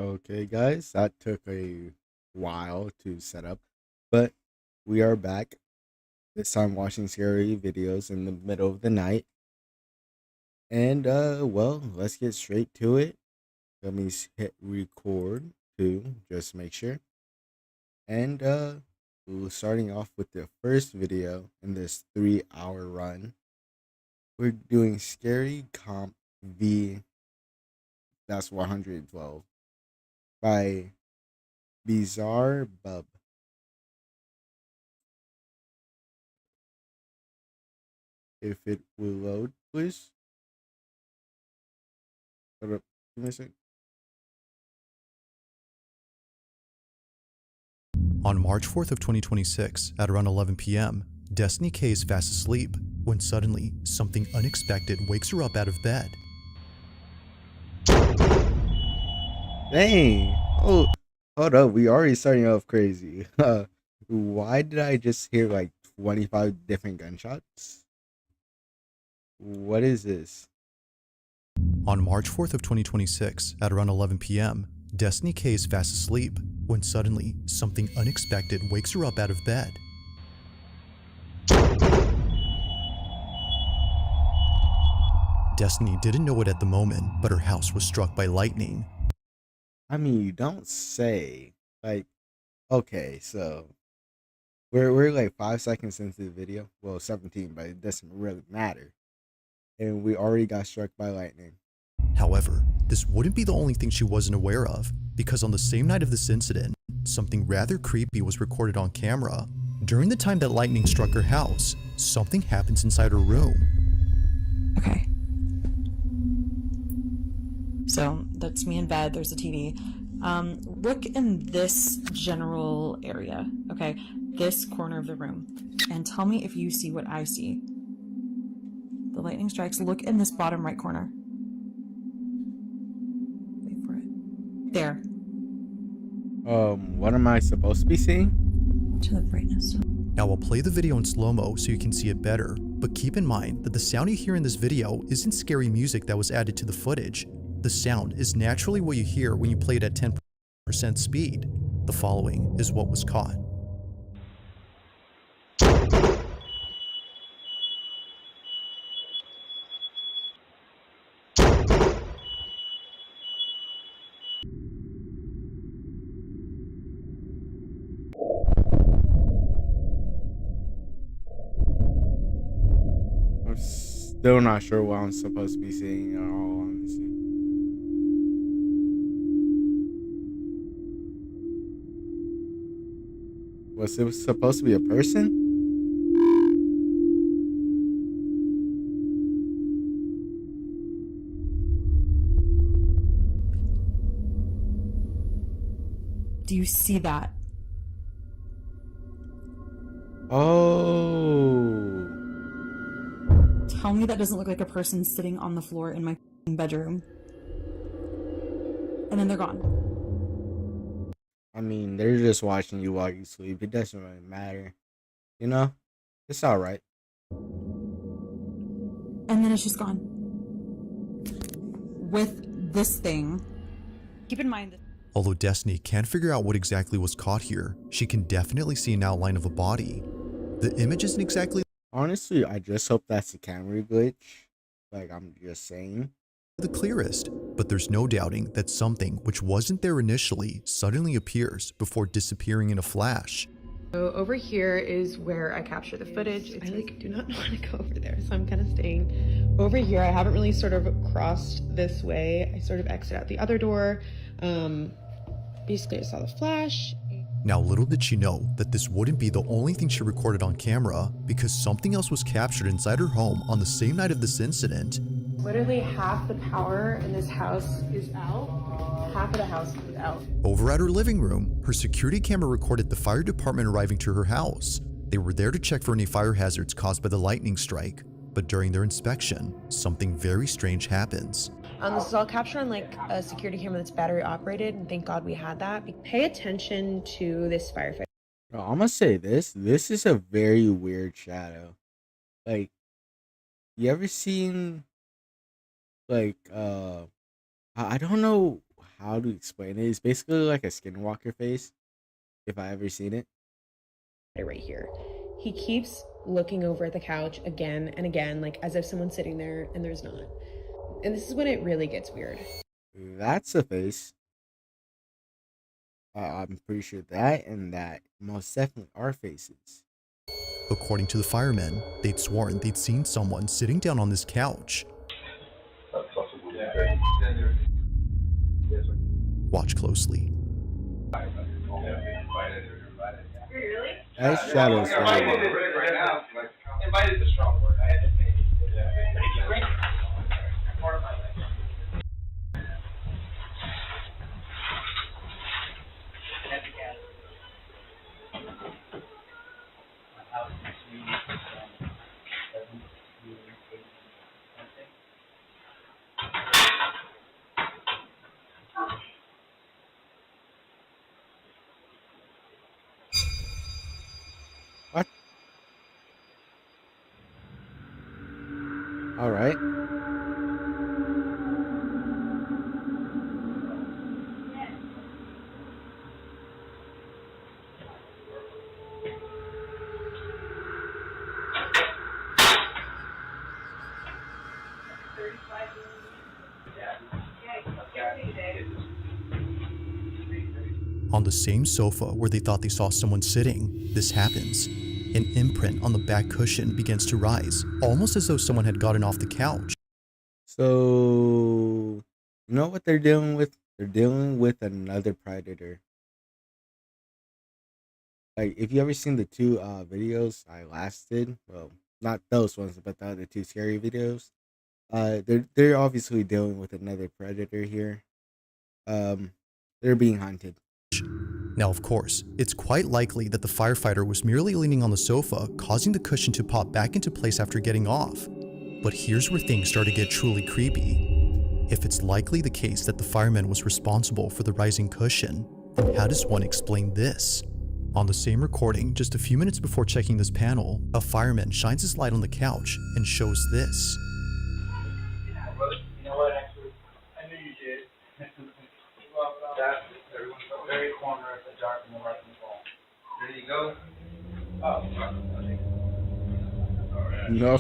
Okay, guys, that took a while to set up, but we are back. This time watching scary videos in the middle of the night. And well, let's get straight to it. Let me hit record too, just make sure. And we're starting off with the first video in this 3-hour run. We're doing Scary Comp V, that's 112 by BizarreBub. If it will load, please. Hold up. Give me a sec. On March 4th of 2026, at around 11 p.m., Destiny K is fast asleep when suddenly something unexpected wakes her up out of bed. Dang. Oh, hold up. We already starting off crazy. Why did I just hear like 25 different gunshots? What is this? On March 4th of 2026, at around 11 p.m., Destiny K is fast asleep when suddenly something unexpected wakes her up out of bed. Destiny didn't know it at the moment, but her house was struck by lightning. I mean, you don't say. Like, okay, so we're like 5 seconds into the video. Well, 17, but it doesn't really matter. And we already got struck by lightning. However, this wouldn't be the only thing she wasn't aware of, because on the same night of this incident, something rather creepy was recorded on camera. During the time that lightning struck her house, something happens inside her room. Okay. So that's me in bed. There's a TV. Look in this general area, okay? This corner of the room. And tell me if you see what I see. The lightning strikes. Look in this bottom right corner. Wait for it. There. What am I supposed to be seeing? To the brightness. Now I'll play the video in slow-mo so you can see it better, but keep in mind that the sound you hear in this video isn't scary music that was added to the footage. The sound is naturally what you hear when you play it at 10% speed. The following is what was caught. I'm still not sure what I'm supposed to be seeing, in all honesty. Was it supposed to be a person? Do you see that? Oh. Tell me that doesn't look like a person sitting on the floor in my bedroom. And then they're gone. I mean, they're just watching you while you sleep. It doesn't really matter. You know? It's alright. And then it's just gone. With this thing, keep in mind that Although Destiny can't figure out what exactly was caught here, she can definitely see an outline of a body. The image isn't exactly Honestly, I just hope that's a camera glitch. Like, I'm just saying. the clearest, but there's no doubting that something which wasn't there initially suddenly appears before disappearing in a flash. So over here is where I capture the footage. I do not want to go over there, so I'm kind of staying over here. I haven't really sort of crossed this way. I sort of exit out the other door. Basically I saw the flash. Now, little did she know that this wouldn't be the only thing she recorded on camera, because something else was captured inside her home on the same night of this incident. Literally half the power in this house is out. Half of the house is out. Over at her living room, her security camera recorded the fire department arriving to her house. They were there to check for any fire hazards caused by the lightning strike, but during their inspection, something very strange happens. This is all captured on like a security camera that's battery operated, and thank God we had that. Pay attention to this firefighter. Bro, I'm gonna say this. This is a very weird shadow. Like, you ever seen, like, I don't know how to explain it. It's basically like a skinwalker face, if I ever seen it. Right here. He keeps looking over at the couch again and again, like as if someone's sitting there and there's not. And this is when it really gets weird. That's a face. I'm pretty sure that and that most definitely are faces. According to the firemen, they'd sworn they'd seen someone sitting down on this couch. Watch closely. As shadows Invited the strong word. I had to say What? All right. On the same sofa where they thought they saw someone sitting, this happens. An imprint on the back cushion begins to rise, almost as though someone had gotten off the couch. So, you know what they're dealing with? They're dealing with another predator. Like, if you ever seen the two videos I last did, well, not those ones, but the other two scary videos, they're obviously dealing with another predator here. They're being hunted. Now, of course, it's quite likely that the firefighter was merely leaning on the sofa, causing the cushion to pop back into place after getting off. But here's where things start to get truly creepy. If it's likely the case that the fireman was responsible for the rising cushion, then how does one explain this? On the same recording, just a few minutes before checking this panel, a fireman shines his light on the couch and shows this. You know what, actually, I knew you did. That's everyone's the very corner of the dark and the light and the wall. There you go. Oh,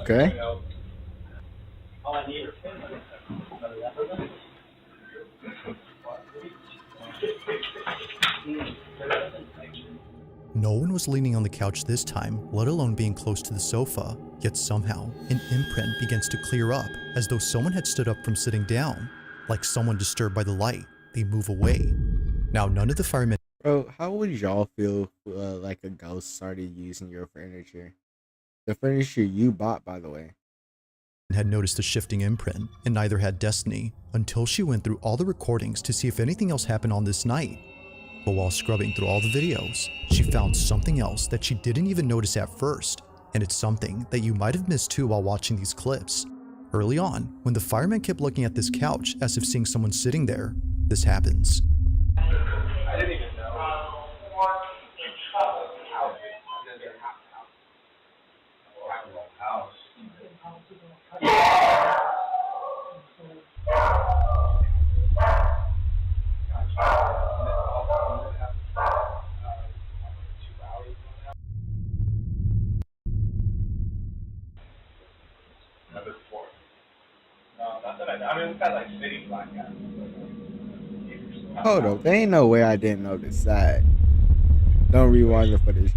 Okay. All I need are 10 minutes. No one was leaning on the couch this time, let alone being close to the sofa, yet somehow, an imprint begins to clear up, as though someone had stood up from sitting down. Like someone disturbed by the light, they move away. Now, none of the firemen Bro, how would y'all feel like a ghost started using your furniture? The furniture you bought, by the way. had noticed the shifting imprint, and neither had Destiny, until she went through all the recordings to see if anything else happened on this night. But while scrubbing through all the videos, she found something else that she didn't even notice at first, and it's something that you might have missed too while watching these clips. Early on, when the fireman kept looking at this couch as if seeing someone sitting there, this happens. I didn't even know. I mean, we've got like city blackouts. Hold up, there ain't no way I didn't notice that. Don't rewind the footage.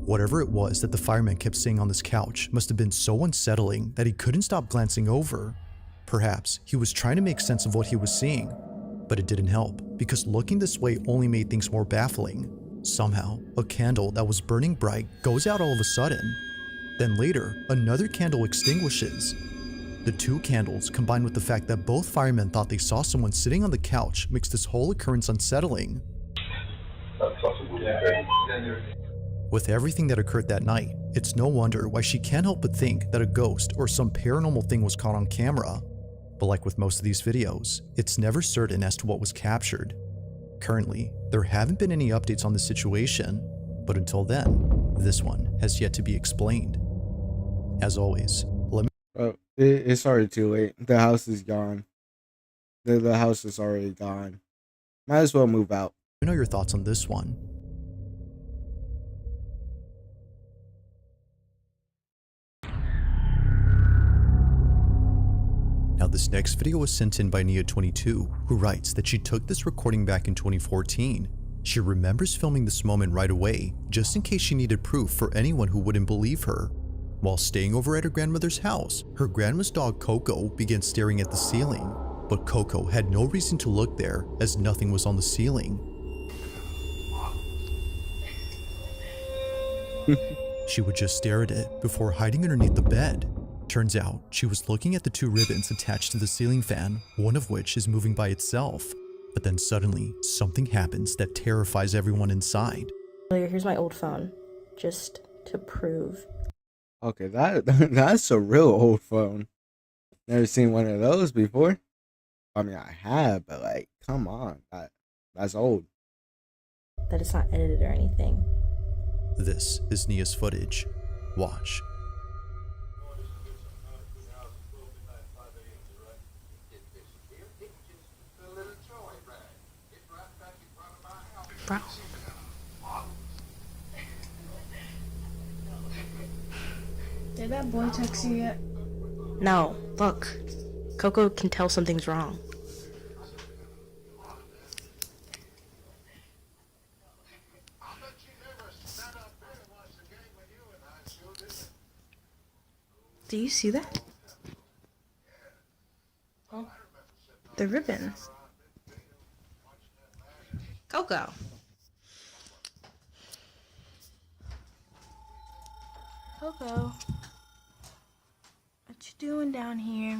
Whatever it was that the fireman kept seeing on this couch must have been so unsettling that he couldn't stop glancing over. Perhaps he was trying to make sense of what he was seeing, but it didn't help because looking this way only made things more baffling. Somehow, a candle that was burning bright goes out all of a sudden. Then later, another candle extinguishes. The two candles, combined with the fact that both firemen thought they saw someone sitting on the couch, makes this whole occurrence unsettling. With everything that occurred that night, it's no wonder why she can't help but think that a ghost or some paranormal thing was caught on camera. But like with most of these videos, it's never certain as to what was captured. Currently, there haven't been any updates on the situation, but until then, this one has yet to be explained. As always, Oh, it's already too late. The house is gone. The house is already gone. Might as well move out. Let me know your thoughts on this one. Now this next video was sent in by Nia22, who writes that she took this recording back in 2014. She remembers filming this moment right away, just in case she needed proof for anyone who wouldn't believe her. While staying over at her grandmother's house, her grandma's dog Coco began staring at the ceiling, but Coco had no reason to look there as nothing was on the ceiling. She would just stare at it before hiding underneath the bed. Turns out, she was looking at the two ribbons attached to the ceiling fan, one of which is moving by itself. But then suddenly, something happens that terrifies everyone inside. Here's my old phone, just to prove. Okay, that's a real old phone. Never seen one of those before. I mean, I have, but like, come on, that's old. That it's not edited or anything. This is Nia's footage. Watch. Bro. Did that boy text you yet? No, look. Coco can tell something's wrong. Do you see that? Oh, the ribbon. Coco. Coco. What you doing down here?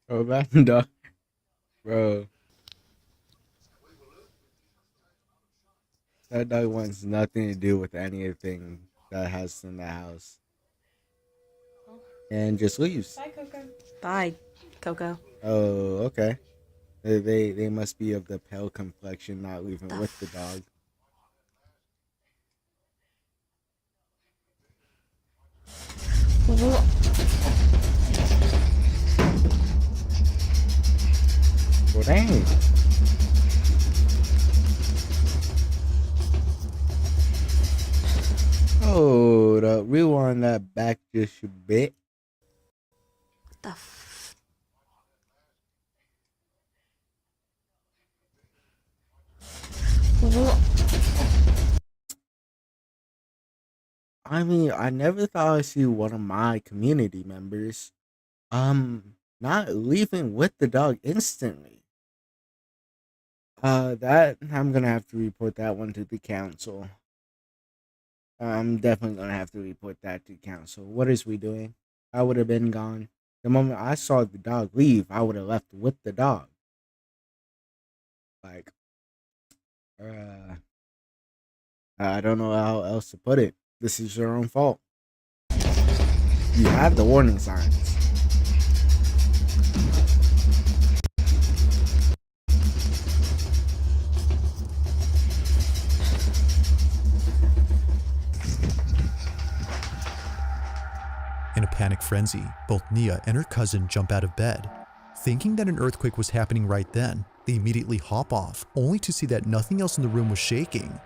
Oh, that dog, bro. That dog wants nothing to do with anything that has in the house, and just leaves. Bye, Coco. Bye, Coco. Oh, okay. They must be of the pale complexion, not leaving with the dog. Well, dang. Hold up, rewind that back just a bit. What the f... I mean, I never thought I'd see one of my community members, not leaving with the dog instantly. That I'm gonna have to report that one to the council. I'm definitely gonna have to report that to council. What is we doing? I would have been gone. The moment I saw the dog leave, I would have left with the dog. Like, I don't know how else to put it. This is your own fault. You have the warning signs. In a panic frenzy, both Nia and her cousin jump out of bed. Thinking that an earthquake was happening right then, they immediately hop off, only to see that nothing else in the room was shaking.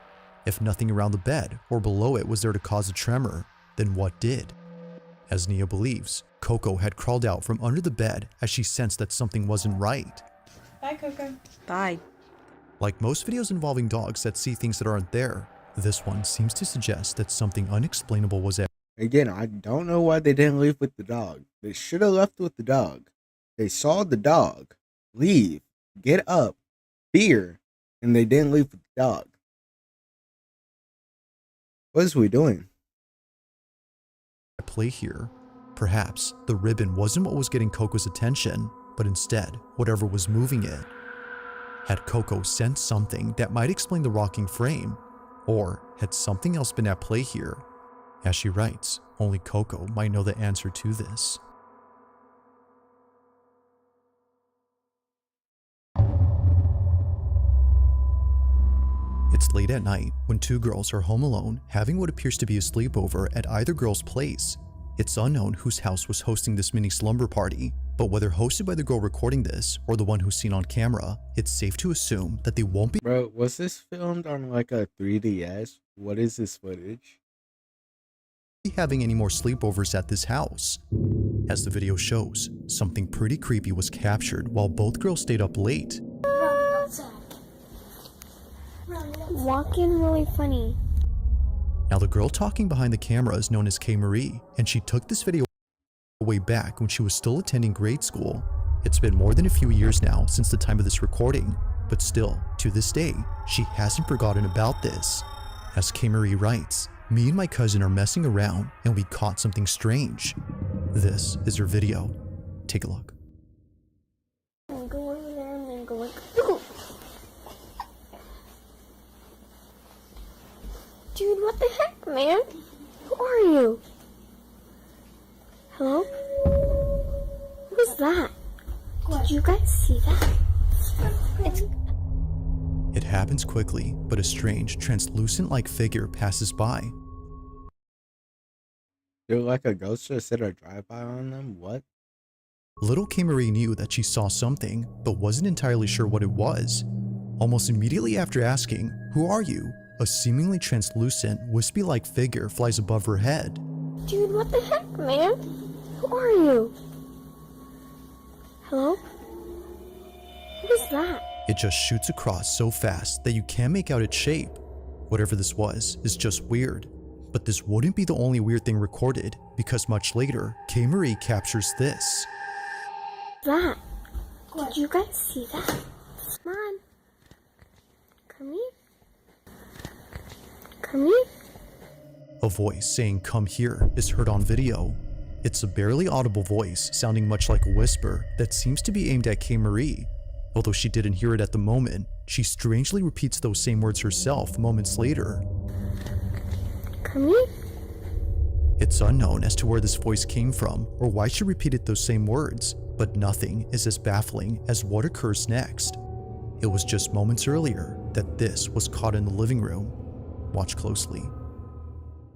If nothing around the bed or below it was there to cause a tremor, then what did? As Nia believes, Coco had crawled out from under the bed as she sensed that something wasn't right. Bye, Coco. Bye. Like most videos involving dogs that see things that aren't there, this one seems to suggest that something unexplainable was at. Again, I don't know why they didn't leave with the dog. They should have left with the dog. They saw the dog leave, get up, fear, and they didn't leave with the dog. What is we doing? Play here. Perhaps the ribbon wasn't what was getting Coco's attention, but instead, whatever was moving it. Had Coco sensed something that might explain the rocking frame? Or had something else been at play here? As she writes, only Coco might know the answer to this. It's late at night when two girls are home alone having what appears to be a sleepover at either girl's place. It's unknown whose house was hosting this mini slumber party, but whether hosted by the girl recording this or the one who's seen on camera, it's safe to assume that they won't be Bro, was this filmed on like a 3DS? What is this footage? having any more sleepovers at this house. As the video shows, something pretty creepy was captured while both girls stayed up late. Walking really funny. Now the girl talking behind the camera is known as K. Marie, and she took this video way back when she was still attending grade school. It's been more than a few years now since the time of this recording, but still, to this day, she hasn't forgotten about this. As K. Marie writes, "Me and my cousin are messing around and we caught something strange." This is her video. Take a look. Go over there and then go like, dude, what the heck, man? Who are you? Hello? What was that? Did you guys see that? It happens quickly, but a strange, translucent-like figure passes by. Did like a ghost just hit a drive-by on them? What? Little K. Marie knew that she saw something, but wasn't entirely sure what it was. Almost immediately after asking, "Who are you?" a seemingly translucent, wispy-like figure flies above her head. Dude, what the heck, man? Who are you? Hello? What was that? It just shoots across so fast that you can't make out its shape. Whatever this was is just weird. But this wouldn't be the only weird thing recorded, because much later, K. Marie captures this. That? Did you guys see that? Come on. Come here. Come here. A voice saying "come here" is heard on video. It's a barely audible voice sounding much like a whisper that seems to be aimed at K. Marie. Although she didn't hear it at the moment, she strangely repeats those same words herself moments later. Come here. It's unknown as to where this voice came from or why she repeated those same words, but nothing is as baffling as what occurs next. It was just moments earlier that this was caught in the living room. Watch closely.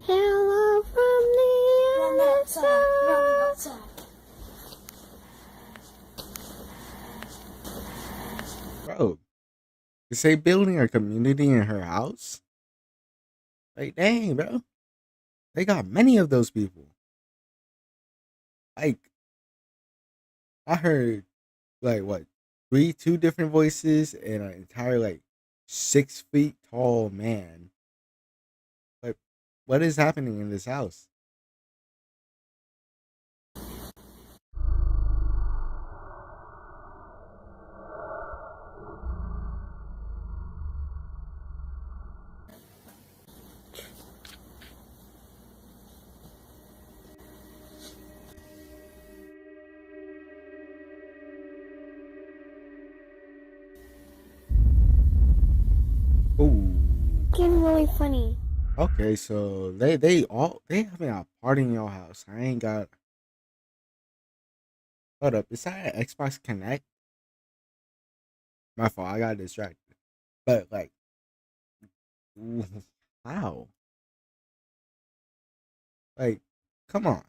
Hello from the other side. Bro, is they building a community in her house? Like, dang, bro. They got many of those people. Like, I heard, like, what, two different voices and an entire, like, 6 feet tall man. Like, what is happening in this house? Ooh. Getting really funny. Okay, so they having a party in your house. I ain't got. Hold up, is that an Xbox Connect? My fault, I got distracted. But like, how? Like, come on.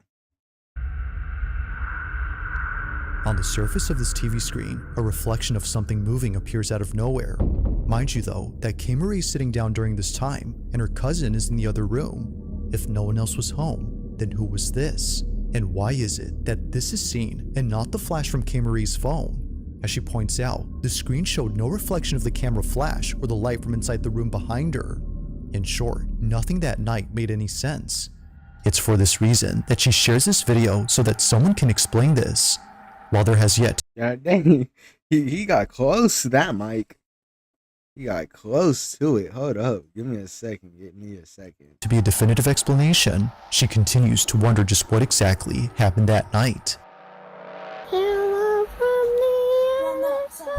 On the surface of this TV screen, a reflection of something moving appears out of nowhere. Mind you though, that K. Marie is sitting down during this time, and her cousin is in the other room. If no one else was home, then who was this? And why is it that this is seen and not the flash from K. Marie's phone? As she points out, the screen showed no reflection of the camera flash or the light from inside the room behind her. In short, nothing that night made any sense. It's for this reason that she shares this video so that someone can explain this. While there has yet Yeah, dang, he got close to that mic. He got close to it. Hold up, give me a second. to be a definitive explanation, she continues to wonder just what exactly happened that night. Hello from the other side.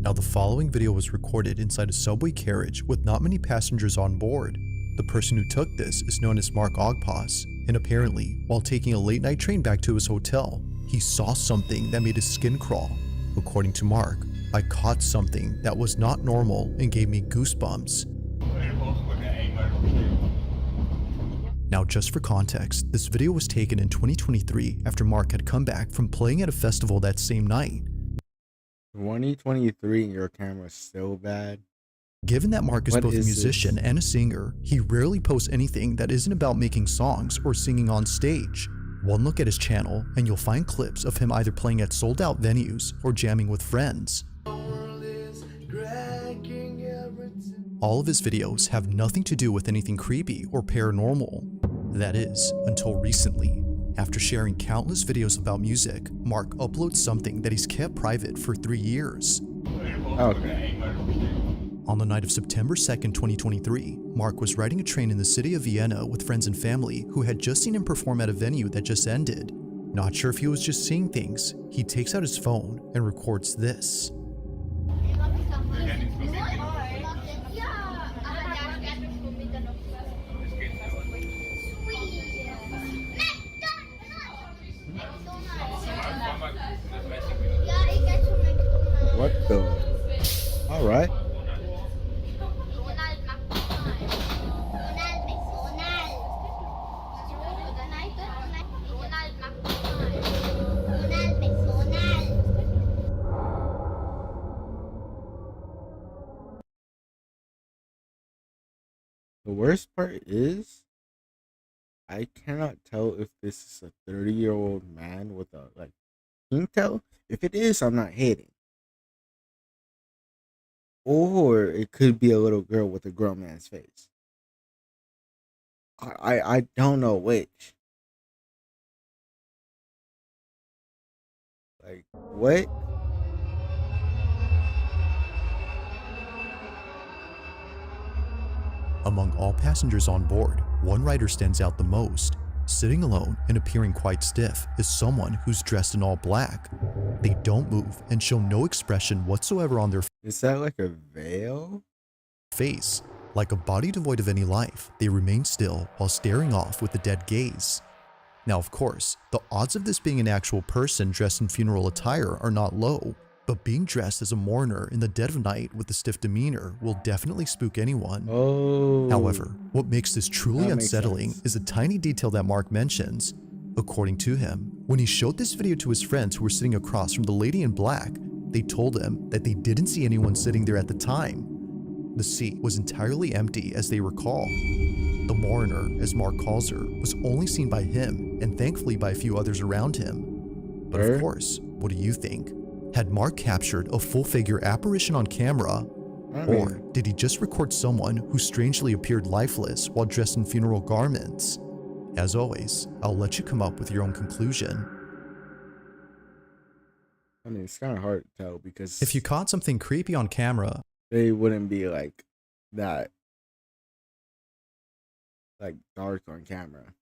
Now the following video was recorded inside a subway carriage with not many passengers on board. The person who took this is known as Mark Ogpas, and apparently, while taking a late night train back to his hotel, he saw something that made his skin crawl. According to Mark, I caught something that was not normal and gave me goosebumps. Now, just for context, this video was taken in 2023 after Mark had come back from playing at a festival that same night. 2023 and your camera's still bad. Given that Mark is What both a is musician this? and a singer, he rarely posts anything that isn't about making songs or singing on stage. One look at his channel and you'll find clips of him either playing at sold-out venues or jamming with friends. All of his videos have nothing to do with anything creepy or paranormal. That is, until recently. After sharing countless videos about music, Mark uploads something that he's kept private for 3 years. Okay. On the night of September 2nd, 2023, Mark was riding a train in the city of Vienna with friends and family who had just seen him perform at a venue that just ended. Not sure if he was just seeing things, he takes out his phone and records this. What the? All right. The worst part is, I cannot tell if this is a 30-year-old man with a tell. If it is, I'm not hating. Or it could be a little girl with a grown man's face. I don't know which. Like, what? Among all passengers on board, one rider stands out the most. Sitting alone and appearing quite stiff is someone who's dressed in all black. They don't move and show no expression whatsoever on their Is that like a veil? face. Like a body devoid of any life, they remain still while staring off with a dead gaze. Now, of course, the odds of this being an actual person dressed in funeral attire are not low, but being dressed as a mourner in the dead of night with a stiff demeanor will definitely spook anyone. Oh. However, what makes this truly That makes unsettling sense. is a tiny detail that Mark mentions. According to him, when he showed this video to his friends who were sitting across from the lady in black, they told him that they didn't see anyone sitting there at the time. The seat was entirely empty as they recall. The mourner, as Mark calls her, was only seen by him and thankfully by a few others around him. But of Where? course, what do you think? Had Mark captured a full-figure apparition on camera? Or did he just record someone who strangely appeared lifeless while dressed in funeral garments? As always, I'll let you come up with your own conclusion. I mean, it's kind of hard to tell because If you caught something creepy on camera, they wouldn't be like that, like dark on camera,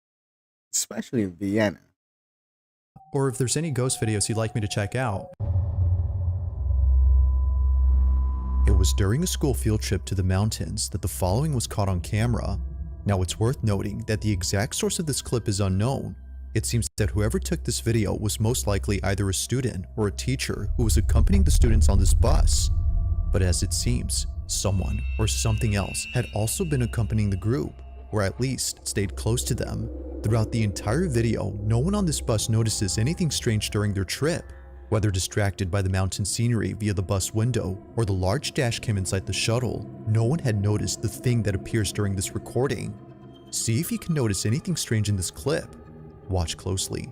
especially in Vienna. or if there's any ghost videos you'd like me to check out. It was during a school field trip to the mountains that the following was caught on camera. Now, it's worth noting that the exact source of this clip is unknown. It seems that whoever took this video was most likely either a student or a teacher who was accompanying the students on this bus. But as it seems, someone or something else had also been accompanying the group, or at least stayed close to them. Throughout the entire video, no one on this bus notices anything strange during their trip. Whether distracted by the mountain scenery via the bus window or the large dash cam inside the shuttle, no one had noticed the thing that appears during this recording. See if you can notice anything strange in this clip. Watch closely.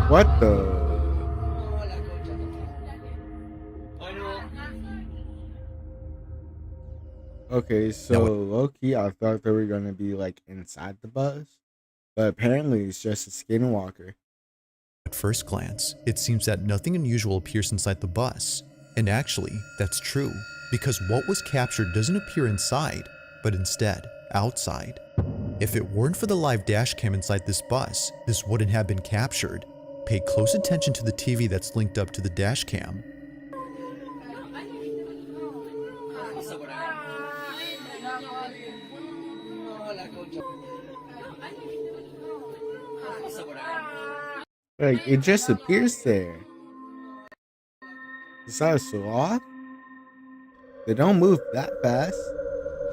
What the? Okay, so low-key, I thought they were gonna be like inside the bus, but apparently it's just a skinwalker. At first glance, it seems that nothing unusual appears inside the bus. And actually, that's true, because what was captured doesn't appear inside, but instead, outside. If it weren't for the live dash cam inside this bus, this wouldn't have been captured. Pay close attention to the TV that's linked up to the dash cam. Like, it just appears there. It's not so off. They don't move that fast.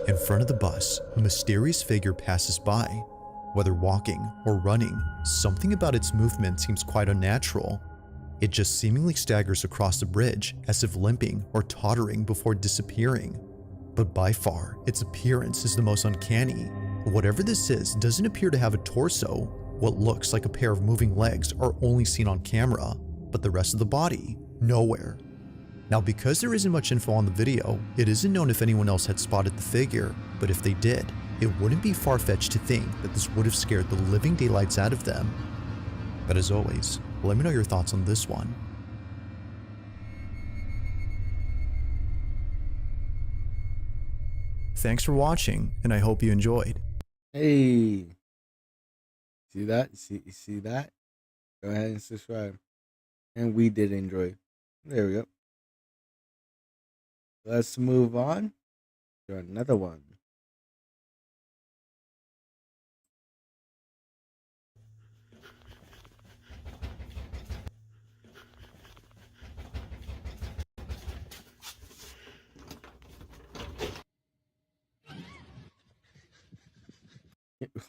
In front of the bus, a mysterious figure passes by. Whether walking or running, something about its movement seems quite unnatural. It just seemingly staggers across the bridge as if limping or tottering before disappearing. But by far, its appearance is the most uncanny. Whatever this is doesn't appear to have a torso. What looks like a pair of moving legs are only seen on camera, but the rest of the body, nowhere. Now, because there isn't much info on the video, it isn't known if anyone else had spotted the figure, but if they did, it wouldn't be far-fetched to think that this would have scared the living daylights out of them. But as always, let me know your thoughts on this one. Thanks for watching, and I hope you enjoyed. Hey, see that? See that? Go ahead and subscribe. And we did enjoy. There we go. Let's move on to another one.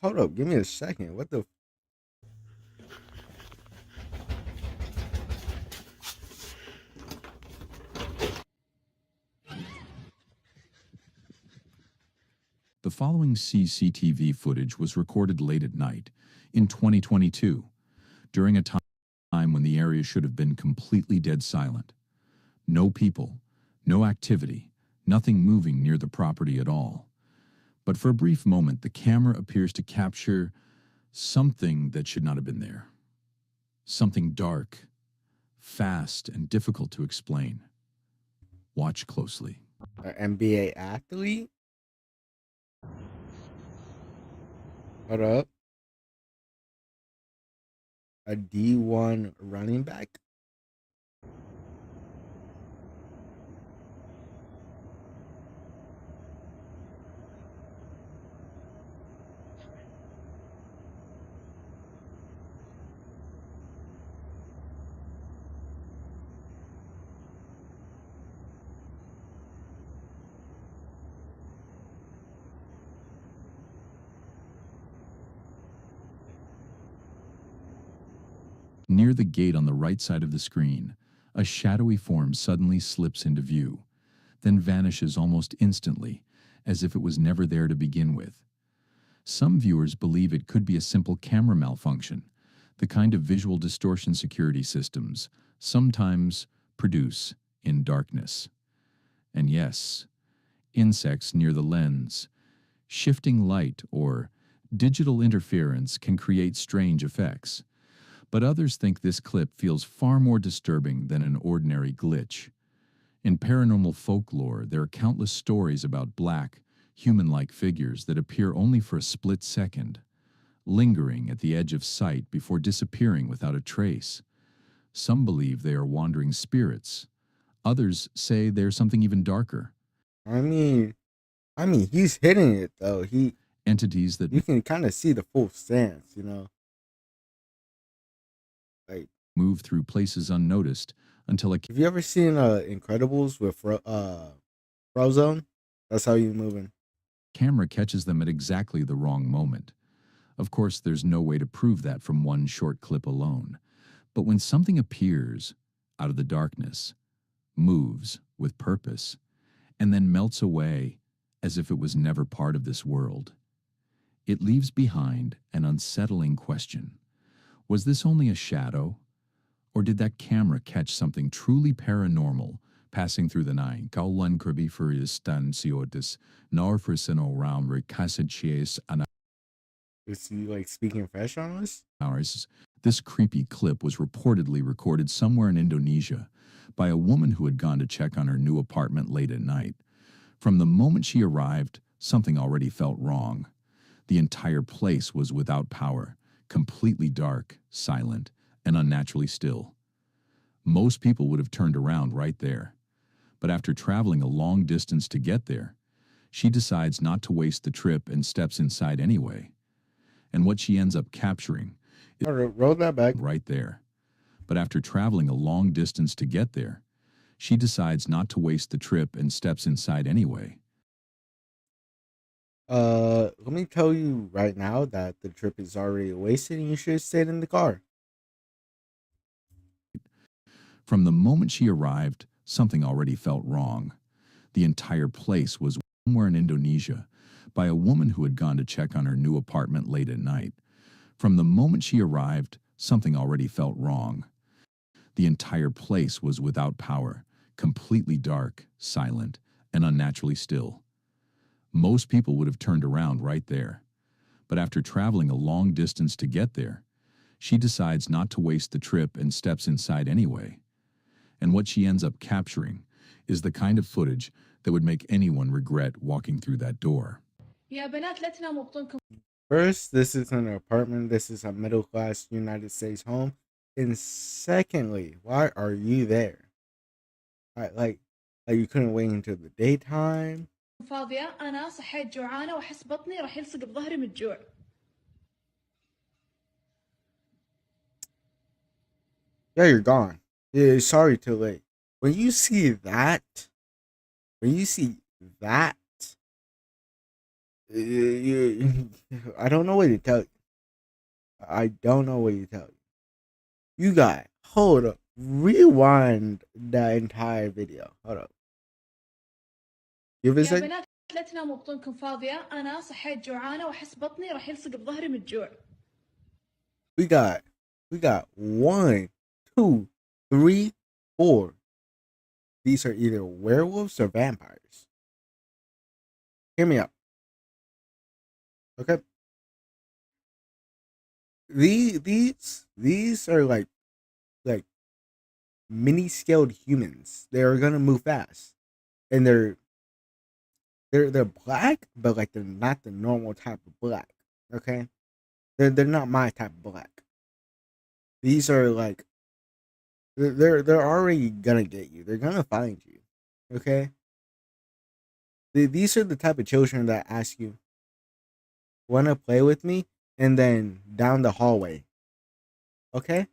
Hold up, give me a second. What the? The following CCTV footage was recorded late at night in 2022, during a time when the area should have been completely dead silent. No people, no activity, nothing moving near the property at all. But for a brief moment, the camera appears to capture something that should not have been there. Something dark, fast, and difficult to explain. Watch closely. An NBA athlete? Hold up. A D1 running back? Near the gate on the right side of the screen, a shadowy form suddenly slips into view, then vanishes almost instantly, as if it was never there to begin with. Some viewers believe it could be a simple camera malfunction, the kind of visual distortion security systems sometimes produce in darkness. And yes, insects near the lens, shifting light, or digital interference can create strange effects. But others think this clip feels far more disturbing than an ordinary glitch. In paranormal folklore, there are countless stories about black, human-like figures that appear only for a split second, lingering at the edge of sight before disappearing without a trace. Some believe they are wandering spirits. Others say there's something even darker. I mean, he's hitting it though. Entities that You can kind of see the full stance, you know. Like, move through places unnoticed until a have you ever seen Incredibles with Frozone? That's how you moving. camera catches them at exactly the wrong moment. Of course, there's no way to prove that from one short clip alone. But when something appears out of the darkness, moves with purpose, and then melts away as if it was never part of this world, it leaves behind an unsettling question. Was this only a shadow? Or did that camera catch something truly paranormal passing through the night? Kaulan kirby for istansiotis, nor for sino round recassages Is he like speaking French on us? hours, this creepy clip was reportedly recorded somewhere in Indonesia by a woman who had gone to check on her new apartment late at night. From the moment she arrived, something already felt wrong. The entire place was without power, completely dark, silent, and unnaturally still. Most people would have turned around right there. But after traveling a long distance to get there, she decides not to waste the trip and steps inside anyway. And what she ends up capturing is All right, roll that back. right there. But after traveling a long distance to get there, she decides not to waste the trip and steps inside anyway. Let me tell you right now that the trip is already wasted and you should sit in the car. From the moment she arrived, something already felt wrong. The entire place was somewhere in Indonesia by a woman who had gone to check on her new apartment late at night. From the moment she arrived, something already felt wrong. The entire place was without power, completely dark, silent, and unnaturally still. Most people would have turned around right there. But after traveling a long distance to get there, she decides not to waste the trip and steps inside anyway. And what she ends up capturing is the kind of footage that would make anyone regret walking through that door. First, this is an apartment. This is a middle-class United States home. And secondly, why are you there? Like you couldn't wait until the daytime. فاضية أنا صحيت جوعانة وأحس بطني راح يلصق بظهري من الجوع. Yeah, you're gone. Yeah, sorry, too late. When you see that, I don't know what to tell you. I don't know what to tell you. You got, hold up, rewind that entire video. Hold up. Give us يا a. بنات لا تناموا بطنكم فاضية أنا صحيت جوعانة وأحس بطني راح يلصق بظهري من الجوع. We got 1, 2, 3, 4. These are either werewolves or vampires. Hear me out. Okay. These are like mini scaled humans. They are gonna move fast, and they're black, but like they're not the normal type of black. Okay, they're not my type of black. These are like they're already gonna get you. They're gonna find you. Okay. These are the type of children that ask you, "Wanna play with me?" and then down the hallway. Okay.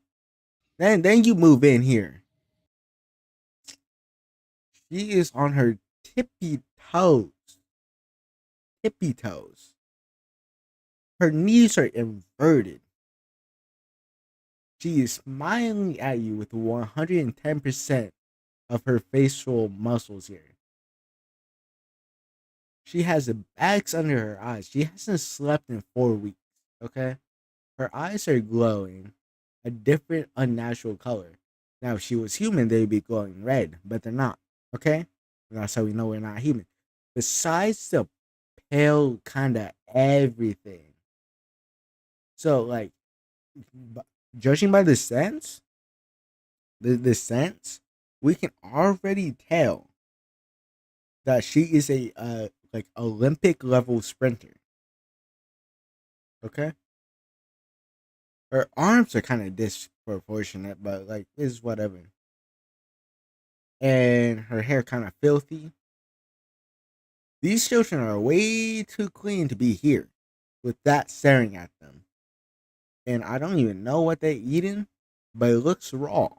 Then you move in here. She is on her tippy toes. Tippy toes. Her knees are inverted. She is smiling at you with 110% of her facial muscles here. She has bags under her eyes. She hasn't slept in 4 weeks. Okay? Her eyes are glowing a different unnatural color. Now, if she was human, they'd be glowing red, but they're not. Okay? And that's how we know we're not human. Besides the pale kind of everything. So, like, judging by the scents, the scents, we can already tell that she is a like Olympic level sprinter. Okay? Her arms are kind of disproportionate, but like it's whatever. And her hair kind of filthy. These children are way too clean to be here with that staring at them. And I don't even know what they're eating, but it looks raw.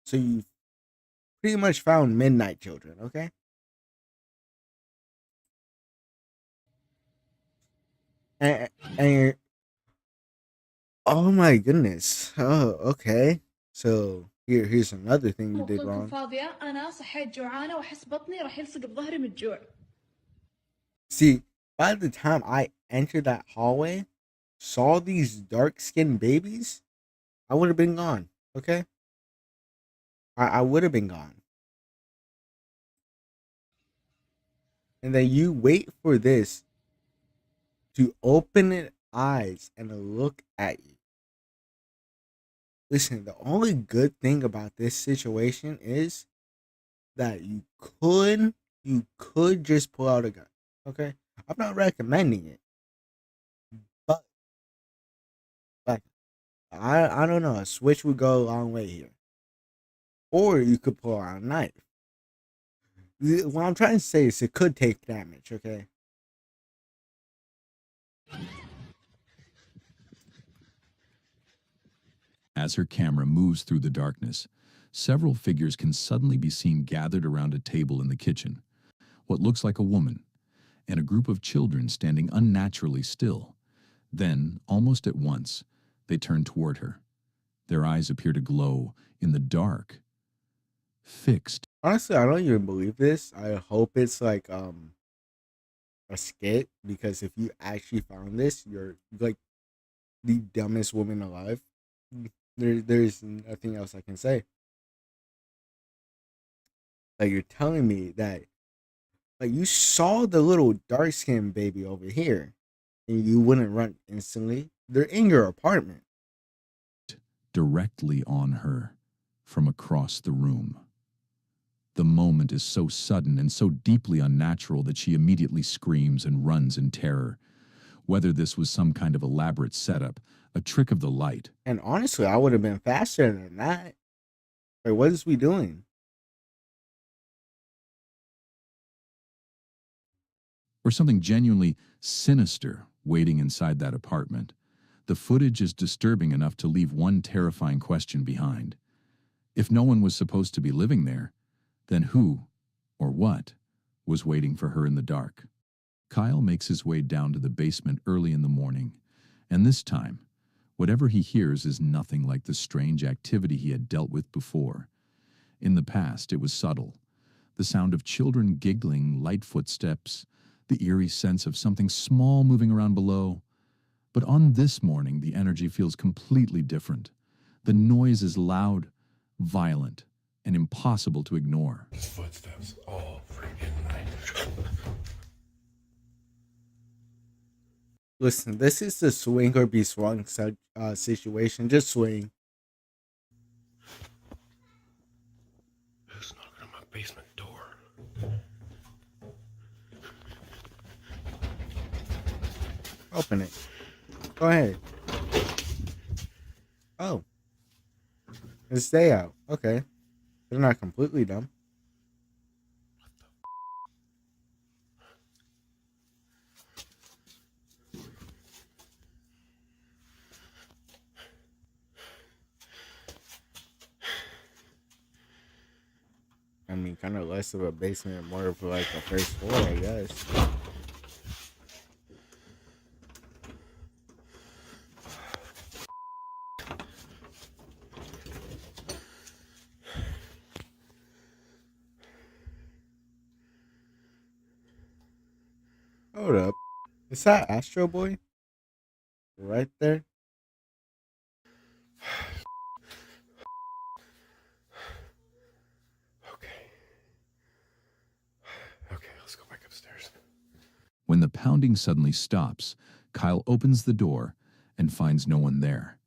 So you pretty much found midnight children, okay? And oh my goodness. Oh, okay. So here's another thing you did بطنكم wrong. فاضية أنا صحيت جوعانة وأحس بطني راح يلصق بظهري من الجوع. See, by the time I entered that hallway, saw these dark-skinned babies, I would have been gone, okay? I would have been gone. And then you wait for this to open its eyes and look at you. Listen, the only good thing about this situation is that you could just pull out a gun. Okay? I'm not recommending it. But like I don't know, a switch would go a long way here. Or you could pull out a knife. What I'm trying to say is it could take damage, okay? As her camera moves through the darkness, several figures can suddenly be seen gathered around a table in the kitchen. What looks like a woman, and a group of children standing unnaturally still. Then, almost at once, they turn toward her. Their eyes appear to glow in the dark, fixed. Honestly, I don't even believe this. I hope it's like a skit, because if you actually found this, you're like the dumbest woman alive. There's nothing else I can say. Like, you're telling me that like you saw the little dark skinned baby over here and you wouldn't run instantly? They're in your apartment. Directly on her from across the room. The moment is so sudden and so deeply unnatural that she immediately screams and runs in terror. Whether this was some kind of elaborate setup, a trick of the light, And honestly, I would have been faster than that. Like, what is we doing? or something genuinely sinister waiting inside that apartment, the footage is disturbing enough to leave one terrifying question behind. If no one was supposed to be living there, then who or what was waiting for her in the dark? Kyle makes his way down to the basement early in the morning, and this time, whatever he hears is nothing like the strange activity he had dealt with before. In the past, it was subtle. The sound of children giggling, light footsteps, the eerie sense of something small moving around below. But on this morning, the energy feels completely different. The noise is loud, violent, and impossible to ignore. Footsteps all freaking night. Listen, this is the swing or be swung situation. Just swing. Who's knocking on my basement door? Open it. Go ahead. Oh. It's day out. Okay. They're not completely dumb. I mean, kind of less of a basement and more of like a first floor, I guess. Hold up. Is that Astro Boy? Right there? Okay, let's go back upstairs. When the pounding suddenly stops, Kyle opens the door and finds no one there.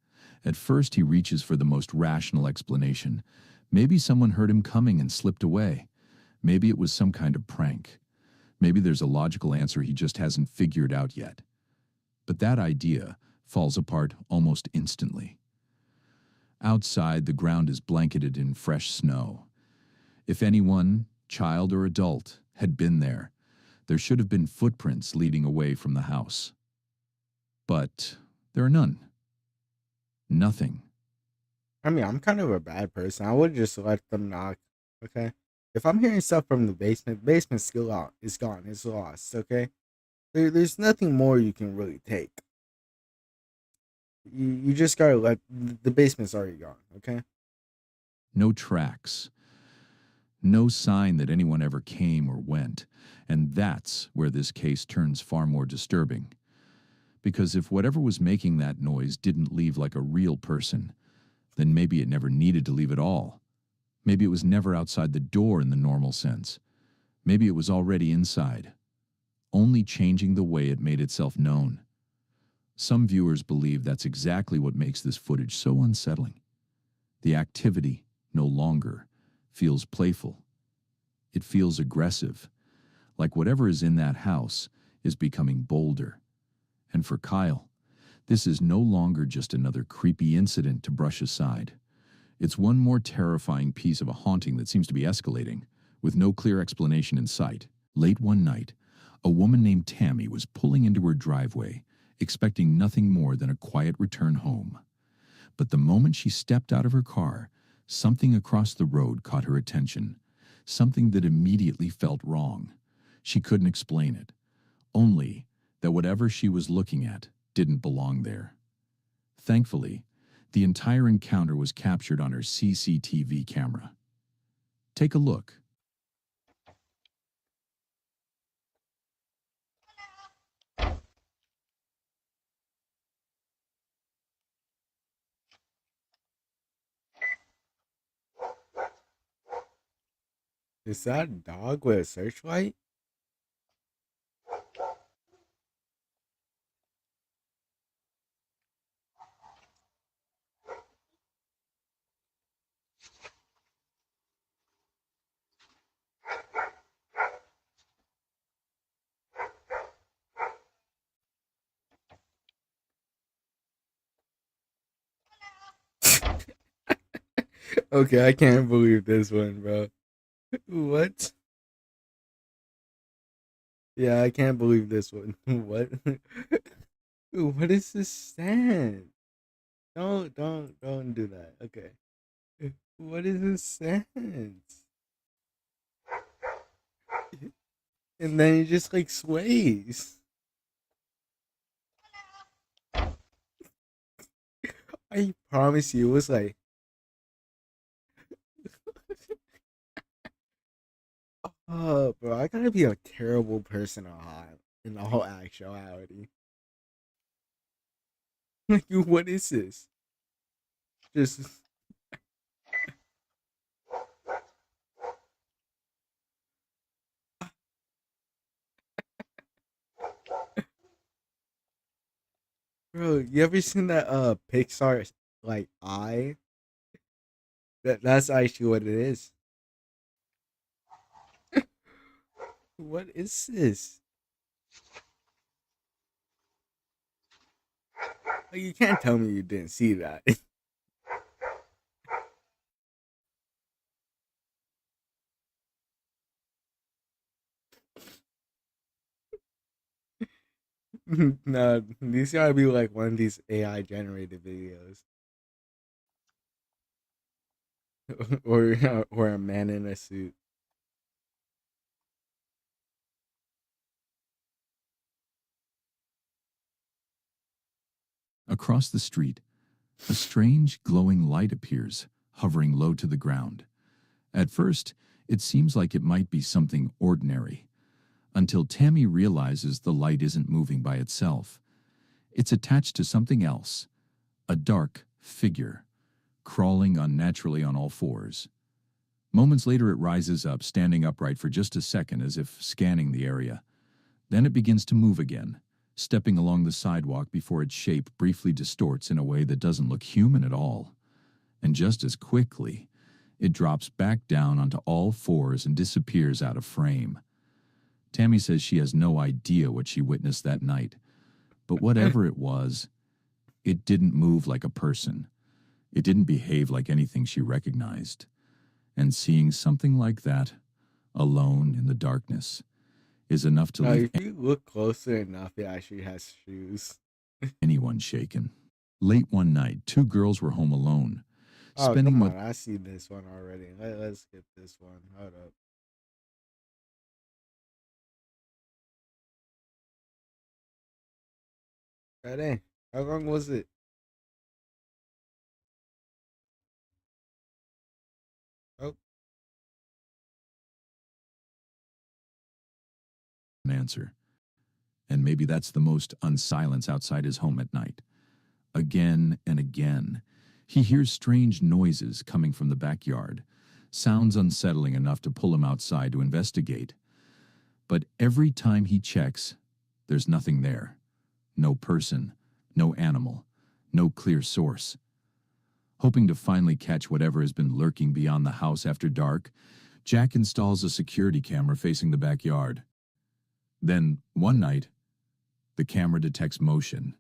At first, he reaches for the most rational explanation. Maybe someone heard him coming and slipped away. Maybe it was some kind of prank. Maybe there's a logical answer he just hasn't figured out yet. But that idea falls apart almost instantly. Outside, the ground is blanketed in fresh snow. If anyone, child or adult, had been there, there should have been footprints leading away from the house. But there are none. Nothing. I mean, I'm kind of a bad person. I would just let them knock, okay? If I'm hearing stuff from the basement's still out. It's gone. It's lost, okay? There's nothing more you can really take. You just gotta let... The basement's already gone, okay? No tracks. No sign that anyone ever came or went. And that's where this case turns far more disturbing. Because if whatever was making that noise didn't leave like a real person, then maybe it never needed to leave at all. Maybe it was never outside the door in the normal sense. Maybe it was already inside. only changing the way it made itself known. Some viewers believe that's exactly what makes this footage so unsettling. The activity no longer feels playful. It feels aggressive, like whatever is in that house is becoming bolder. And for Kyle, this is no longer just another creepy incident to brush aside. It's one more terrifying piece of a haunting that seems to be escalating, with no clear explanation in sight. Late one night, a woman named Tammy was pulling into her driveway, expecting nothing more than a quiet return home. But the moment she stepped out of her car, something across the road caught her attention, something that immediately felt wrong. She couldn't explain it, only that whatever she was looking at didn't belong there. Thankfully, the entire encounter was captured on her CCTV camera. Take a look. Is that a dog with a searchlight? Okay, I can't believe this one, bro. What? Yeah, I can't believe this one. What? What is this stand? Don't do that. Okay. What is this stand? And then he just like sways. I promise you, it was like. Oh, bro, I gotta be a terrible person in all actuality. Like, what is this? Just. Bro, you ever seen that Pixar like eye? That's actually what it is. What is this? Like, you can't tell me you didn't see that. No, these gotta be like one of these AI generated videos. or a man in a suit. Across the street, a strange glowing light appears, hovering low to the ground. At first, it seems like it might be something ordinary, until Tammy realizes the light isn't moving by itself. It's attached to something else, a dark figure, crawling unnaturally on all fours. Moments later, it rises up, standing upright for just a second as if scanning the area. Then it begins to move again, stepping along the sidewalk before its shape briefly distorts in a way that doesn't look human at all. And just as quickly, it drops back down onto all fours and disappears out of frame. Tammy says she has no idea what she witnessed that night, but whatever it was, it didn't move like a person. It didn't behave like anything she recognized. And seeing something like that, alone in the darkness, is enough to leave If you look closer enough, it actually has shoes. anyone shaken. Late one night, two girls were home alone, Oh, spending come what on, I see this one already. Let's skip this one. Hold up. Hey, how long was it? Oh, an answer. And maybe that's the most unsilence outside his home at night. Again and again, he hears strange noises coming from the backyard, sounds unsettling enough to pull him outside to investigate. But every time he checks, there's nothing there. No person, no animal, no clear source. Hoping to finally catch whatever has been lurking beyond the house after dark, Jack installs a security camera facing the backyard. Then, one night, the camera detects motion.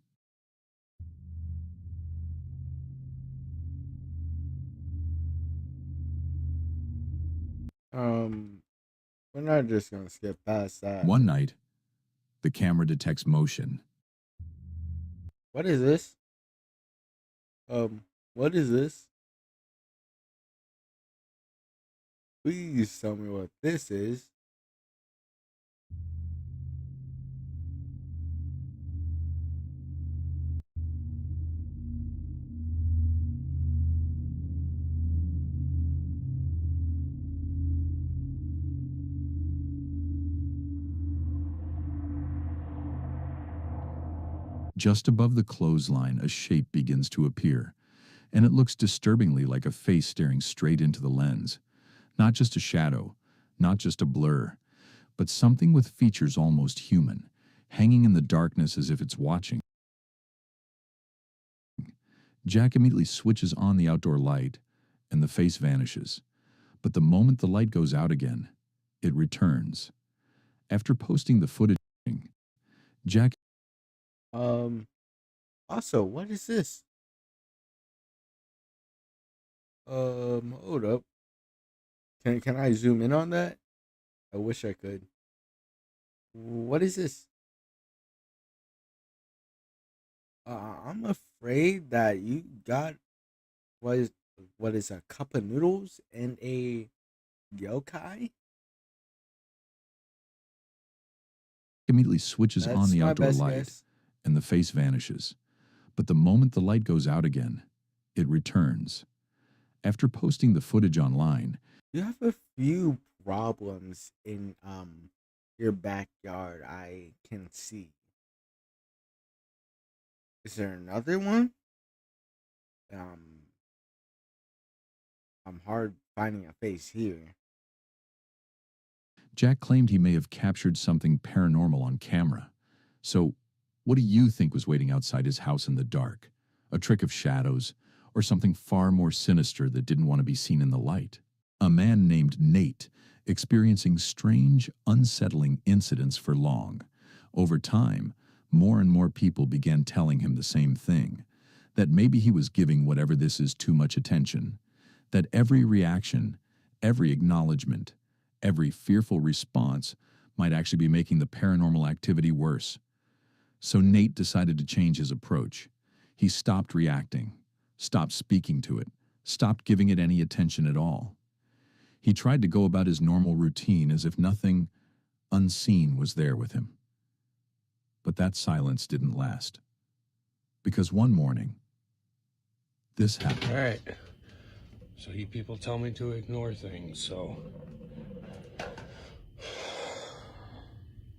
We're not just gonna skip past that. One night, the camera detects motion. What is this? What is this? Please tell me what this is. Just above the clothesline, a shape begins to appear, and it looks disturbingly like a face staring straight into the lens. Not just a shadow, not just a blur, but something with features almost human, hanging in the darkness as if it's watching. Jack immediately switches on the outdoor light, and the face vanishes. But the moment the light goes out again, it returns. After posting the footage, Jack Also, what is this? Hold up. Can I zoom in on that? I wish I could. What is this? I'm afraid that you got what is a cup of noodles and a yokai? immediately switches on That's the my outdoor best light, guess. and the face vanishes. But the moment the light goes out again, it returns. After posting the footage online, You have a few problems in your backyard I can see. Is there another one? Um I'm hard finding a face here. Jack claimed he may have captured something paranormal on camera. So, what do you think was waiting outside his house in the dark? A trick of shadows, or something far more sinister that didn't want to be seen in the light? A man named Nate, experiencing strange, unsettling incidents for long. Over time, more and more people began telling him the same thing, that maybe he was giving whatever this is too much attention, that every reaction, every acknowledgement, every fearful response might actually be making the paranormal activity worse. So Nate decided to change his approach. He stopped reacting, stopped speaking to it, stopped giving it any attention at all. He tried to go about his normal routine as if nothing unseen was there with him. But that silence didn't last. Because one morning, this happened. All right. So you people tell me to ignore things, so...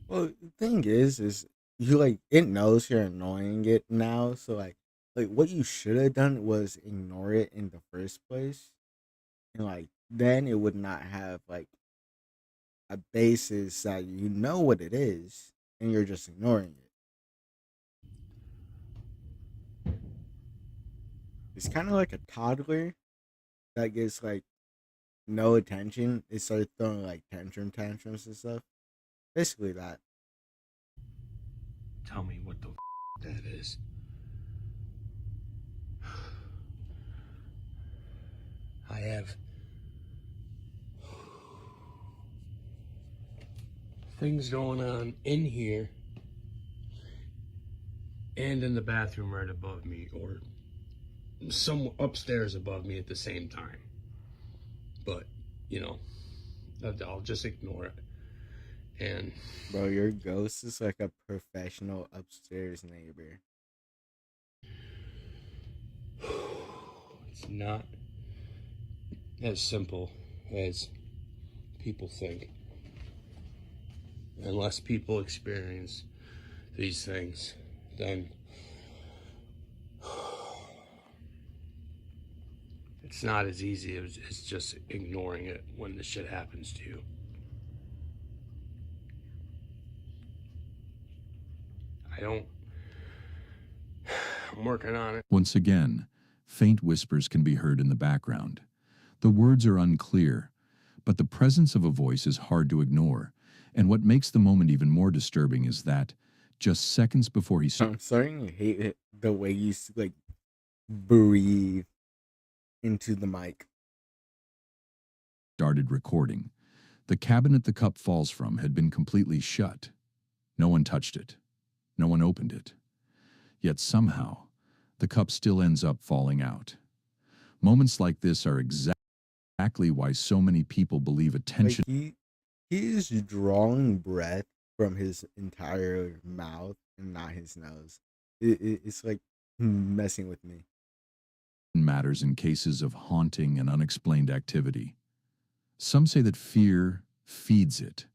Well, the thing is you like it knows you're annoying it now, so like what you should have done was ignore it in the first place. And like then it would not have like a basis that you know what it is and you're just ignoring it. It's kind of like a toddler that gets like no attention. It starts throwing like tantrums and stuff. Basically that. Tell me what the that is. I have things going on in here and in the bathroom right above me, or some upstairs above me at the same time. But, you know, I'll just ignore it. And Bro, your ghost is like a professional upstairs neighbor. it's not as simple as people think. Unless people experience these things, then it's not as easy as just ignoring it when this shit happens to you. I'm working on it. Once again, faint whispers can be heard in the background. The words are unclear, but the presence of a voice is hard to ignore. And what makes the moment even more disturbing is that, just seconds before he I'm starting to hate it, the way you like breathe into the mic. started recording, the cabinet the cup falls from had been completely shut. No one touched it. No one opened it. Yet somehow, the cup still ends up falling out. Moments like this are exactly why so many people believe attention. Like he is drawing breath from his entire mouth and not his nose. It's like messing with me. Matters in cases of haunting and unexplained activity. Some say that fear feeds it,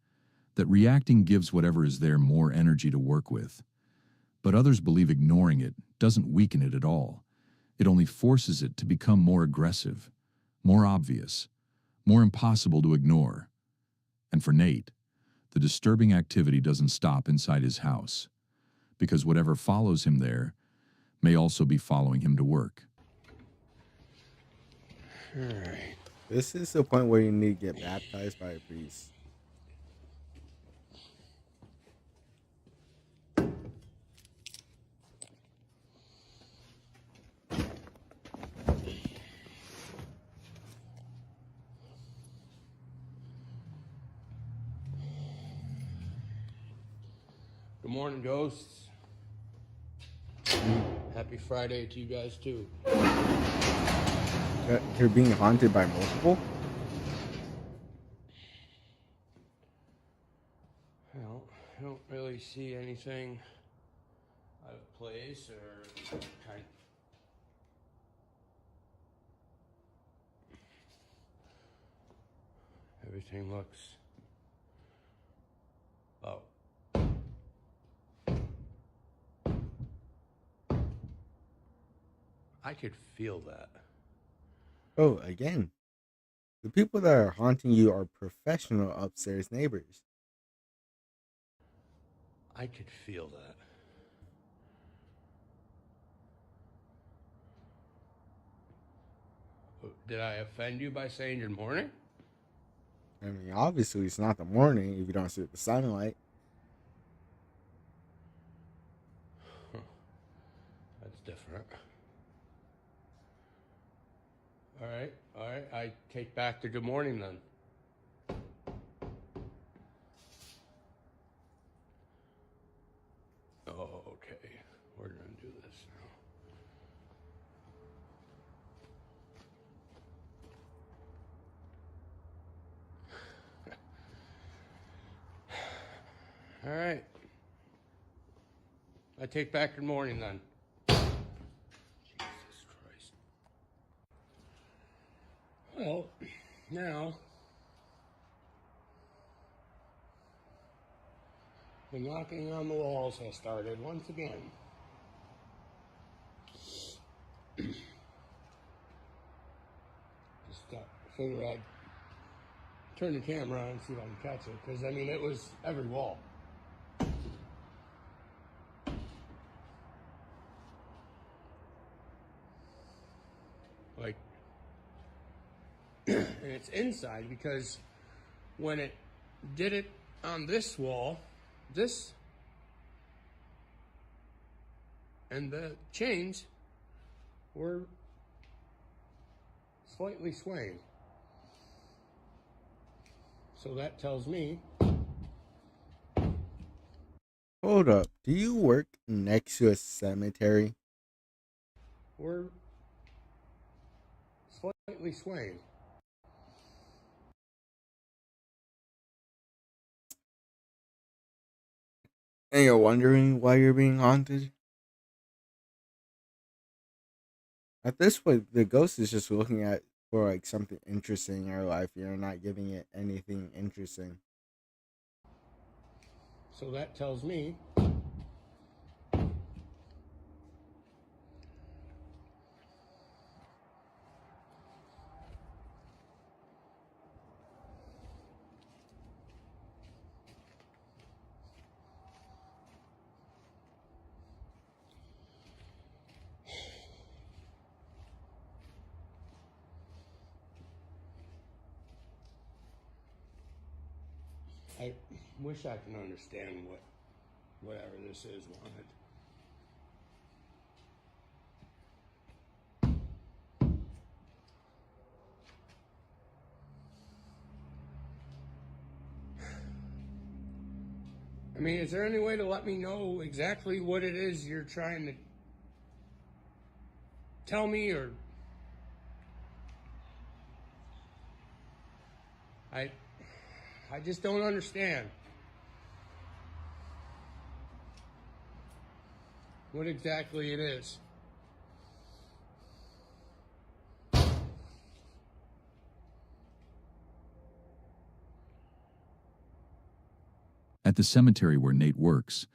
that reacting gives whatever is there more energy to work with. But others believe ignoring it doesn't weaken it at all. It only forces it to become more aggressive, more obvious, more impossible to ignore. And for Nate, the disturbing activity doesn't stop inside his house, because whatever follows him there may also be following him to work. All right. This is the point where you need to get baptized by a priest. Good morning, ghosts. Happy Friday to you guys, too. You're being haunted by multiple? Well, I don't really see anything out of place or kind. Everything looks. Oh. I could feel that. Oh, again. The people that are haunting you are professional upstairs neighbors. I could feel that. Did I offend you by saying good morning? I mean, obviously it's not the morning if you don't see the sunlight. Huh. That's different. All right. I take back the good morning then. Oh, okay. We're gonna do this now. All right. I take back good morning then. Jesus Christ. Well, now the knocking on the walls has started once again. Just figure I'd turn the camera on and see if I can catch it, because I mean it was every wall. Like, and it's inside because when it did it on this wall, this and the chains were slightly swaying. So that tells me. Hold up. Do you work next to a cemetery? We're slightly swaying. And you're wondering why you're being haunted? At this point, the ghost is just looking at for like something interesting in your life. You're not giving it anything interesting. So that tells me. I wish I can understand what whatever this is wanted. I mean, is there any way to let me know exactly what it is you're trying to tell me, or I just don't understand what exactly it is. At the cemetery where Nate works,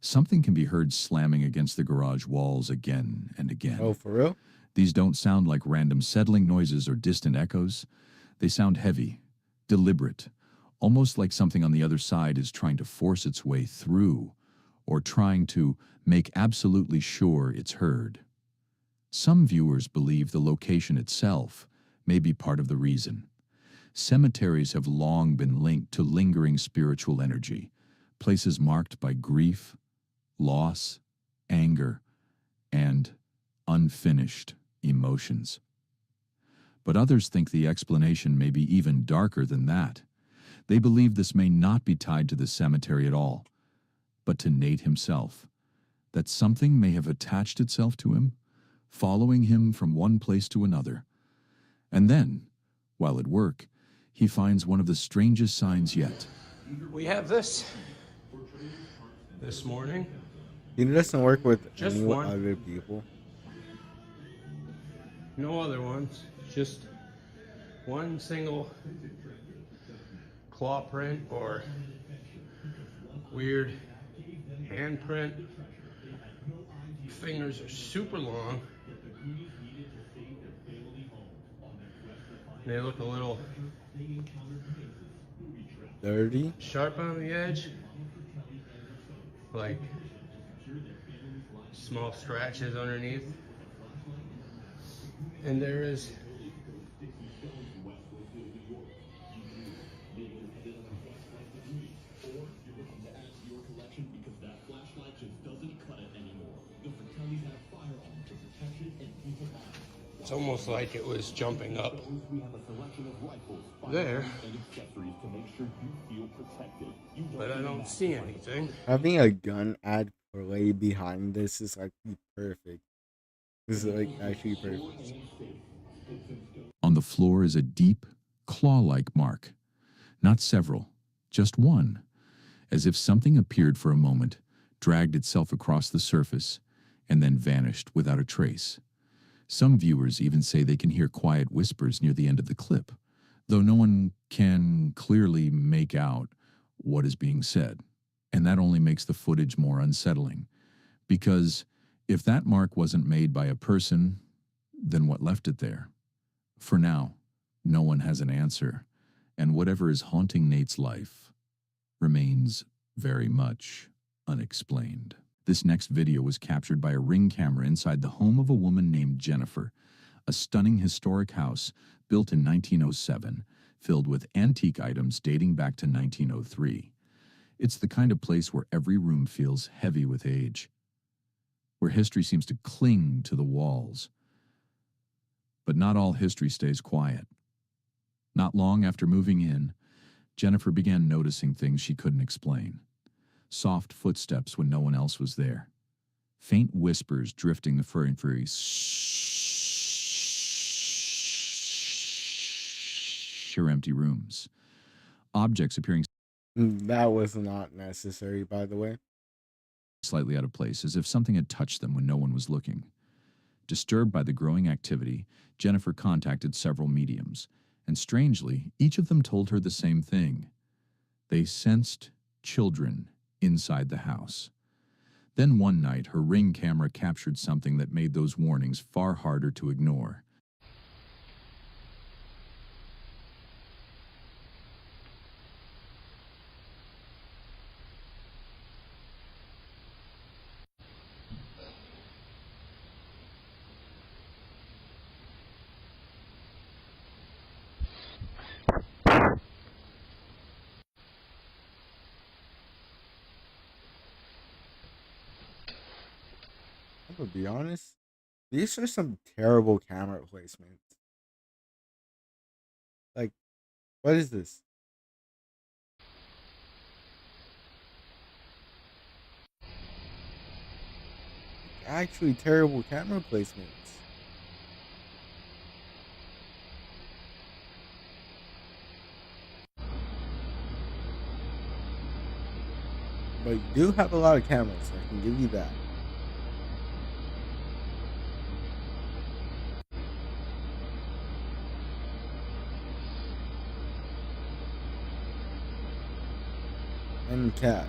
something can be heard slamming against the garage walls again and again. Oh, for real? These don't sound like random settling noises or distant echoes. They sound heavy, deliberate, almost like something on the other side is trying to force its way through or trying to make absolutely sure it's heard. Some viewers believe the location itself may be part of the reason. Cemeteries have long been linked to lingering spiritual energy, places marked by grief, loss, anger, and unfinished emotions. But others think the explanation may be even darker than that. They believe this may not be tied to the cemetery at all, but to Nate himself, that something may have attached itself to him, following him from one place to another. And then, while at work, he finds one of the strangest signs yet. We have this morning. He doesn't work with Just any one. other people. No other ones. Just one single claw print or weird handprint. Fingers are super long. They look a little Dirty? sharp on the edge, like small scratches underneath. And there is it's almost like it was jumping up there, but I don't see anything. Having a gun ad play behind this is like perfect. This is like actually perfect. On the floor is a deep, claw-like mark. Not several, just one, as if something appeared for a moment, dragged itself across the surface, and then vanished without a trace. Some viewers even say they can hear quiet whispers near the end of the clip, though no one can clearly make out what is being said. And that only makes the footage more unsettling, because if that mark wasn't made by a person, then what left it there? For now, no one has an answer, and whatever is haunting Nate's life remains very much unexplained. This next video was captured by a Ring camera inside the home of a woman named Jennifer, a stunning historic house built in 1907, filled with antique items dating back to 1903. It's the kind of place where every room feels heavy with age, where history seems to cling to the walls. But not all history stays quiet. Not long after moving in, Jennifer began noticing things she couldn't explain. Soft footsteps when no one else was there. Faint whispers drifting the furry empty rooms. Objects appearing That was not necessary, by the way. slightly out of place, as if something had touched them when no one was looking. Disturbed by the growing activity, Jennifer contacted several mediums, and strangely, each of them told her the same thing. They sensed children inside the house. Then one night, her Ring camera captured something that made those warnings far harder to ignore. gonna be honest. These are some terrible camera placements. Like, what is this? Actually, terrible camera placements. But you do have a lot of cameras, I can give you that. And cats.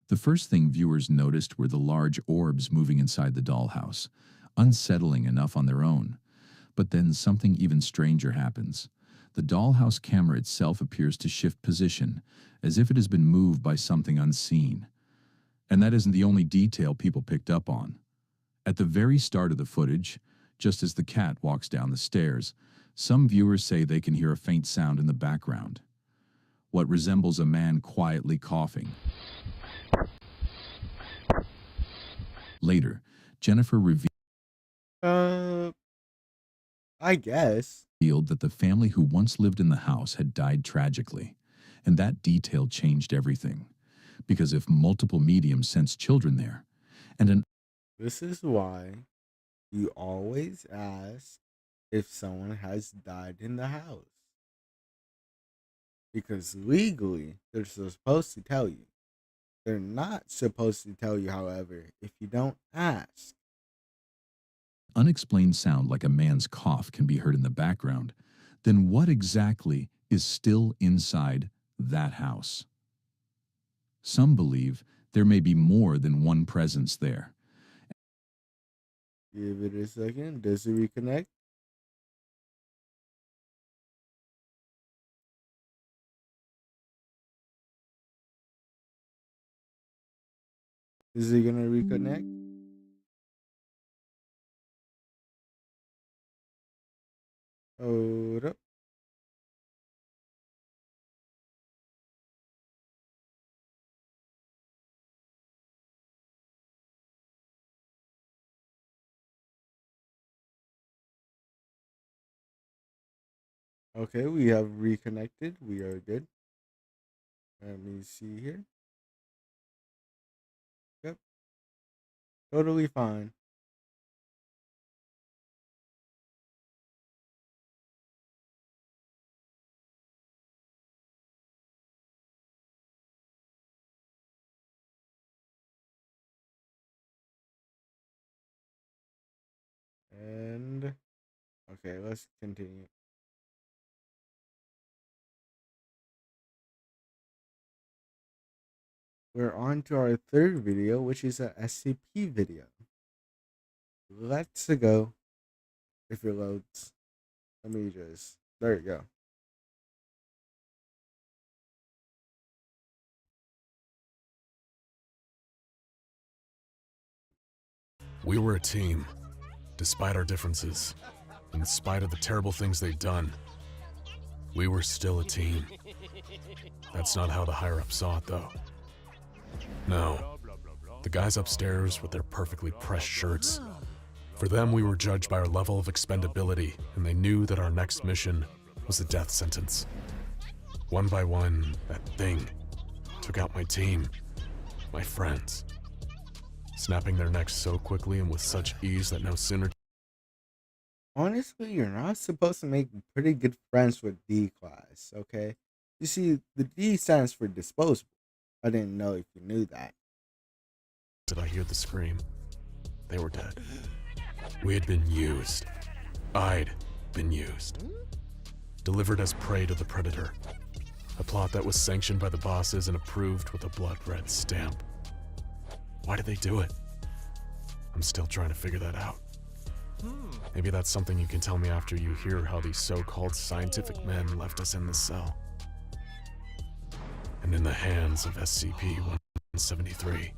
The first thing viewers noticed were the large orbs moving inside the dollhouse, unsettling enough on their own. But then something even stranger happens. The dollhouse camera itself appears to shift position, as if it has been moved by something unseen. And that isn't the only detail people picked up on. At the very start of the footage, just as the cat walks down the stairs, some viewers say they can hear a faint sound in the background. What resembles a man quietly coughing. Later, Jennifer I guess. revealed that the family who once lived in the house had died tragically, and that detail changed everything. Because if multiple mediums sense children there, and This is why you always ask if someone has died in the house. Because legally, they're supposed to tell you. They're not supposed to tell you, however, if you don't ask. unexplained sound like a man's cough can be heard in the background, then what exactly is still inside that house? Some believe there may be more than one presence there. Give it a second. Does it reconnect? Is it gonna reconnect? Hold up. Okay, we have reconnected. We are good. Let me see here. Yep. Totally fine. And okay, let's continue. We're on to our third video, which is a SCP video. Let's go. If it loads. Let me just, there you go. We were a team, despite our differences, in spite of the terrible things they'd done. We were still a team. That's not how the higher-ups saw it, though. No. The guys upstairs with their perfectly pressed shirts. For them, we were judged by our level of expendability, and they knew that our next mission was a death sentence. One by one, that thing took out my team, my friends, snapping their necks so quickly and with such ease that no sooner... Honestly, you're not supposed to make pretty good friends with D class, okay? You see, the D stands for disposable. I didn't know if you knew that. Did I hear the scream? They were dead. We had been used. I'd been used. Delivered as prey to the predator. A plot that was sanctioned by the bosses and approved with a blood-red stamp. Why did they do it? I'm still trying to figure that out. Maybe that's something you can tell me after you hear how these so-called scientific men left us in the cell. And in the hands of SCP-173.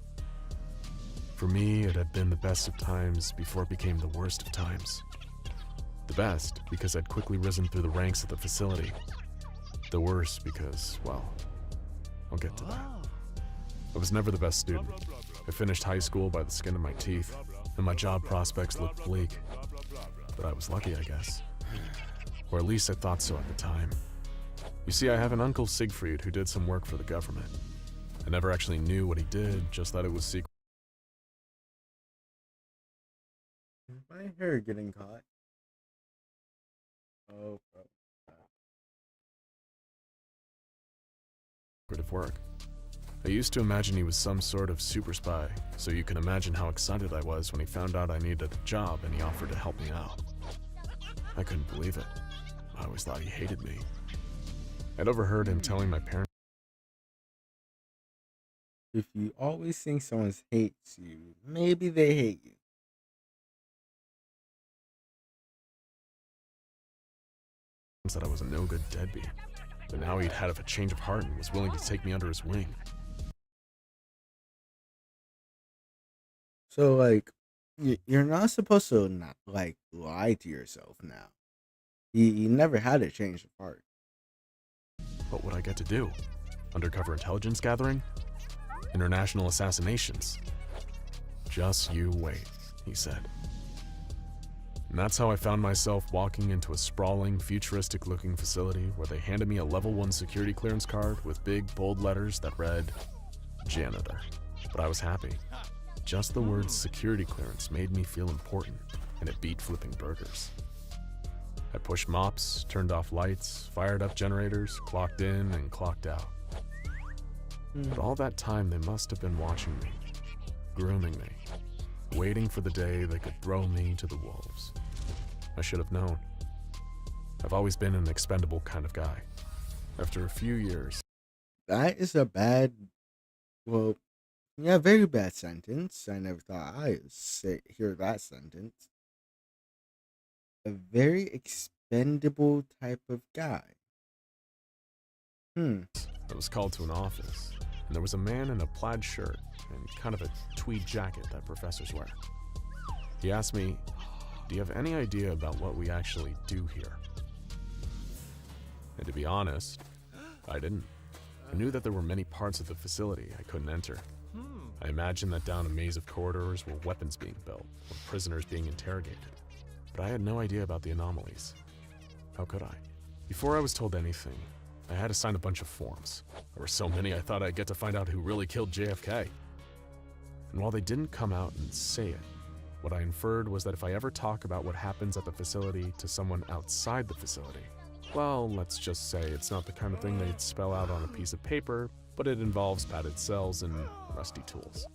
For me, it had been the best of times before it became the worst of times. The best, because I'd quickly risen through the ranks of the facility. The worst, because, well, I'll get to that. I was never the best student. I finished high school by the skin of my teeth, and my job prospects looked bleak. But I was lucky, I guess. Or at least I thought so at the time. You see, I have an uncle Siegfried who did some work for the government. I never actually knew what he did, just that it was secret. My hair getting caught. Oh, bro. Of work. I used to imagine he was some sort of super spy, so you can imagine how excited I was when he found out I needed a job and he offered to help me out. I couldn't believe it. I always thought he hated me. I'd overheard him telling my parents If you always think someone hates you, maybe they hate you. that I was a no-good deadbeat. But now he'd had a change of heart and was willing to take me under his wing. So, like, you're not supposed to not, like, lie to yourself now. You never had a change of heart. What would I get to do? Undercover intelligence gathering? International assassinations? Just you wait, he said. And that's how I found myself walking into a sprawling, futuristic-looking facility where they handed me a level 1 security clearance card with big, bold letters that read, janitor. But I was happy. Just the word security clearance made me feel important, and it beat flipping burgers. I pushed mops, turned off lights, fired up generators, clocked in and clocked out. But all that time they must have been watching me, grooming me, waiting for the day they could throw me to the wolves. I should have known. I've always been an expendable kind of guy. After a few years... That is a bad... Well, yeah, very bad sentence. I never thought I would hear that sentence. A very expendable type of guy. I was called to an office, and there was a man in a plaid shirt and kind of a tweed jacket that professors wear. He asked me, "Do you have any idea about what we actually do here?" And to be honest, I didn't. I knew that there were many parts of the facility I couldn't enter. I imagined that down a maze of corridors were weapons being built, or prisoners being interrogated. But I had no idea about the anomalies. How could I? Before I was told anything, I had to sign a bunch of forms. There were so many I thought I'd get to find out who really killed JFK. And while they didn't come out and say it, what I inferred was that if I ever talk about what happens at the facility to someone outside the facility, well, let's just say it's not the kind of thing they'd spell out on a piece of paper, but it involves padded cells and rusty tools.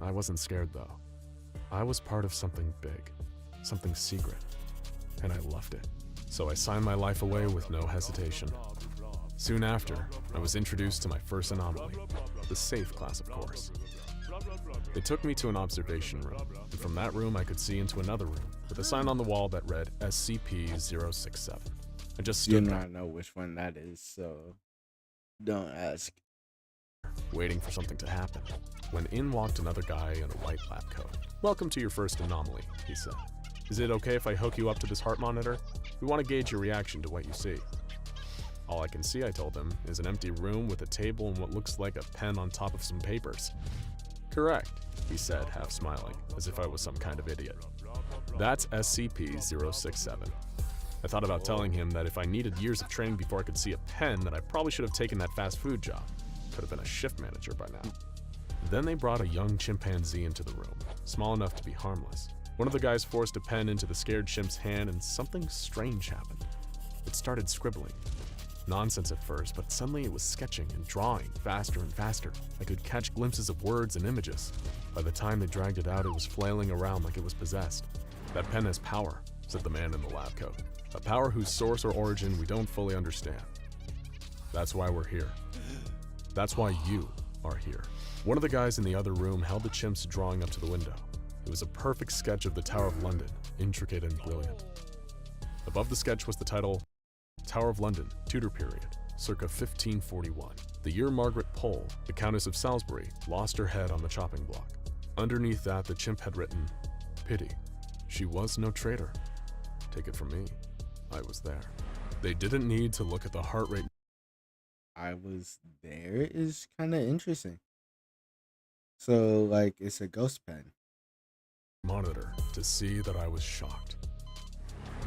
I wasn't scared though. I was part of something big, something secret, and I loved it. So I signed my life away with no hesitation. Soon after, I was introduced to my first anomaly, the safe class, of course. They took me to an observation room, and from that room I could see into another room with a sign on the wall that read SCP-067. I just stood You do not know which one that is, so don't ask. Waiting for something to happen, when in walked another guy in a white lab coat. "Welcome to your first anomaly," he said. "Is it okay if I hook you up to this heart monitor? We want to gauge your reaction to what you see." "All I can see," I told him, "is an empty room with a table and what looks like a pen on top of some papers." "Correct," he said, half smiling, as if I was some kind of idiot. "That's SCP-067. I thought about telling him that if I needed years of training before I could see a pen, that I probably should have taken that fast food job. Could have been a shift manager by now. Then they brought a young chimpanzee into the room, small enough to be harmless. One of the guys forced a pen into the scared chimp's hand and something strange happened. It started scribbling. Nonsense at first, but suddenly it was sketching and drawing faster and faster. I could catch glimpses of words and images. By the time they dragged it out, it was flailing around like it was possessed. That pen has power. said the man in the lab coat. A power whose source or origin we don't fully understand. That's why we're here. That's why you are here. One of the guys in the other room held the chimp's drawing up to the window. It was a perfect sketch of the Tower of London, intricate and brilliant. Above the sketch was the title, Tower of London, Tudor Period, circa 1541. The year Margaret Pole, the Countess of Salisbury, lost her head on the chopping block. Underneath that, the chimp had written, "Pity. She was no traitor. Take it from me, I was there." They didn't need to look at the heart rate. I was there is kind of interesting. So, like, it's a ghost pen. Monitor to see that I was shocked.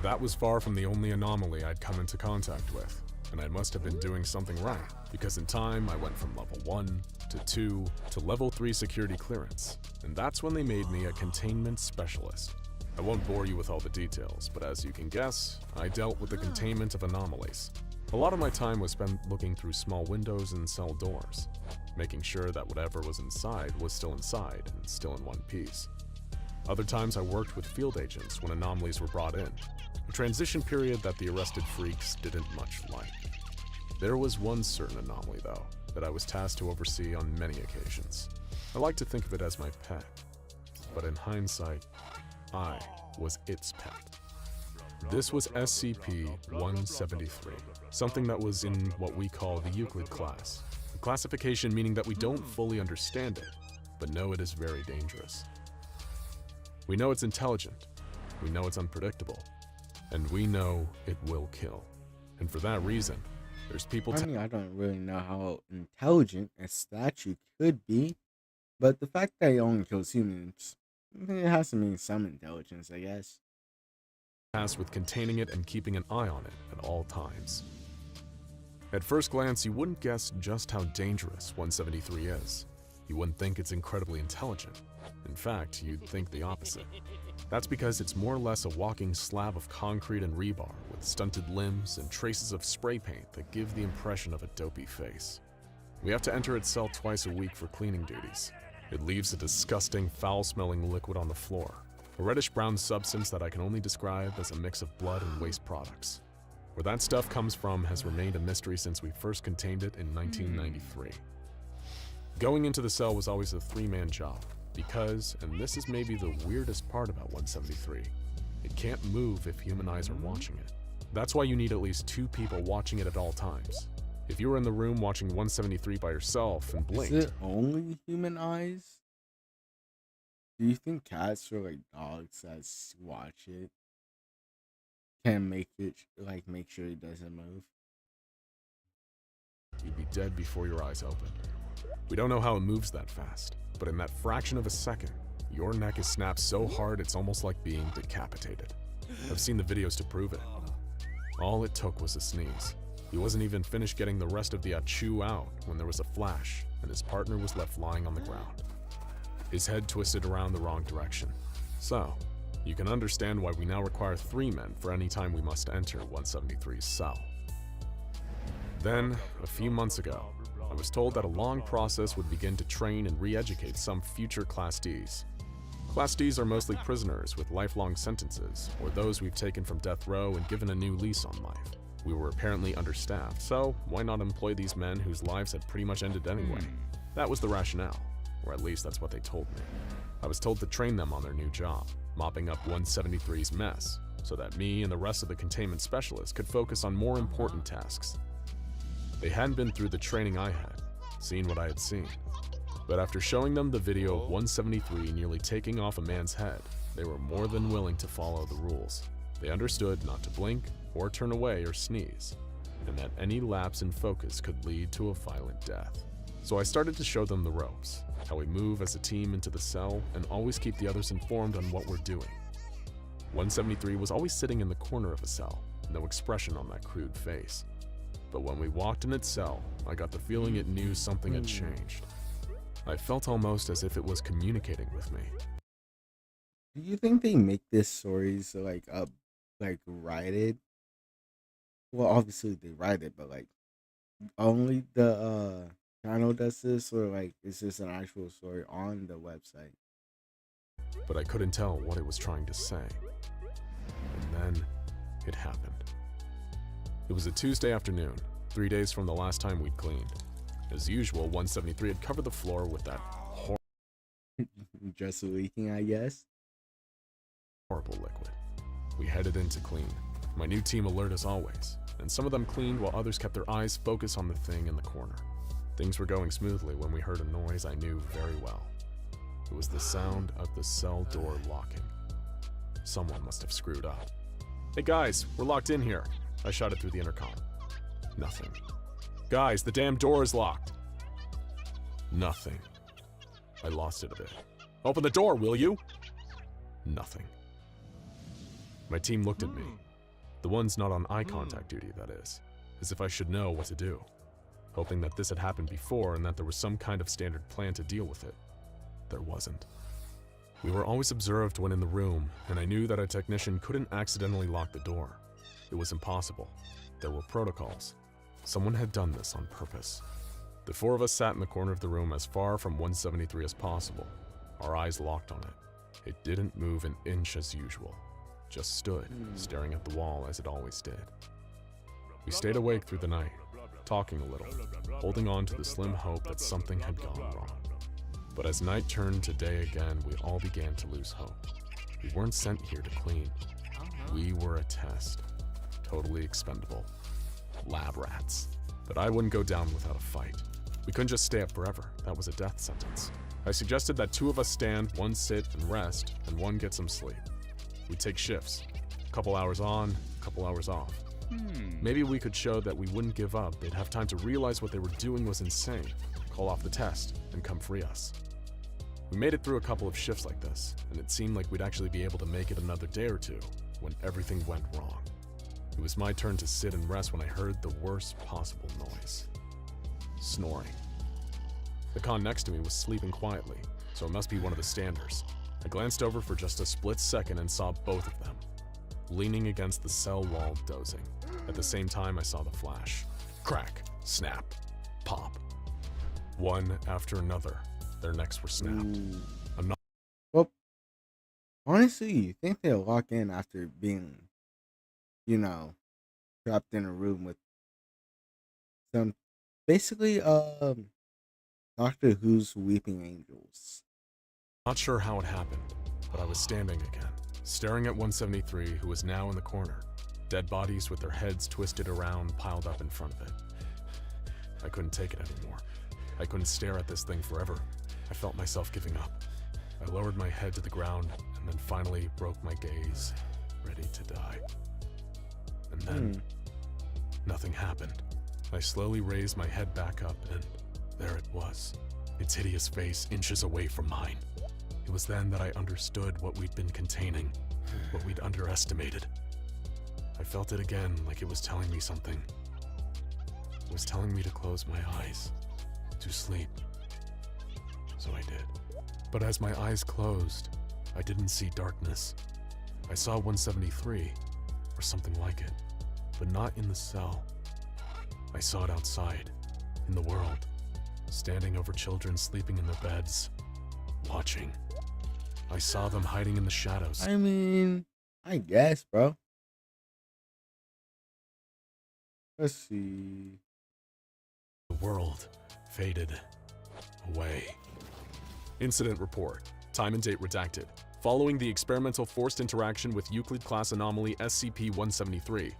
That was far from the only anomaly I'd come into contact with, and I must have been doing something right, because in time I went from level 1 to 2 to level 3 security clearance, and that's when they made me a containment specialist. I won't bore you with all the details, but as you can guess, I dealt with the containment of anomalies. A lot of my time was spent looking through small windows and cell doors, making sure that whatever was inside was still inside and still in one piece. Other times I worked with field agents when anomalies were brought in, a transition period that the arrested freaks didn't much like. There was one certain anomaly, though, that I was tasked to oversee on many occasions. I like to think of it as my pet, but in hindsight, I was its pet. This was SCP-173, something that was in what we call the Euclid class, a classification meaning that we don't fully understand it, but know it is very dangerous. We know it's intelligent, we know it's unpredictable, and we know it will kill. And for that reason, there's people I don't really know how intelligent a statue could be, but the fact that it only kills humans, it has to mean some intelligence, I guess. tasked with containing it and keeping an eye on it at all times. At first glance, you wouldn't guess just how dangerous 173 is. You wouldn't think it's incredibly intelligent. In fact, you'd think the opposite. That's because it's more or less a walking slab of concrete and rebar with stunted limbs and traces of spray paint that give the impression of a dopey face. We have to enter its cell twice a week for cleaning duties. It leaves a disgusting, foul-smelling liquid on the floor, a reddish-brown substance that I can only describe as a mix of blood and waste products. Where that stuff comes from has remained a mystery since we first contained it in 1993. Going into the cell was always a three-man job, because, and this is maybe the weirdest part about 173, it can't move if human eyes are watching it. That's why you need at least 2 people watching it at all times. If you were in the room watching 173 by yourself and blinked... Is it only human eyes? Do you think cats or like dogs that watch it can make it, like, make sure it doesn't move? You'd be dead before your eyes open. We don't know how it moves that fast, but in that fraction of a second, your neck is snapped so hard it's almost like being decapitated. I've seen the videos to prove it. All it took was a sneeze. He wasn't even finished getting the rest of the achoo out when there was a flash and his partner was left lying on the ground. His head twisted around the wrong direction. So, you can understand why we now require 3 men for any time we must enter 173's cell. Then, a few months ago, I was told that a long process would begin to train and re-educate some future Class Ds. Class Ds are mostly prisoners with lifelong sentences, or those we've taken from death row and given a new lease on life. We were apparently understaffed, so why not employ these men whose lives had pretty much ended anyway? That was the rationale, or at least that's what they told me. I was told to train them on their new job, mopping up 173's mess, so that me and the rest of the containment specialists could focus on more important tasks. They hadn't been through the training I had, seen what I had seen. But after showing them the video of 173 nearly taking off a man's head, they were more than willing to follow the rules. They understood not to blink, or turn away or sneeze, and that any lapse in focus could lead to a violent death. So I started to show them the ropes, how we move as a team into the cell, and always keep the others informed on what we're doing. 173 was always sitting in the corner of a cell, no expression on that crude face. But when we walked in its cell, I got the feeling it knew something had changed. I felt almost as if it was communicating with me. Do you think they make this stories like write it? Well, obviously they write it, but like only the channel does this, or like is this an actual story on the website? But I couldn't tell what it was trying to say. And then it happened. It was a Tuesday afternoon, 3 days from the last time we'd cleaned. As usual, 173 had covered the floor with that Just leaking, I guess. horrible liquid. We headed in to clean. My new team alert as always, and some of them cleaned while others kept their eyes focused on the thing in the corner. Things were going smoothly when we heard a noise I knew very well. It was the sound of the cell door locking. Someone must have screwed up. "Hey guys, we're locked in here," I shouted through the intercom. Nothing. "Guys, the damn door is locked." Nothing. I lost it a bit. "Open the door, will you?" Nothing. My team looked at me. The ones not on eye contact duty, that is, as if I should know what to do, hoping that this had happened before and that there was some kind of standard plan to deal with it. There wasn't. We were always observed when in the room, and I knew that a technician couldn't accidentally lock the door. It was impossible. There were protocols. Someone had done this on purpose. The four of us sat in the corner of the room as far from 173 as possible, our eyes locked on it. It didn't move an inch as usual, just stood, staring at the wall as it always did. We stayed awake through the night, talking a little, holding on to the slim hope that something had gone wrong. But as night turned to day again, we all began to lose hope. We weren't sent here to clean. We were a test. Totally expendable. Lab rats. But I wouldn't go down without a fight. We couldn't just stay up forever. That was a death sentence. I suggested that 2 of us stand, 1 sit and rest, and 1 get some sleep. We'd take shifts. A couple hours on, a couple hours off. Maybe we could show that we wouldn't give up. They'd have time to realize what they were doing was insane, call off the test, and come free us. We made it through a couple of shifts like this, and it seemed like we'd actually be able to make it another day or two when everything went wrong. It was my turn to sit and rest when I heard the worst possible noise. Snoring. The con next to me was sleeping quietly, so it must be one of the standers. I glanced over for just a split second and saw both of them, leaning against the cell wall, dozing. At the same time, I saw the flash. Crack, snap, pop. One after another, their necks were snapped. Well, honestly, you think they'll lock in after being, trapped in a room with some, basically, Doctor Who's Weeping Angels. Not sure how it happened, but I was standing again, staring at 173, who was now in the corner. Dead bodies with their heads twisted around piled up in front of it. I couldn't take it anymore. I couldn't stare at this thing forever. I felt myself giving up. I lowered my head to the ground and then finally broke my gaze, ready to die. And then, nothing happened. I slowly raised my head back up and there it was, its hideous face inches away from mine. It was then that I understood what we'd been containing, what we'd underestimated. I felt it again, like it was telling me something. It was telling me to close my eyes, to sleep. So I did. But as my eyes closed, I didn't see darkness. I saw 173, or something like it, but not in the cell. I saw it outside, in the world, standing over children sleeping in their beds, watching. I saw them hiding in the shadows. I mean, I guess, bro. Let's see. The world faded away. Incident report. Time and date redacted. Following the experimental forced interaction with Euclid class anomaly SCP-173,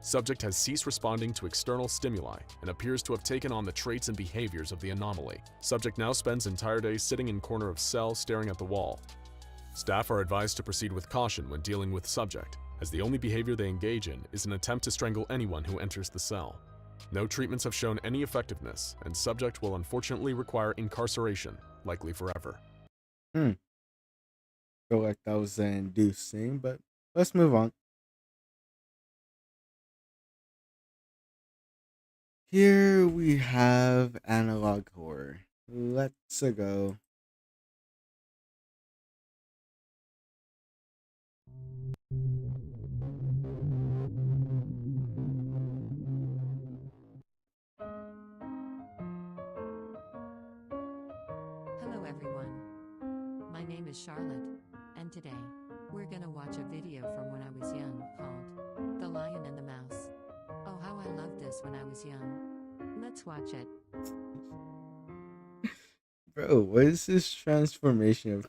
subject has ceased responding to external stimuli and appears to have taken on the traits and behaviors of the anomaly. Subject now spends entire day sitting in corner of cell staring at the wall. Staff are advised to proceed with caution when dealing with subject, as the only behavior they engage in is an attempt to strangle anyone who enters the cell. No treatments have shown any effectiveness, and subject will unfortunately require incarceration, likely forever. Feel like that was an inducing, but let's move on. Here we have analog horror. Let's go. Hello everyone. My name is Charlotte, and today, We're gonna watch a video from when I was young called The Lion and the Mouse. Oh, how I loved this when I was young. Let's watch it. Bro, what is this transformation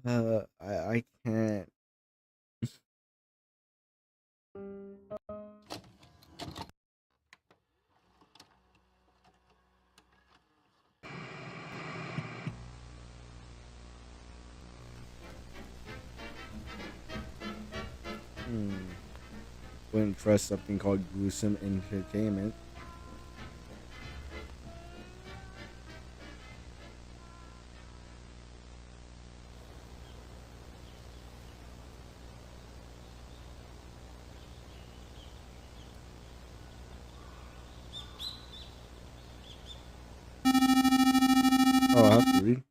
of I can't. Wouldn't trust something called gruesome entertainment. Oh, I have to read.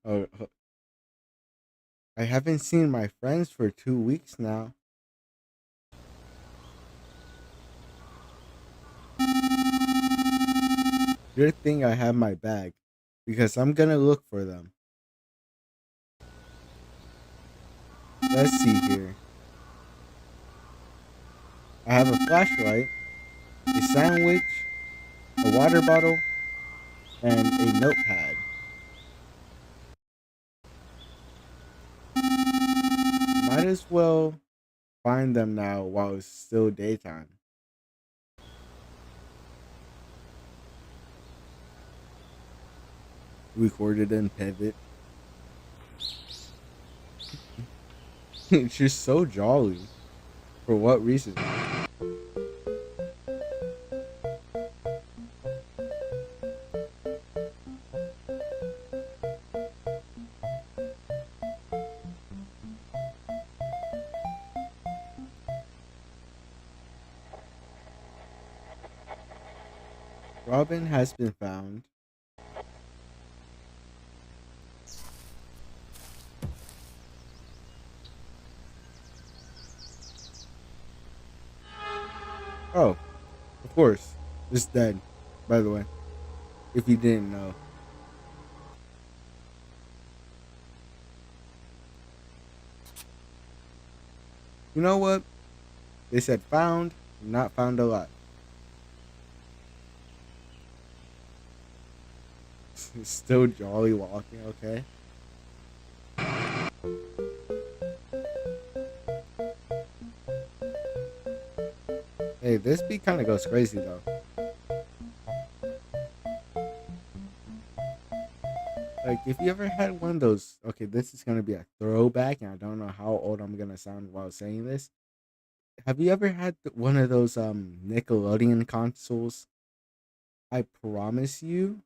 I haven't seen my friends for 2 weeks now. Good thing I have my bag, because I'm gonna look for them. Let's see here. I have a flashlight, a sandwich, a water bottle, and a notepad. Might as well find them now while it's still daytime. Recorded in Pivot. It's just so jolly. For what reason? Robin has been found. Oh, of course. It's dead, by the way. If you didn't know. You know what? They said found, not found alive. Still jolly walking, okay? Hey, this beat kind of goes crazy though. Like, if you ever had one of those, okay, this is gonna be a throwback, and I don't know how old I'm gonna sound while saying this. Have you ever had one of those Nickelodeon consoles? I promise you,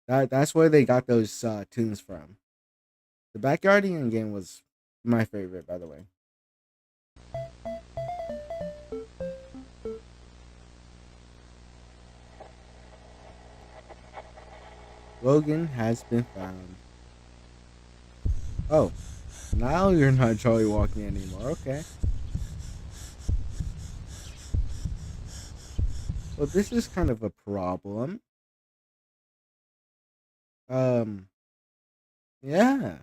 that's where they got those tunes from. The Backyardian game was my favorite, by the way. Logan has been found. Oh, now you're not jolly walking anymore. Okay. Well, this is kind of a problem. Yeah.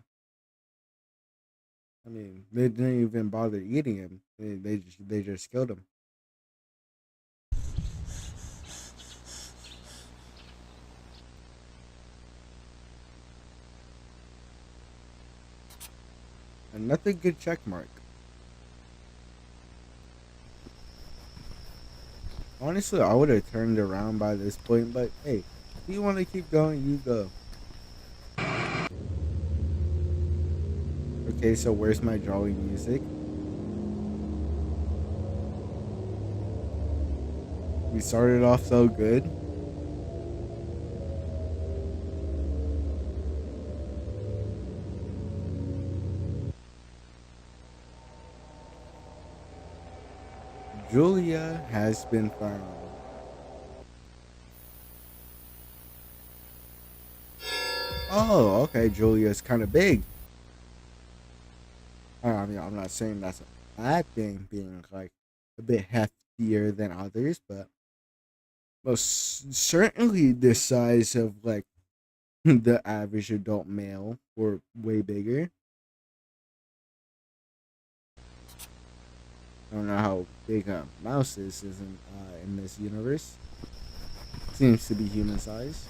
I mean, they didn't even bother eating him. They just killed him. Another good check mark. Honestly, I would have turned around by this point, but hey, if you want to keep going, you go. Okay, so where's my jolly music? We started off so good. Julia has been found. Oh, okay, Julia's kind of big. I mean, I'm not saying that's a bad thing, being like a bit heftier than others, but most certainly the size of like the average adult male or way bigger. I don't know how big a mouse is in this universe. Seems to be human size.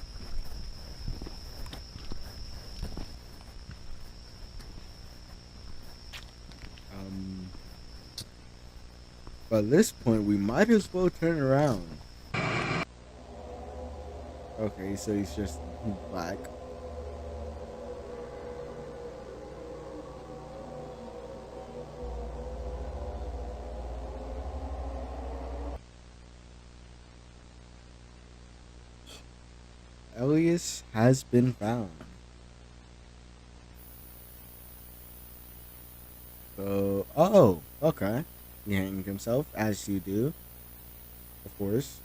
But at this point, we might as well turn around. Okay, so he's just black. Elias has been found. So, oh, okay. He hanged himself, as you do. Of course.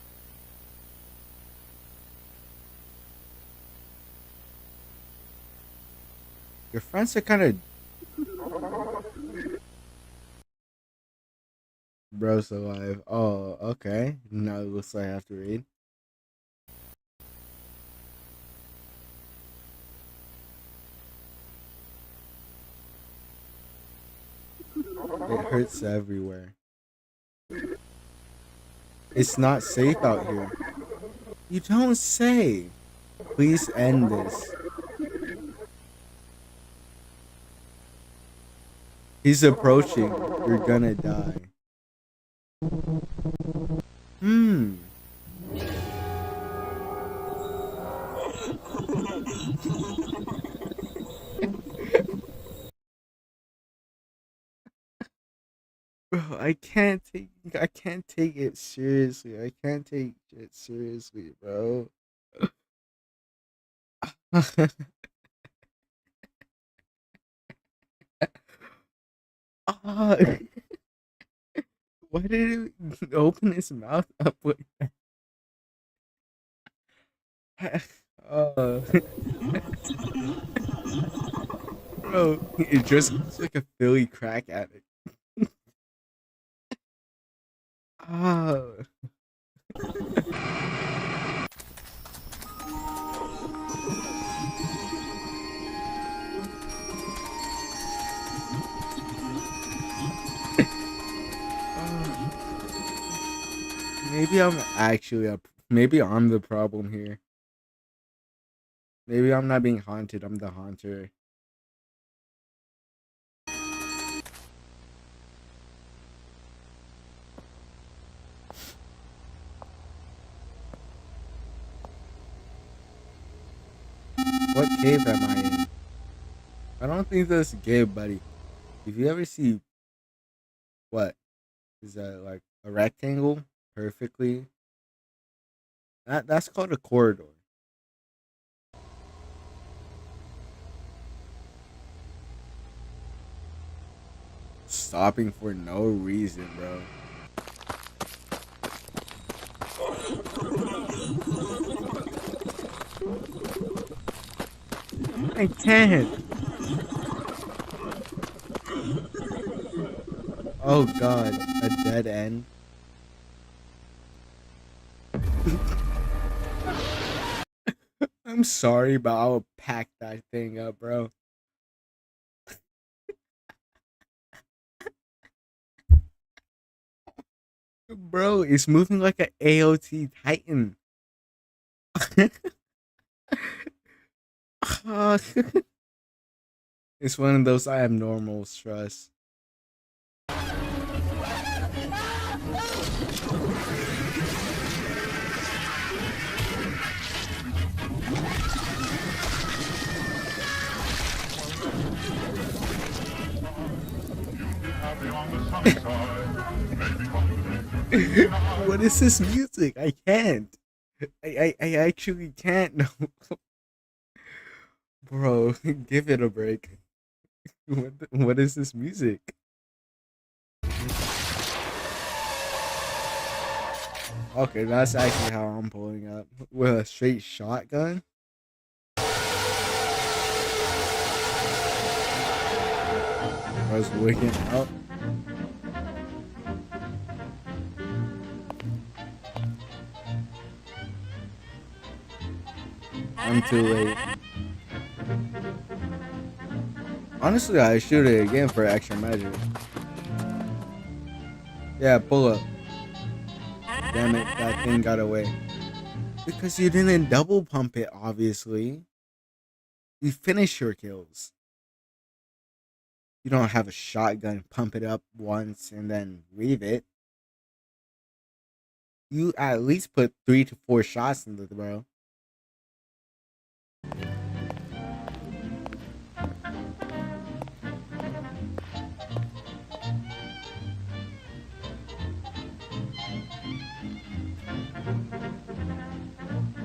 Your friends are kind of... Bro's alive. Oh, okay. Now it looks like I have to read. It hurts everywhere. It's not safe out here. You don't say. Please end this. He's approaching. You're gonna die. Bro, I can't take it seriously. I can't take it seriously, bro. Why did it open his mouth up like that? Bro, it just looks like a Philly crack addict. Maybe I'm the problem here. Maybe I'm not being haunted, I'm the haunter. What cave am I in? I don't think that's a cave, buddy. If you ever see what is that, like a rectangle perfectly, that's called a corridor. Stopping for no reason, bro. I can't. Oh god, a dead end. I'm sorry, but I'll pack that thing up, bro. Bro, it's moving like an AOT Titan. It's one of those abnormal stress. What is this music? I can't. I actually can't. No. Bro, give it a break. What is this music? Okay, that's actually how I'm pulling up. With a straight shotgun? I was looking out. I'm too late. Honestly, I shoot it again for extra measure. Yeah, pull up. Damn it, that thing got away. Because you didn't double pump it, obviously. You finish your kills. You don't have a shotgun, pump it up once and then leave it. You at least put 3 to 4 shots into the bro.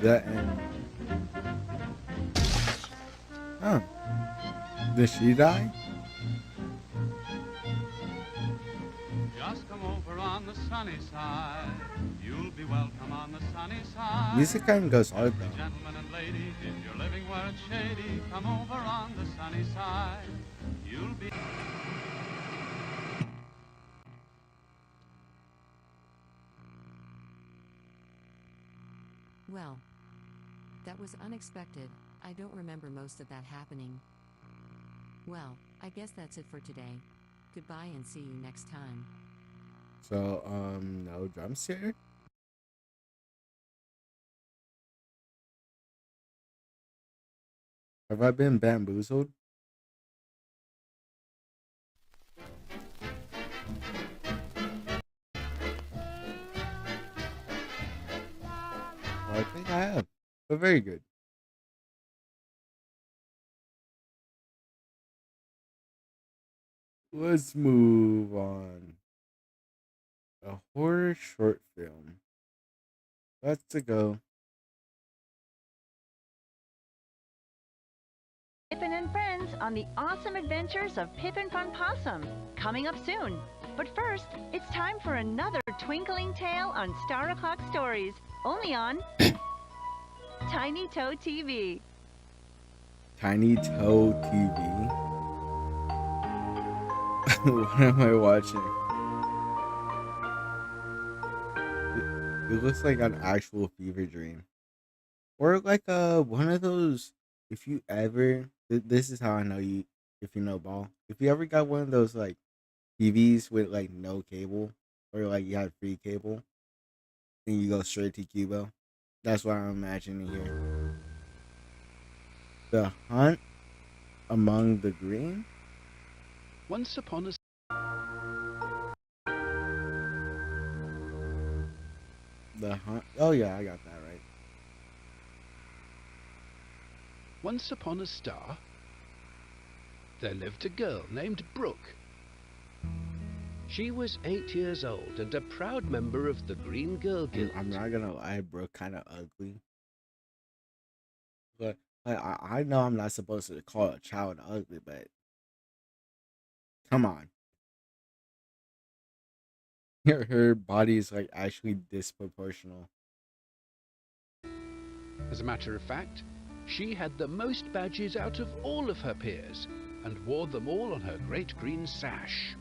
The end. Huh. Did she die? Just come over on the sunny side. You'll be welcome on the sunny side. Music kind of goes hard though. Gentlemen and ladies, if you're living where it's shady, come over on the sunny side. You'll be... Well, that was unexpected. I don't remember most of that happening. Well, I guess that's it for today. Goodbye and see you next time. So, no jumps here? Have I been bamboozled? Well, I think I have, but very good. Let's move on. A horror short film. Let's go. Pippin and Friends on the awesome adventures of Pippin Fun Possum, coming up soon. But first, it's time for another twinkling tale on Star O'Clock Stories, only on Tiny Toe TV. Tiny Toe TV. What am I watching? It looks like an actual fever dream. Or like one of those, if you ever, this is how I know you, if you know ball. If you ever got one of those like TVs with like no cable, or like you have free cable, and you go straight to Cubo. That's what I'm imagining here. The Hunt Among the Green? Once upon a... The Hunt... Oh yeah, I got that right. Once upon a star, there lived a girl named Brooke. She was 8 years old and a proud member of the Green Girl Guild. I'm not gonna lie, Brooke kind of ugly. But I know I'm not supposed to call a child ugly, but come on. Her body is like actually disproportional. As a matter of fact, she had the most badges out of all of her peers and wore them all on her great green sash.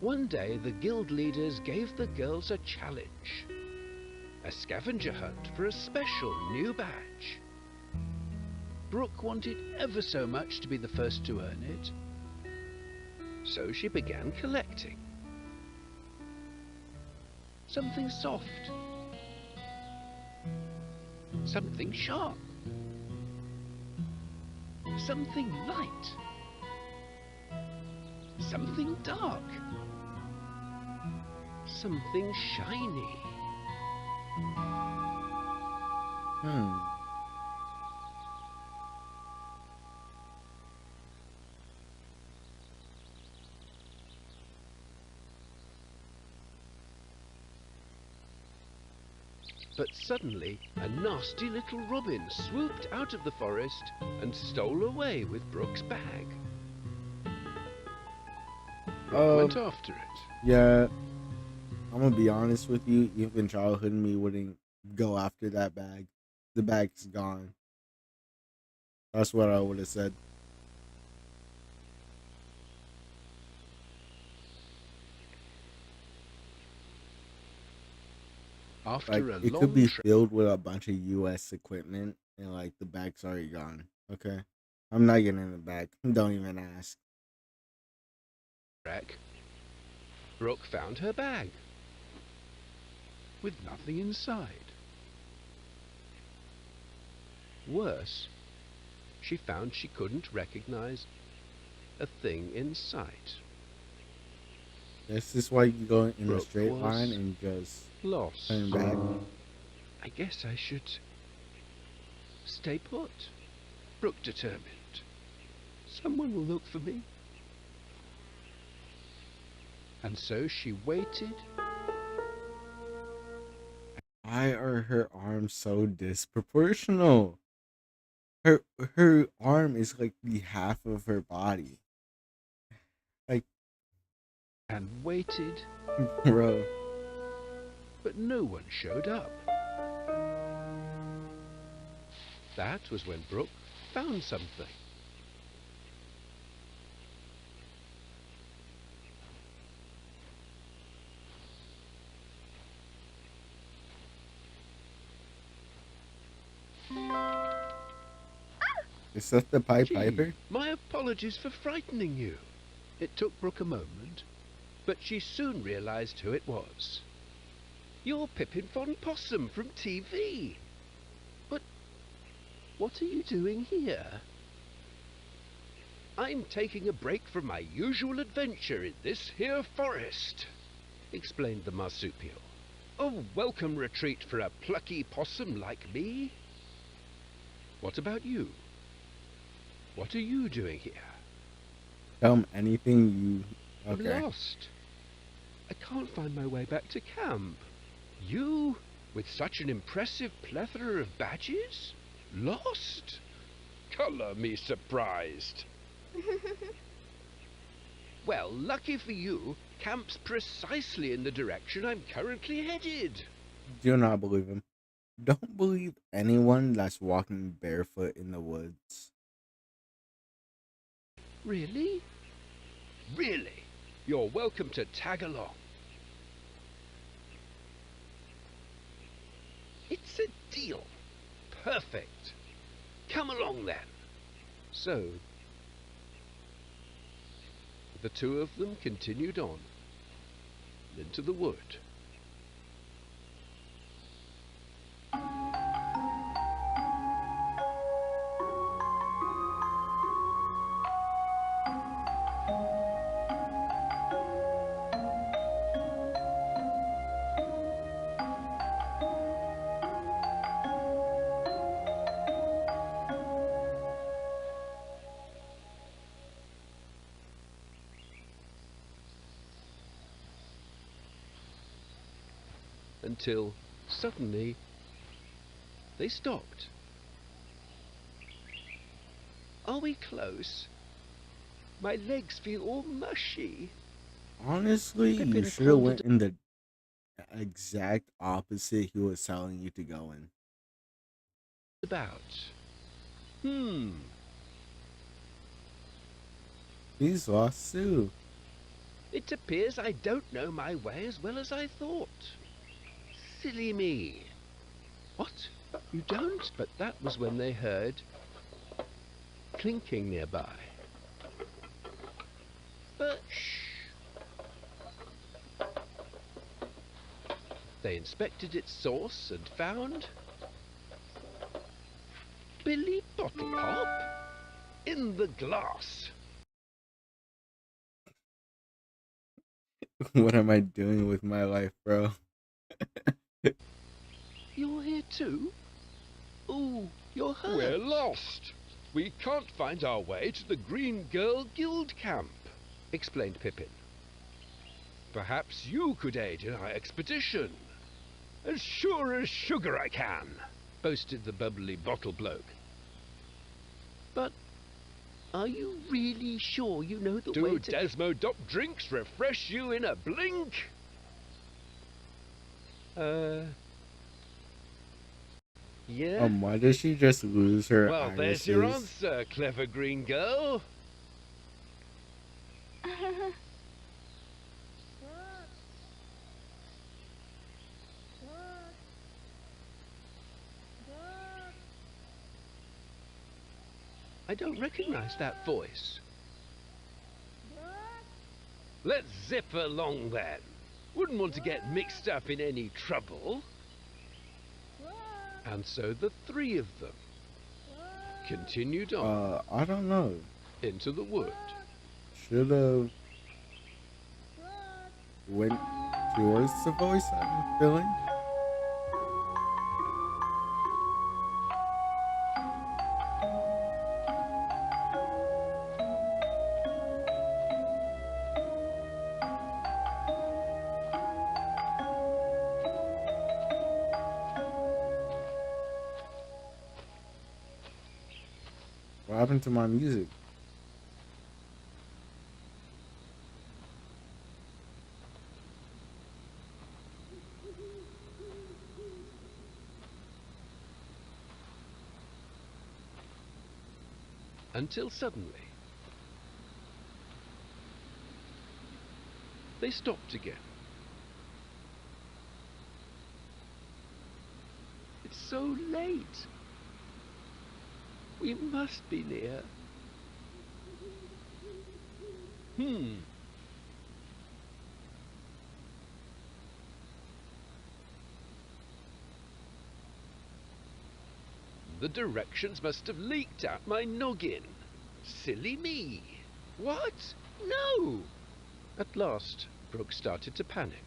One day, the guild leaders gave the girls a challenge. A scavenger hunt for a special new badge. Brooke wanted ever so much to be the first to earn it, so she began collecting. Something soft. Something sharp. Something light. Something dark. Something shiny. But suddenly, a nasty little robin swooped out of the forest and stole away with Brooke's bag. Brooke went after it. Yeah, I'm gonna be honest with you. Even childhood me wouldn't go after that bag. The bag's gone. That's what I would have said. After Like, a it long could be trip, filled with a bunch of US equipment and like the bag's already gone. Okay. I'm not getting in the bag. Don't even ask. Brooke found her bag with nothing inside. Worse, she found she couldn't recognize a thing in sight. This is why you go in a Brooke straight was line and just lost. turn back. I guess I should stay put. Brooke determined. Someone will look for me. And so she waited. Why are her arms so disproportional? Her arm is like the half of her body. Like, And waited. bro. But no one showed up. That was when Brooke found something. Is that the Pied Gee, Piper? my apologies for frightening you. It took Brooke a moment, but she soon realized who it was. You're Pippin Von Possum from TV. But what are you doing here? I'm taking a break from my usual adventure in this here forest, explained the marsupial. A welcome retreat for a plucky possum like me. What about you? What are you doing here? Tell him anything you... Okay. I'm lost. I can't find my way back to camp. You, with such an impressive plethora of badges? Lost? Color me surprised. Well, lucky for you, camp's precisely in the direction I'm currently headed. Do not believe him. Don't believe anyone that's walking barefoot in the woods. Really? Really? You're welcome to tag along. It's a deal. Perfect. Come along then. So, the two of them continued on into the wood. Until suddenly they stopped. Are we close? My legs feel all mushy. Honestly, you Pippin should have pulled went in the exact opposite he was telling you to go in. About. He's lost too. It appears I don't know my way as well as I thought. Silly me. What? You don't? But that was when they heard clinking nearby. But shh. They inspected its source and found Billy Bottle Pop in the glass. What am I doing with my life, bro? You're here too? Oh, you're hurt. We're lost. We can't find our way to the Green Girl Guild camp, explained Pippin. Perhaps you could aid in our expedition. As sure as sugar I can, boasted the bubbly bottle bloke. But are you really sure you know the way to... Do Desmodop drinks refresh you in a blink? Yeah? Why did she just lose her Well, irises? there's your answer, clever green girl. I don't recognize that voice. Let's zip along then. Wouldn't want to get mixed up in any trouble. And so the three of them continued on. I don't know. Into the wood. Should have went towards the voice, I'm feeling. What happened to my music? Until suddenly, they stopped again. It's so late. We must be near. The directions must have leaked out my noggin. Silly me. What? No! At last, Brooke started to panic.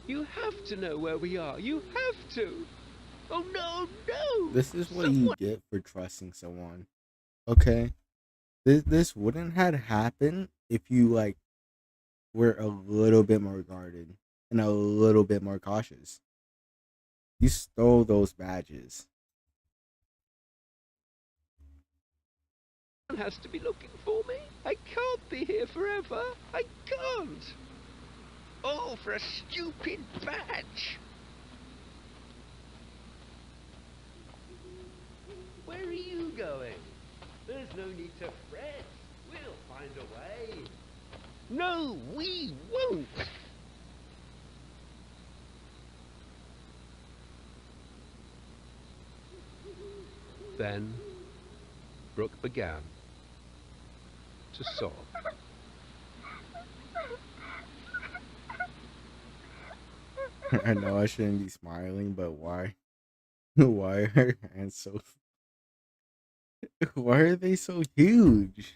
You have to know where we are. You have to. Oh, no, no! This is what you get for trusting someone. Okay? This wouldn't have happened if you, like, were a little bit more guarded and a little bit more cautious. You stole those badges. Someone has to be looking for me. I can't be here forever. I can't. Oh, for a stupid badge. Where are you going? There's no need to fret. We'll find a way. No, we won't. Then Brooke began to sob. I know I shouldn't be smiling, but why? Why are her hands so... Why are they so huge?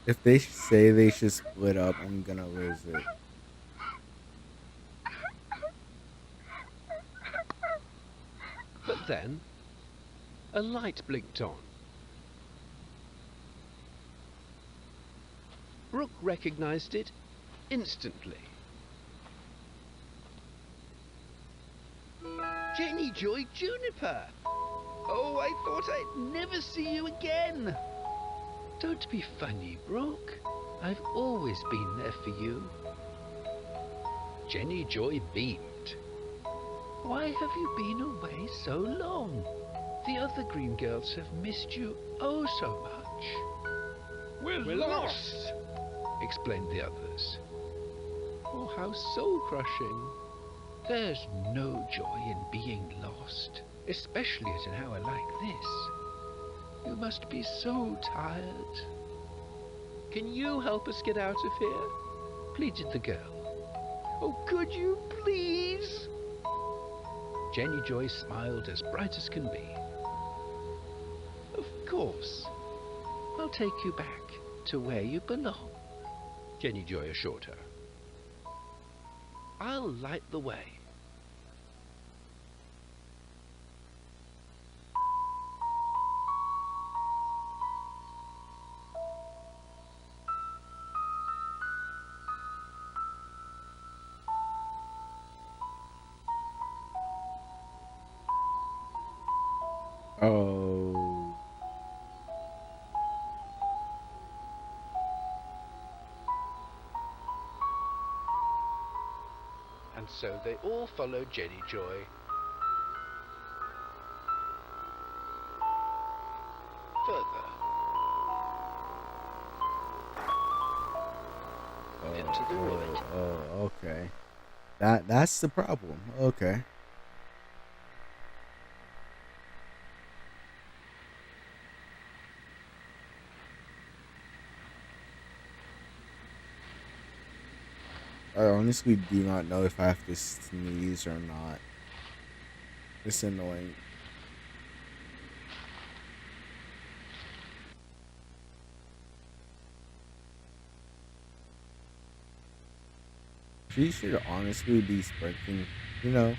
If they say they should split up, I'm gonna lose it. But then, a light blinked on. Brooke recognized it instantly. Jenny Joy Juniper! Oh, I thought I'd never see you again! Don't be funny, Brooke. I've always been there for you. Jenny Joy beamed. Why have you been away so long? The other green girls have missed you oh so much. We're lost, explained the others. Oh, how soul-crushing. There's no joy in being lost, especially at an hour like this. You must be so tired. Can you help us get out of here? Pleaded the girl. Oh, could you please? Jenny Joy smiled as bright as can be. Of course. I'll take you back to where you belong, Jenny Joy assured her. I'll light the way. Oh. And so they all followed Jenny Joy. Further. Into the wood. Oh, okay. That's the problem. Okay. I honestly do not know if I have to sneeze or not. It's annoying. She should honestly be sprinting, you know,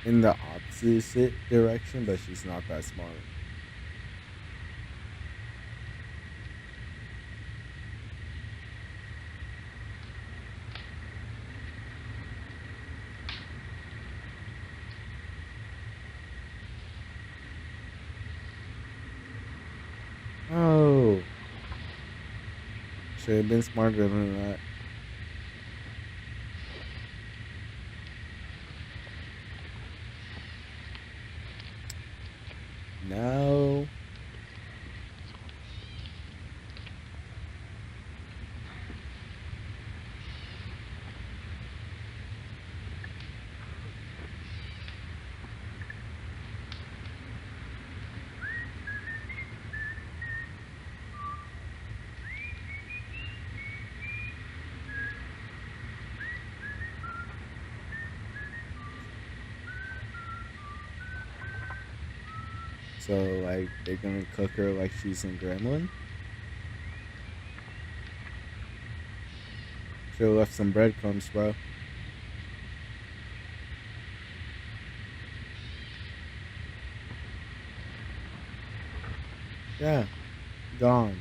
in the opposite direction, but she's not that smart. Oh, should have been smarter than that. No. So, like, they're gonna cook her like she's in Gremlin? Should've left some breadcrumbs, bro. Yeah, gone.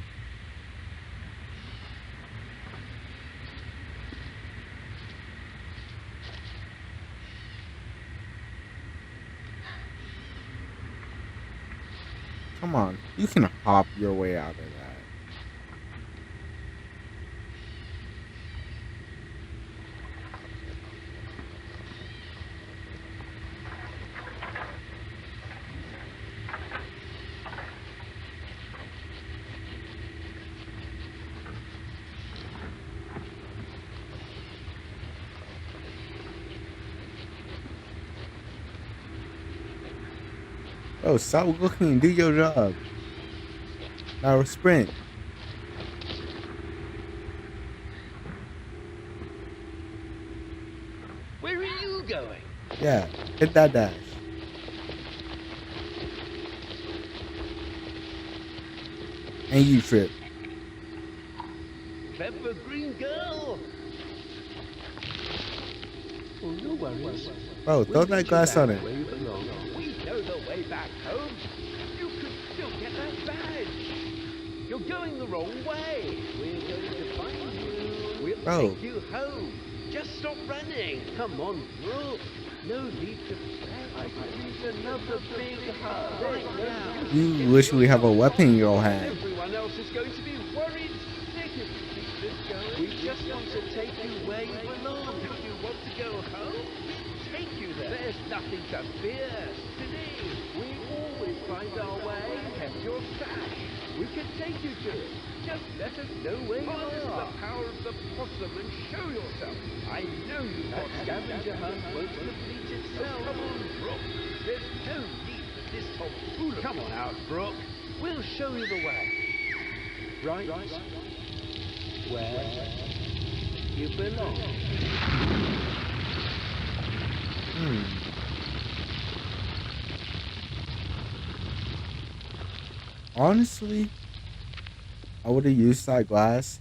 Come on, you can hop your way out of that. Oh, stop looking and do your job. Now sprint. Where are you going? Yeah, hit that dash. And you trip. Clever green girl. Oh, no worries. Bro, throw that glass on it. Where you belong. We know the way back home. You could still get that badge. You're going the wrong way. We're going to find you. We'll take you home. Just stop running. Come on, Brooke. No need to play. I could use another big hug right now. You literally have a weapon in your hand. Everyone else is going to be worried sick if you keep this going. We just want to take you where you belong. If you want to go home, we'll take you there. There's nothing to fear. Today, we always find our way. Kept your stash. We can take you to it. Just let us know where you are. The power of the possum and show yourself. I know you got scavenger hunt won't complete itself. Come on, Brooke. There's no need for this tomfoolery. Come on out, Brooke. We'll show you the way. Right where you belong. Honestly, I would have used that glass,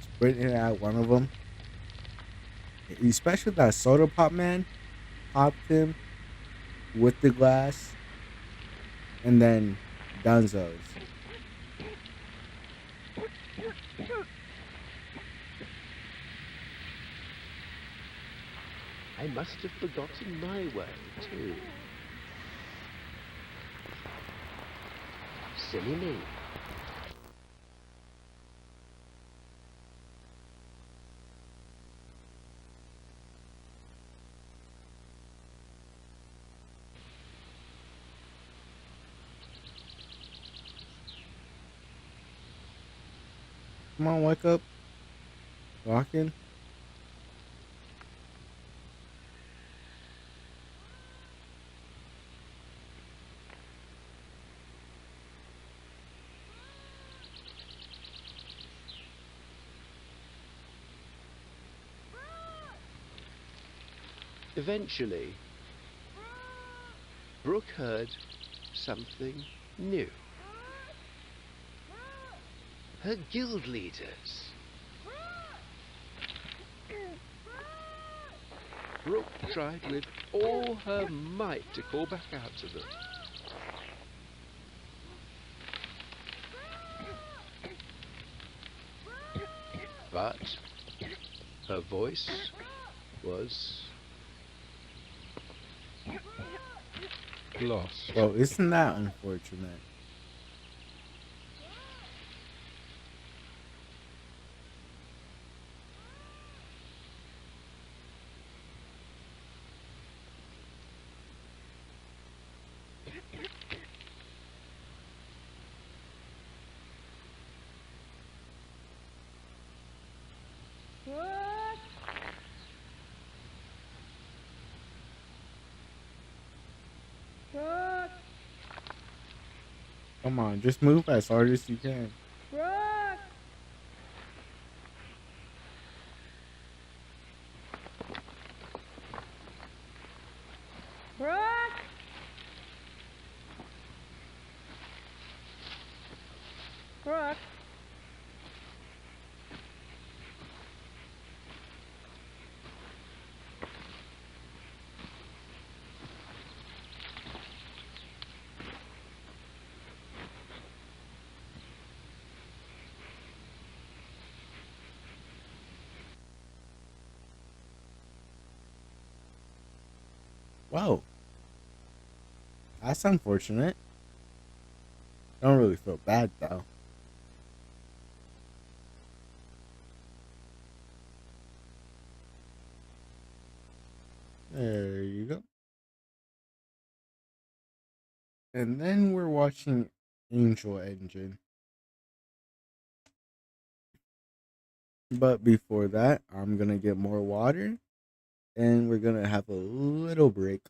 sprinting at one of them. Especially that soda pop man, popped him with the glass, and then Dunzos. I must have forgotten my way, too. Silly me. Come on, wake up. Lock in. Eventually, Brooke heard something new. Her guild leaders. Brooke tried with all her might to call back out to them. But her voice was lost. Well, isn't that unfortunate? Come on, just move as hard as you can. Whoa. That's unfortunate. Don't really feel bad though. There you go. And then we're watching Angel Engine. But before that, I'm gonna get more water and we're gonna have a little break.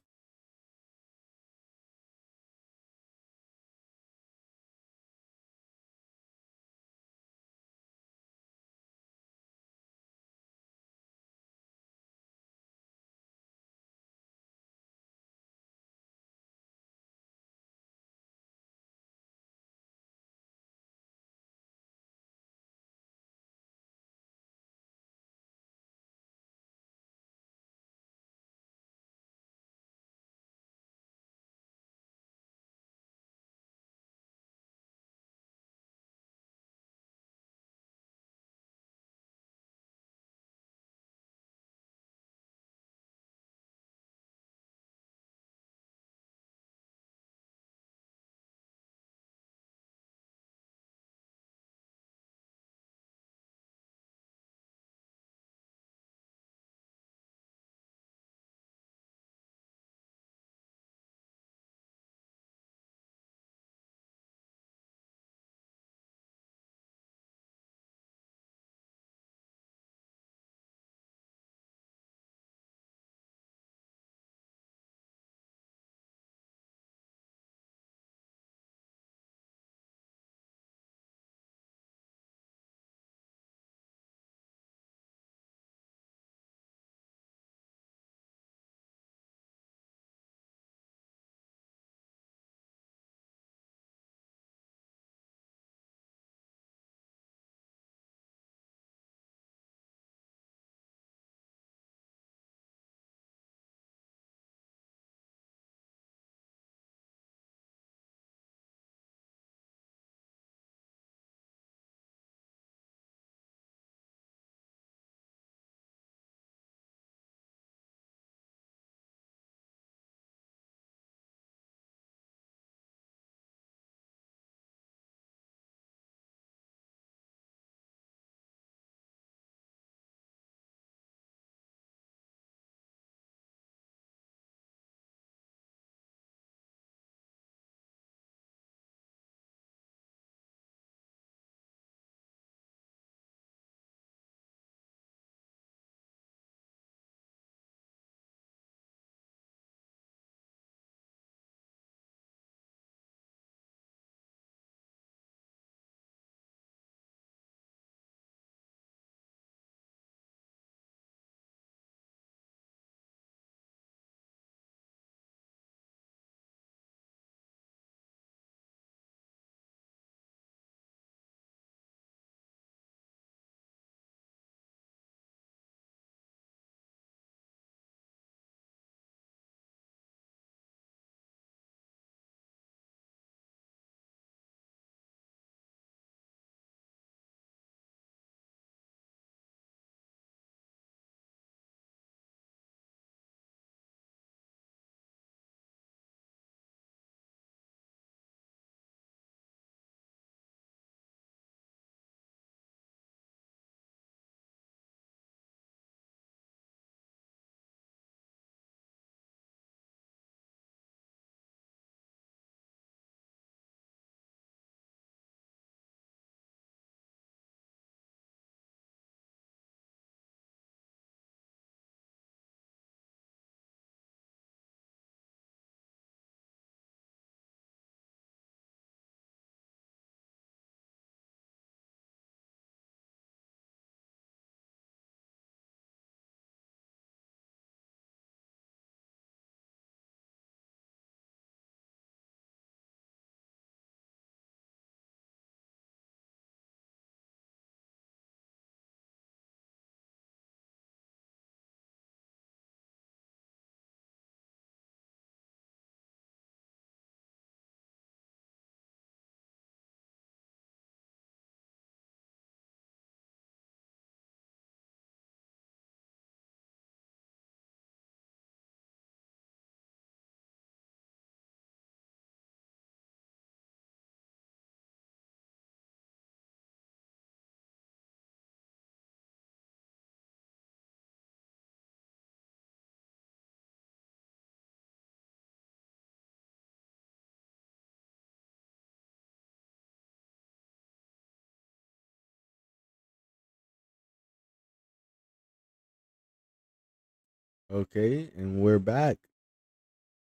Okay, and we're back.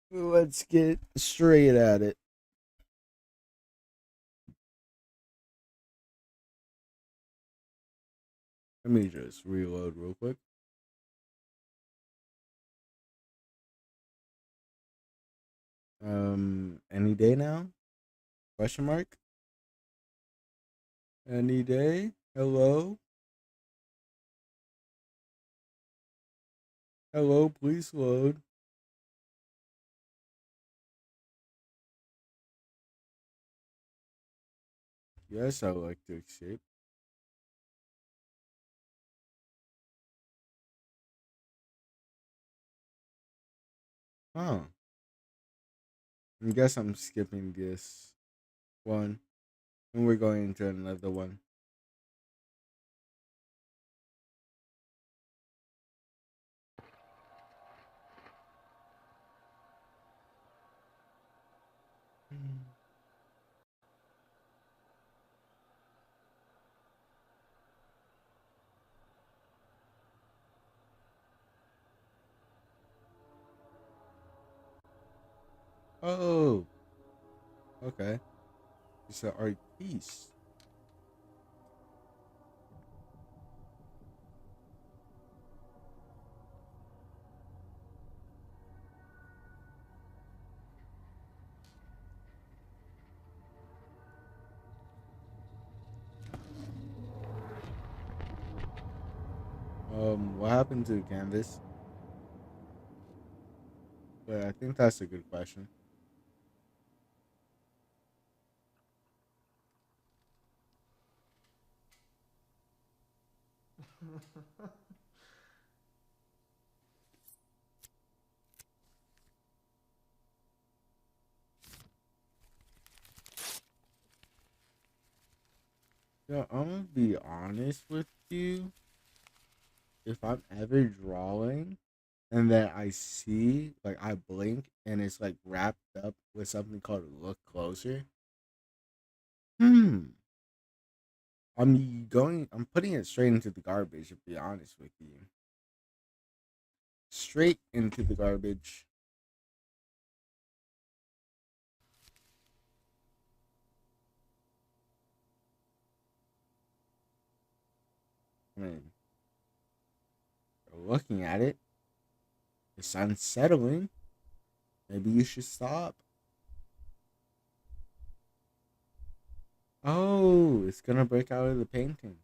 Let's get straight at it. Let me just reload real quick. Any day now? Question mark? Any day? Hello? Hello, please load. Yes, I like to escape. Huh. I guess I'm skipping this one. And we're going into another one. Oh. Okay. It's an art piece. What happened to the canvas? But I think that's a good question. Yeah, I'm gonna be honest with you. If I'm ever drawing and then I see, like, I blink and it's like wrapped up with something called look closer. I'm putting it straight into the garbage, to be honest with you. Straight into the garbage. I mean, looking at it, it's unsettling. Maybe you should stop. Oh, it's gonna break out of the painting.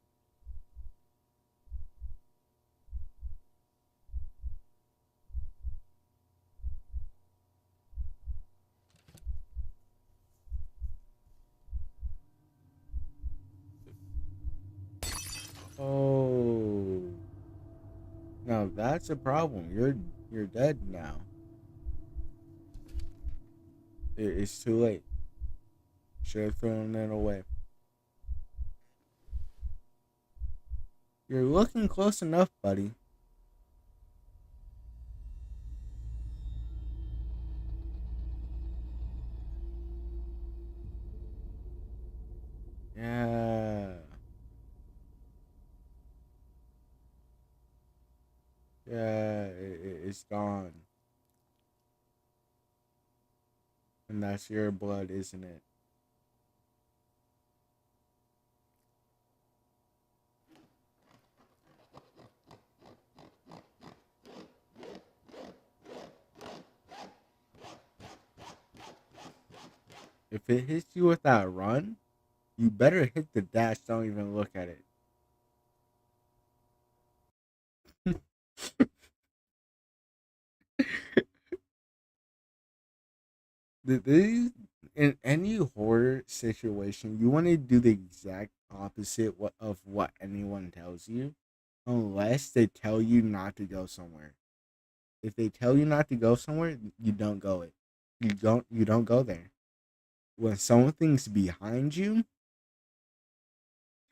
Oh, now that's a problem. You're dead now. It's too late. Should have thrown it away. You're looking close enough, buddy. Yeah. Yeah, it's gone. And that's your blood, isn't it? If it hits you with that run, you better hit the dash. Don't even look at it. These, in any horror situation, you want to do the exact opposite of what anyone tells you, unless they tell you not to go somewhere. If they tell you not to go somewhere, you don't go it. You don't go there. When something's behind you,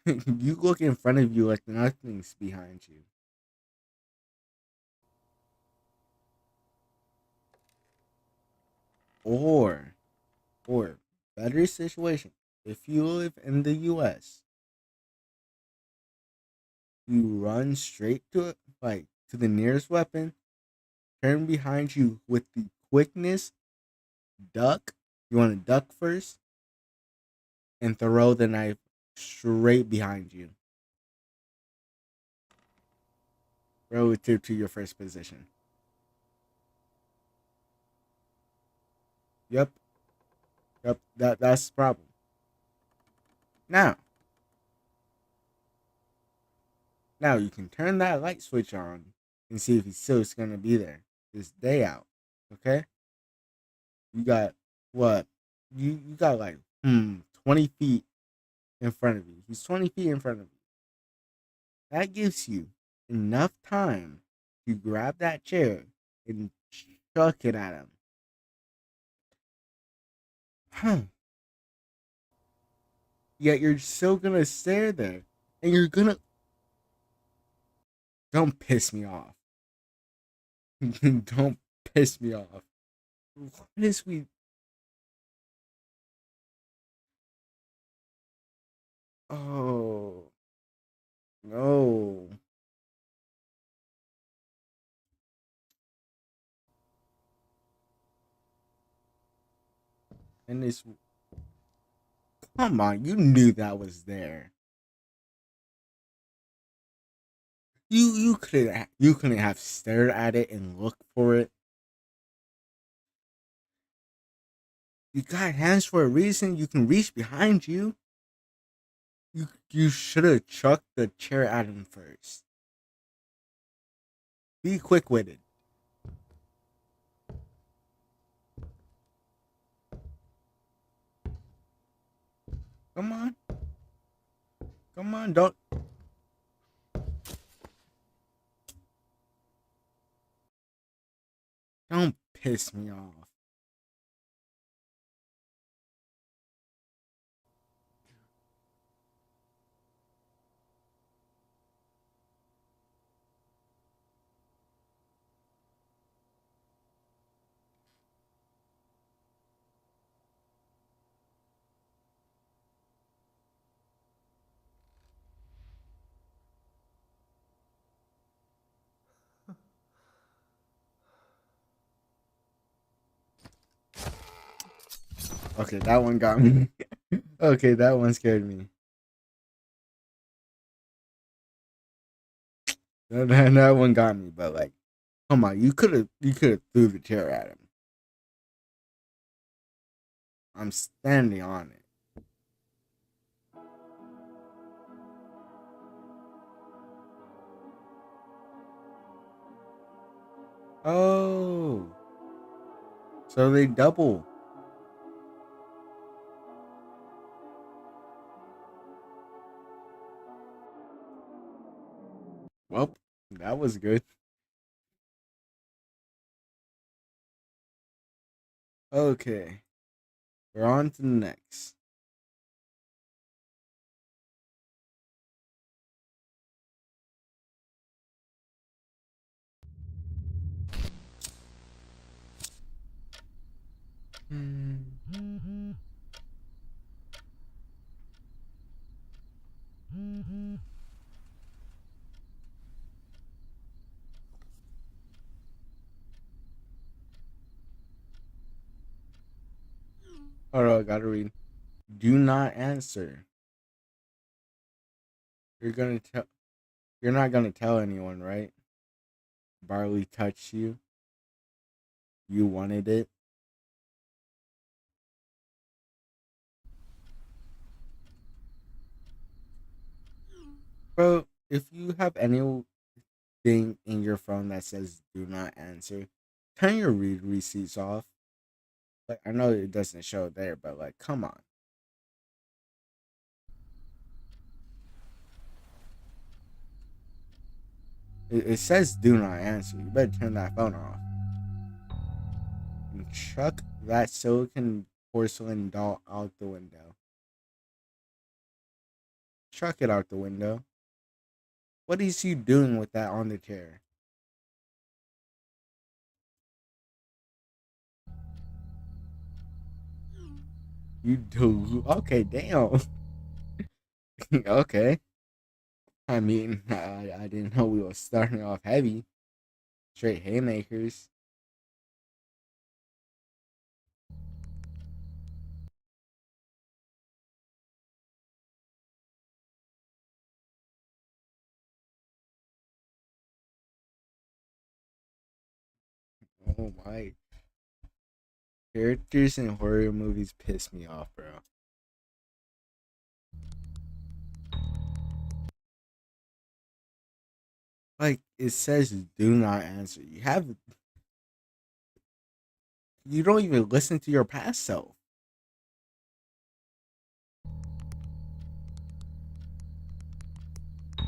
you look in front of you like nothing's behind you. Or better situation, if you live in the US, you run straight to it, like to the nearest weapon, turn behind you with the quickness, duck. You want to duck first and throw the knife straight behind you. Relative to your first position. Yep. That's the problem. Now you can turn that light switch on and see if he's still going to be there this day out. Okay? You got what? You got like 20 feet in front of you. He's 20 feet in front of you. That gives you enough time to grab that chair and chuck it at him. Yet you're still gonna stare there, and you're gonna. Don't piss me off. Don't piss me off. What is we? Oh no. And this. Come on, you knew that was there. You couldn't have stared at it and looked for it. You got hands for a reason. You can reach behind you. You should have chucked the chair at him first. Be quick-witted. Come on. Come on, don't. Don't piss me off. Okay, that one got me. Okay, that one scared me. That one got me, but like, come on, you could have threw the chair at him. I'm standing on it. Oh, so they double. Well, that was good. Okay, we're on to the next. Alright, I gotta read. Do not answer. You're not gonna tell anyone, right? Barley touched you. You wanted it. Bro, if you have anything in your phone that says do not answer, turn your read receipts off. Like, I know it doesn't show there, but like, come on. It says do not answer. You better turn that phone off. And chuck that silicon porcelain doll out the window. Chuck it out the window. What is he doing with that on the chair? You do. Okay, damn. Okay. I mean, I didn't know we were starting off heavy. straight haymakers. Oh my. Characters in horror movies piss me off, bro. Like, it says do not answer. You don't even listen to your past self.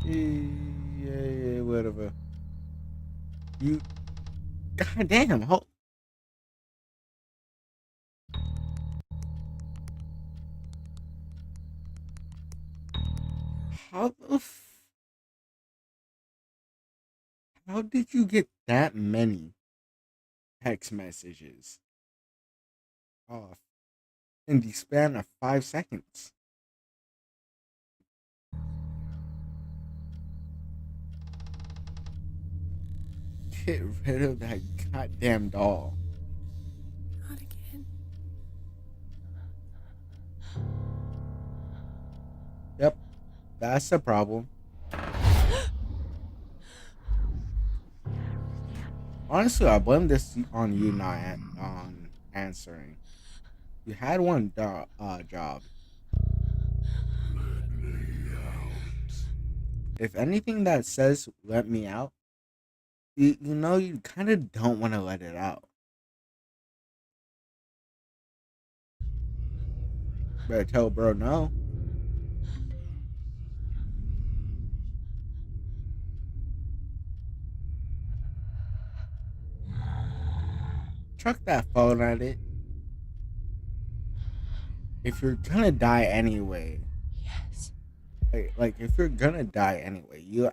Yeah, whatever. You, god damn, how how did you get that many text messages off in the span of 5 seconds? Get rid of that goddamn doll. Not again. Yep, that's the problem. Honestly, I blame this on you not on answering. You had one job. If anything that says "let me out," you know you kind of don't want to let it out. Better tell bro no. Chuck that phone at it. If you're gonna die anyway, Yes. like if you're gonna die anyway, you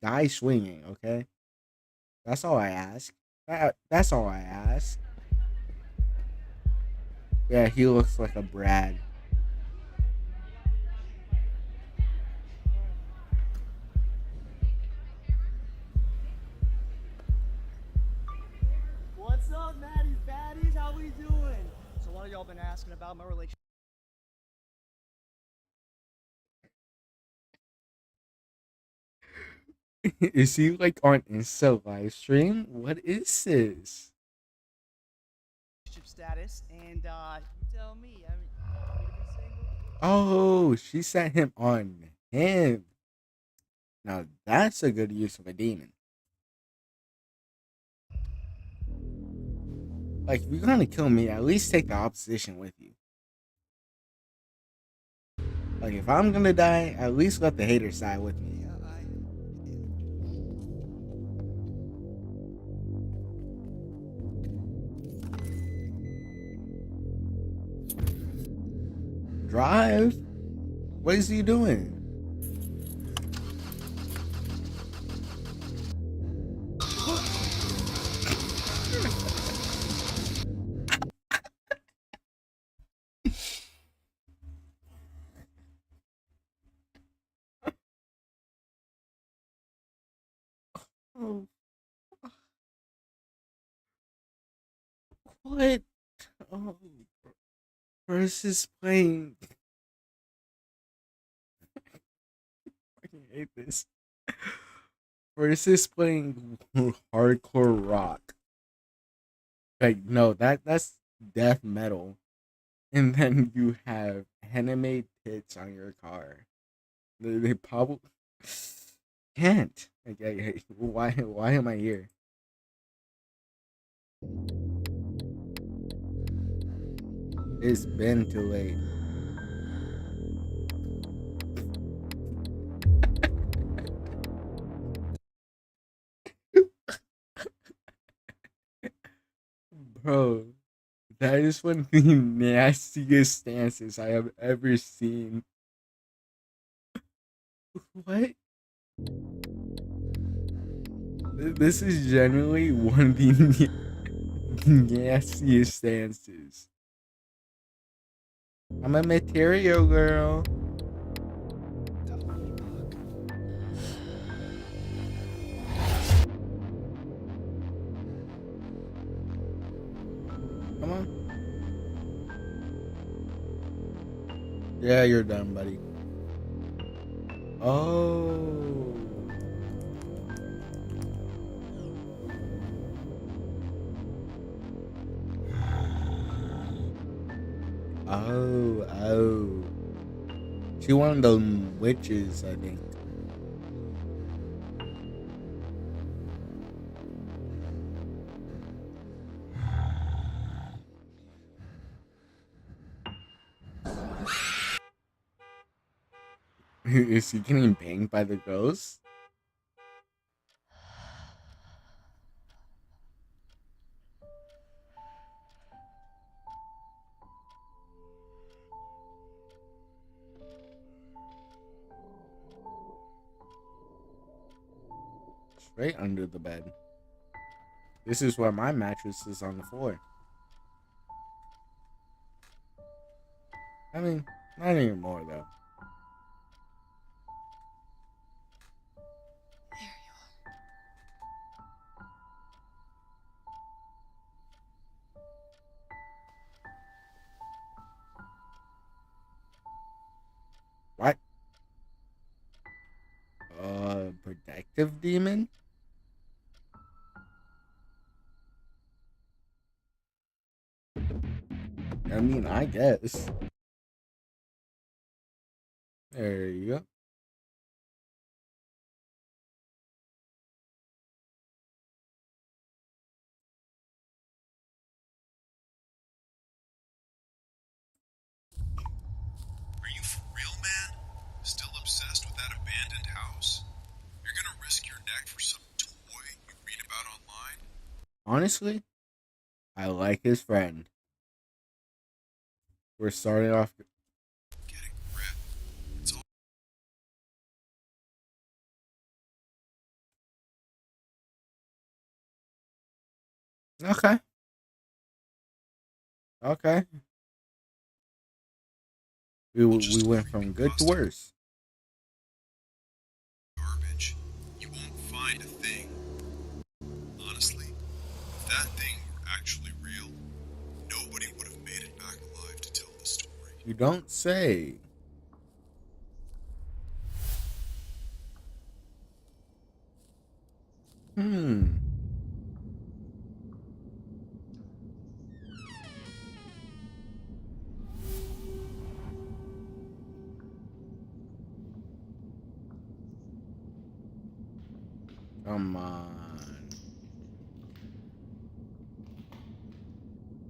die swinging, okay? That's all I ask. That's all I ask. Yeah, he looks like a Brad. What's up, Maddie Fatties? How we doing? So a lot of y'all been asking about my relationship. Is he like on Insta live stream? What is this? Status, and you tell me. I mean, you want me to be single? Oh, she sent him on him. Now that's a good use of a demon. Like, if you're gonna kill me, at least take the opposition with you. Like, if I'm gonna die, at least let the hater side with me. Drive? What is he doing? Oh. What? Oh. Versus playing. I hate this. Versus playing hardcore rock. Like, no, that's death metal. And then you have anime tits on your car. They probably can't. Like, why am I here? It's been too late. Bro, that is one of the nastiest stances I have ever seen. What? This is genuinely one of the nastiest stances. I'm a material girl. Come on. Yeah, you're done, buddy. Oh. Oh. She one of those witches, I think. Is he getting banged by the ghost? Straight under the bed. This is where my mattress is on the floor. I mean, not anymore though. What? Protective demon? I mean, I guess. There you go. Are you for real, man? Still obsessed with that abandoned house? You're gonna risk your neck for some toy you read about online? Honestly, I like his friend. We're starting off. Get a grip. It's all Okay. Okay. We went from good to worse. garbage. You won't find a thing. Honestly, if that thing were actually real, nobody would have made it back alive to tell the story. You don't say. Come on.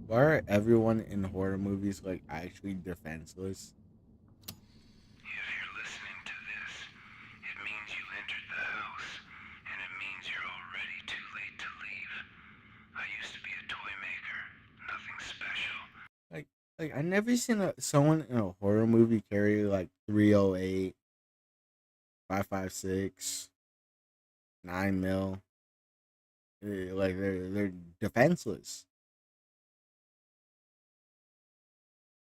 Why are everyone in horror movies like actually defenseless? If you're listening to this, it means you entered the house, and it means you're already too late to leave. I used to be a toy maker, nothing special. Like I never seen someone in a horror movie carry like 308, 5.56, 9 mil. Like they're defenseless.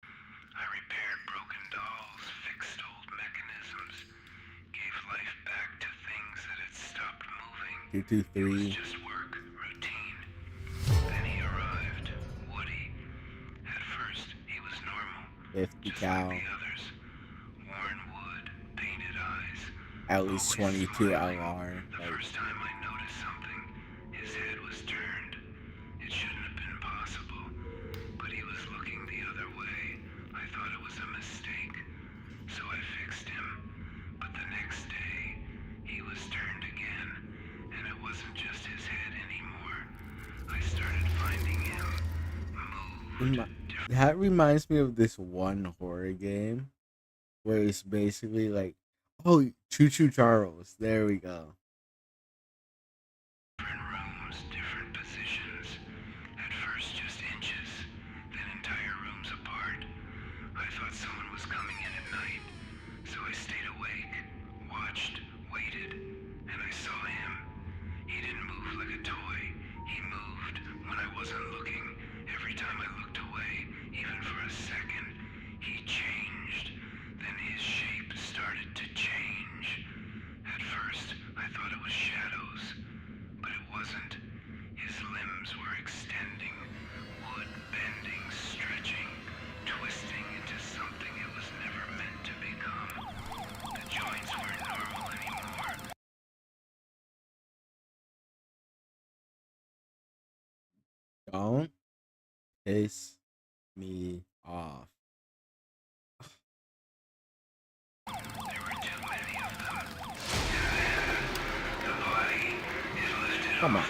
I repaired broken dolls, fixed old mechanisms, gave life back to things that had stopped moving. 223. It was just work, routine. Then he arrived, Woody. At first, he was normal, 50 just cal. like the others. Worn wood, painted eyes. At least 22 LR. The first time I noticed something, his head was turned. It shouldn't have been possible, but he was looking the other way. I thought it was a mistake, so I fixed him. But the next day, he was turned again, and it wasn't just his head anymore. I started finding him moved. That reminds me of this one horror game where it's basically like, oh, Choo Choo Charles. There we go. Different rooms, different positions. At first just inches, then entire rooms apart. I thought someone was coming in at night, so I stayed awake, watched, waited, and I saw him. He didn't move like a toy. He moved when I wasn't looking. Every time I looked away, even for a second, he changed. Then his shape started to change. At first, I thought it was shadows, but it wasn't. His limbs were extending, wood bending. Don't piss me off. Come on.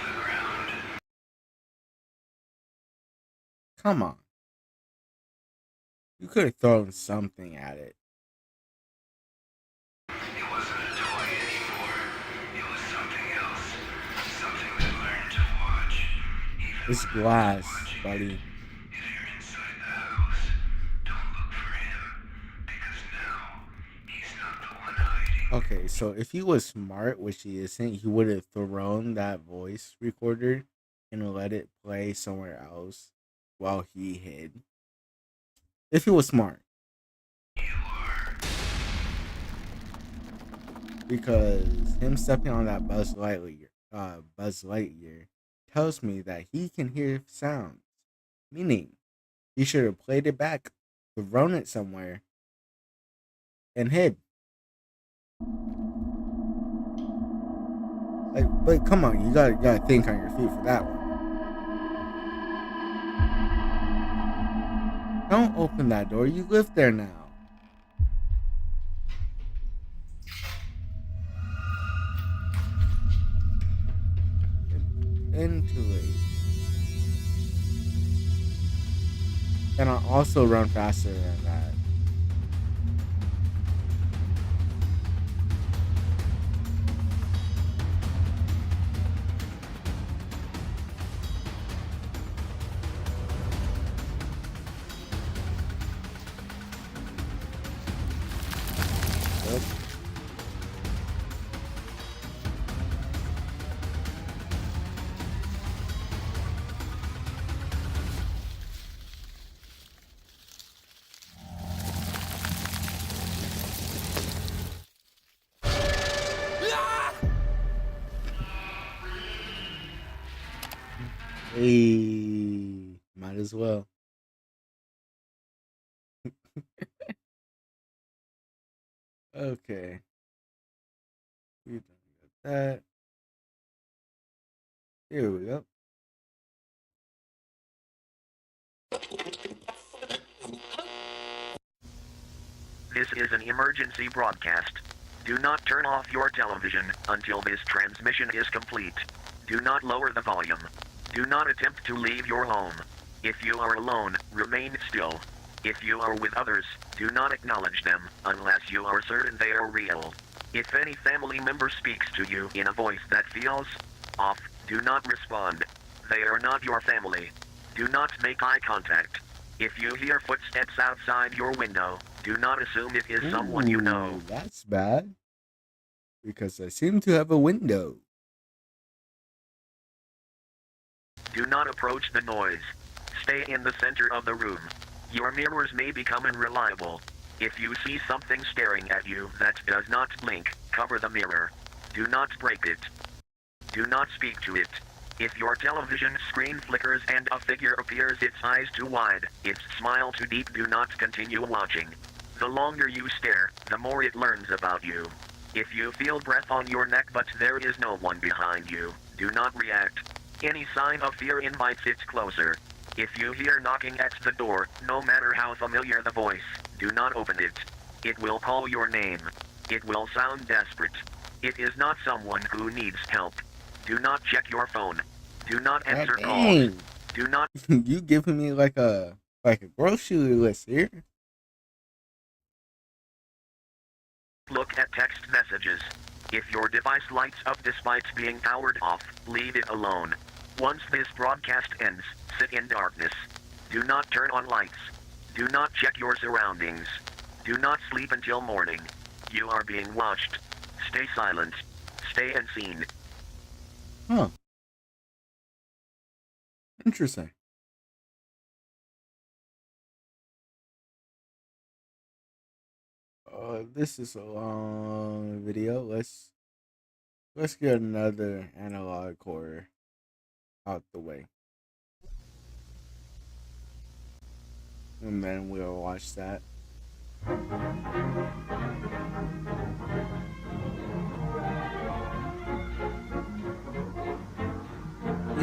Come on. You could have thrown something at it. It wasn't a toy anymore. It was something else. Something that learned to watch. It's glass, buddy. If you're inside the house, don't look for him. Because now, he's not the one hiding. Okay, so if he was smart, which he isn't, he would have thrown that voice recorder and let it play somewhere else while he hid. If he was smart. Because him stepping on that Buzz Lightyear tells me that he can hear sounds. Meaning, he should have played it back, thrown it somewhere, and hid. Like, but come on, you gotta think on your feet for that one. Don't open that door. You live there now. Into it. And I also run faster than that. Yep. Hey, might as well. Okay. We done got that. Here we go. This is an emergency broadcast. Do not turn off your television until this transmission is complete. Do not lower the volume. Do not attempt to leave your home. If you are alone, remain still. If you are with others, do not acknowledge them unless you are certain they are real. If any family member speaks to you in a voice that feels off, do not respond. They are not your family. Do not make eye contact. If you hear footsteps outside your window, do not assume it is someone you know. That's bad. Because I seem to have a window. Do not approach the noise. Stay in the center of the room. Your mirrors may become unreliable. If you see something staring at you that does not blink, cover the mirror. Do not break it. Do not speak to it. If your television screen flickers and a figure appears its eyes too wide, its smile too deep, do not continue watching. The longer you stare, the more it learns about you. If you feel breath on your neck but there is no one behind you, do not react. Any sign of fear invites it closer. If you hear knocking at the door, no matter how familiar the voice, do not open it. It will call your name. It will sound desperate. It is not someone who needs help. Do not check your phone. Do not answer calls. Do not. You giving me like a grocery list here? Look at text messages. If your device lights up despite being powered off, leave it alone. Once this broadcast ends, sit in darkness. Do not turn on lights. Do not check your surroundings. Do not sleep until morning. You are being watched. Stay silent. Stay unseen. Huh. Interesting. This is a long video. Let's get another analog horror out the way. And then we'll watch that.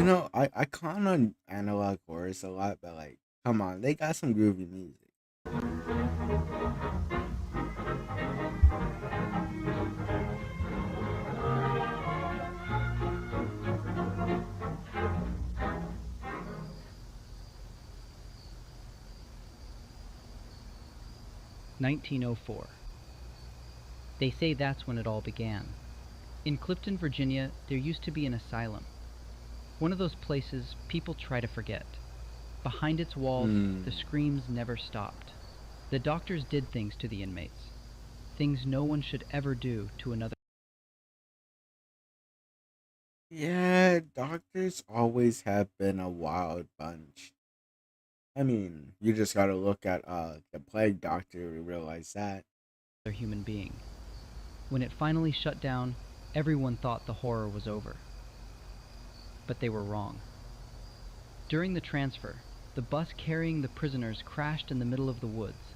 You know, I con on analog horrors a lot, but like, come on, they got some groovy music. 1904. They say that's when it all began. In Clifton, Virginia, there used to be an asylum. One of those places people try to forget. Behind its walls, the screams never stopped. The doctors did things to the inmates. Things no one should ever do to another. Yeah, doctors always have been a wild bunch. I mean, you just gotta look at the plague doctor to realize that. Human being. When it finally shut down, everyone thought the horror was over. But they were wrong. During the transfer, the bus carrying the prisoners crashed in the middle of the woods.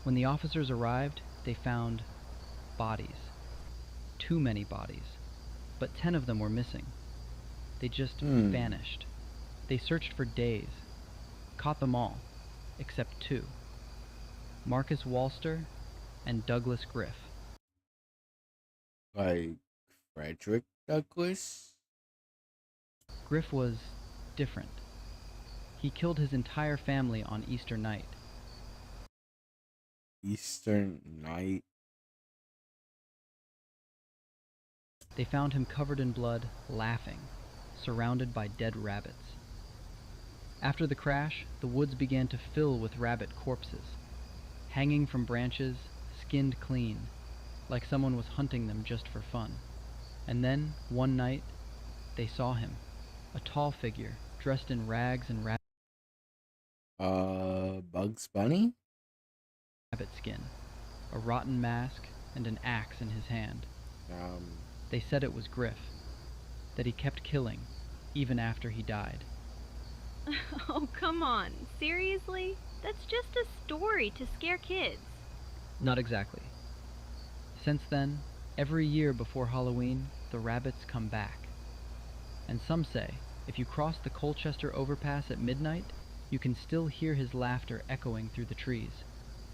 When the officers arrived, they found bodies. Too many bodies. But 10 of them were missing. They just vanished. They searched for days. Caught them all, except 2. Marcus Walster and Douglas Griff. Like Frederick Douglass? Griff was different. He killed his entire family on Easter night. Easter night? They found him covered in blood, laughing, surrounded by dead rabbits. After the crash, the woods began to fill with rabbit corpses, hanging from branches, skinned clean, like someone was hunting them just for fun. And then, one night, they saw him, a tall figure, dressed in rags and Bugs Bunny? rabbit skin, a rotten mask, and an axe in his hand. They said it was Griff, that he kept killing, even after he died. Oh, come on. Seriously? That's just a story to scare kids. Not exactly. Since then, every year before Halloween, the rabbits come back. And some say, if you cross the Colchester overpass at midnight, you can still hear his laughter echoing through the trees,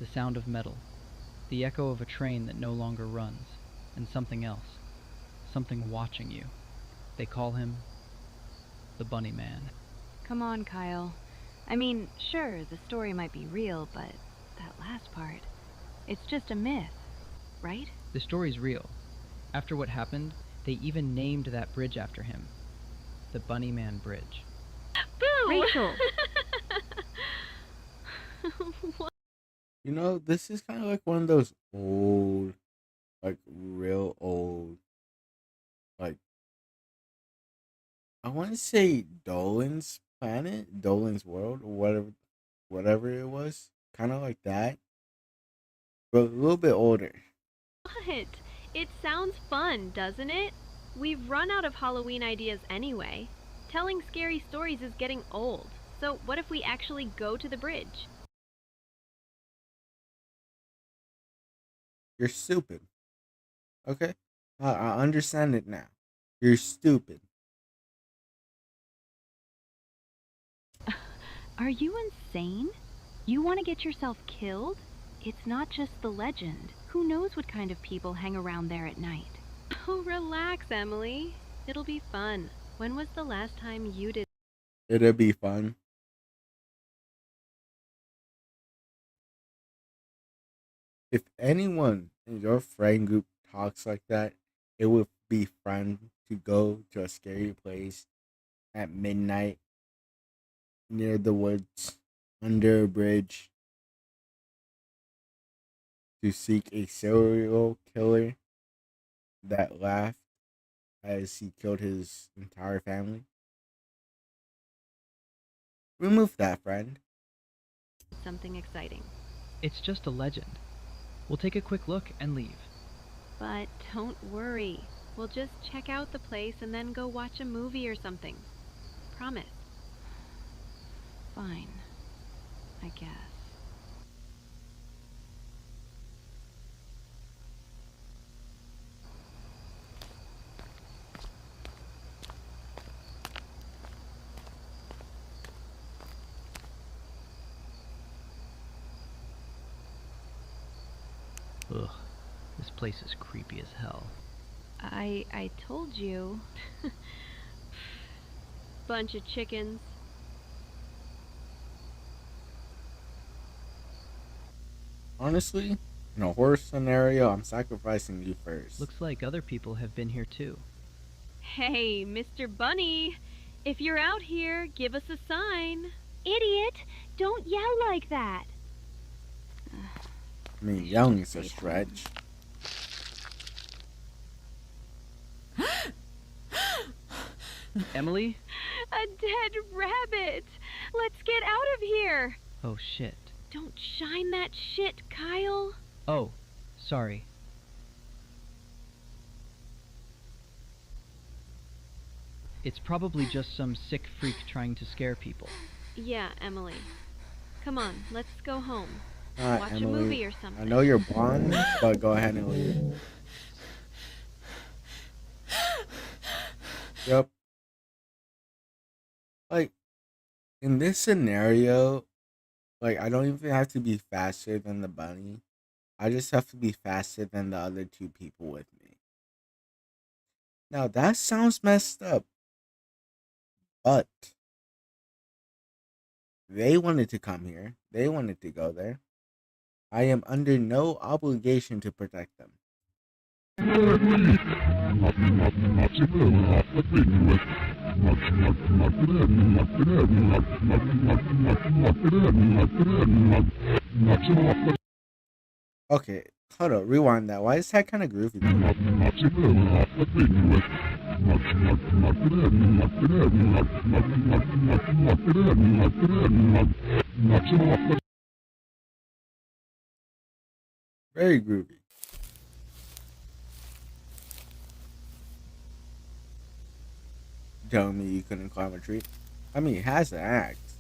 the sound of metal, the echo of a train that no longer runs, and something else, something watching you. They call him the Bunny Man. Come on, Kyle. I mean, sure, the story might be real, but that last part, it's just a myth, right? The story's real. After what happened, they even named that bridge after him, the Bunny Man Bridge. Boo! Rachel! What? You know, this is kind of like one of those old, like real old, like, I want to say Dolan's Planet, Dolan's World, or whatever it was. Kind of like that, but a little bit older. What? It sounds fun, doesn't it? We've run out of Halloween ideas anyway. Telling scary stories is getting old. So what if we actually go to the bridge? You're stupid. Okay? I understand it now. You're stupid. Are you insane? You want to get yourself killed? It's not just the legend. Who knows what kind of people hang around there at night? Oh, relax, Emily. It'll be fun. When was the last time you did? It'll be fun. If anyone in your friend group talks like that, it would be fun to go to a scary place at midnight near the woods under a bridge to seek a serial killer that laughed as he killed his entire family. Remove that, friend. Something exciting. It's just a legend. We'll take a quick look and leave. But don't worry. We'll just check out the place and then go watch a movie or something. Promise. Fine. I guess. Ugh, this place is creepy as hell. I told you. Bunch of chickens. Honestly, in a horror scenario, I'm sacrificing you first. Looks like other people have been here too. Hey, Mr. Bunny, if you're out here, give us a sign. Idiot! Don't yell like that. I mean, yelling's a stretch. Emily? A dead rabbit! Let's get out of here! Oh shit. Don't shine that shit, Kyle. Oh, sorry. It's probably just some sick freak trying to scare people. Yeah, Emily. Come on, let's go home. Watch Emily, a movie or something. I know you're blonde, but go ahead and leave. Yep. Like, in this scenario, like, I don't even have to be faster than the bunny. I just have to be faster than the other two people with me. Now, that sounds messed up. But they wanted to come here. They wanted to go there. I am under no obligation to protect them. Okay, hold up, rewind that. Why is that kind of groovy? Very groovy. Telling me you couldn't climb a tree? I mean, it has an axe,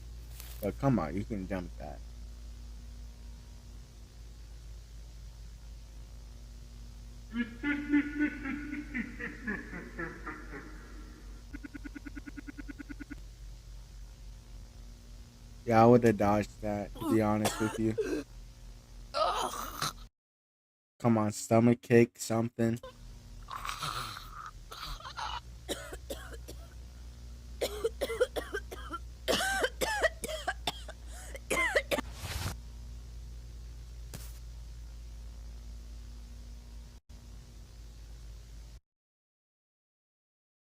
but come on, you can jump that. Yeah, I would have dodged that, to be honest with you. Come on, stomach kick, something.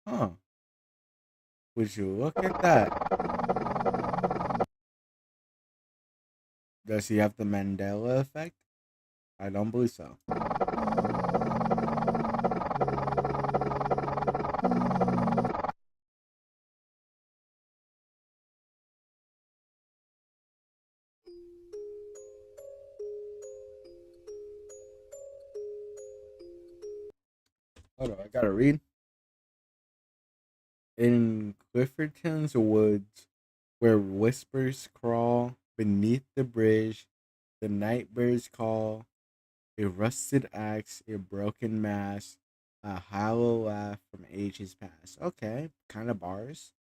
Huh. Would you look at that? Does he have the Mandela effect? I don't believe so. Hold on, I gotta read. In Clifferton's woods, where whispers crawl beneath the bridge, the night birds call, a rusted axe, a broken mask, a hollow laugh from ages past. Okay, kind of bars.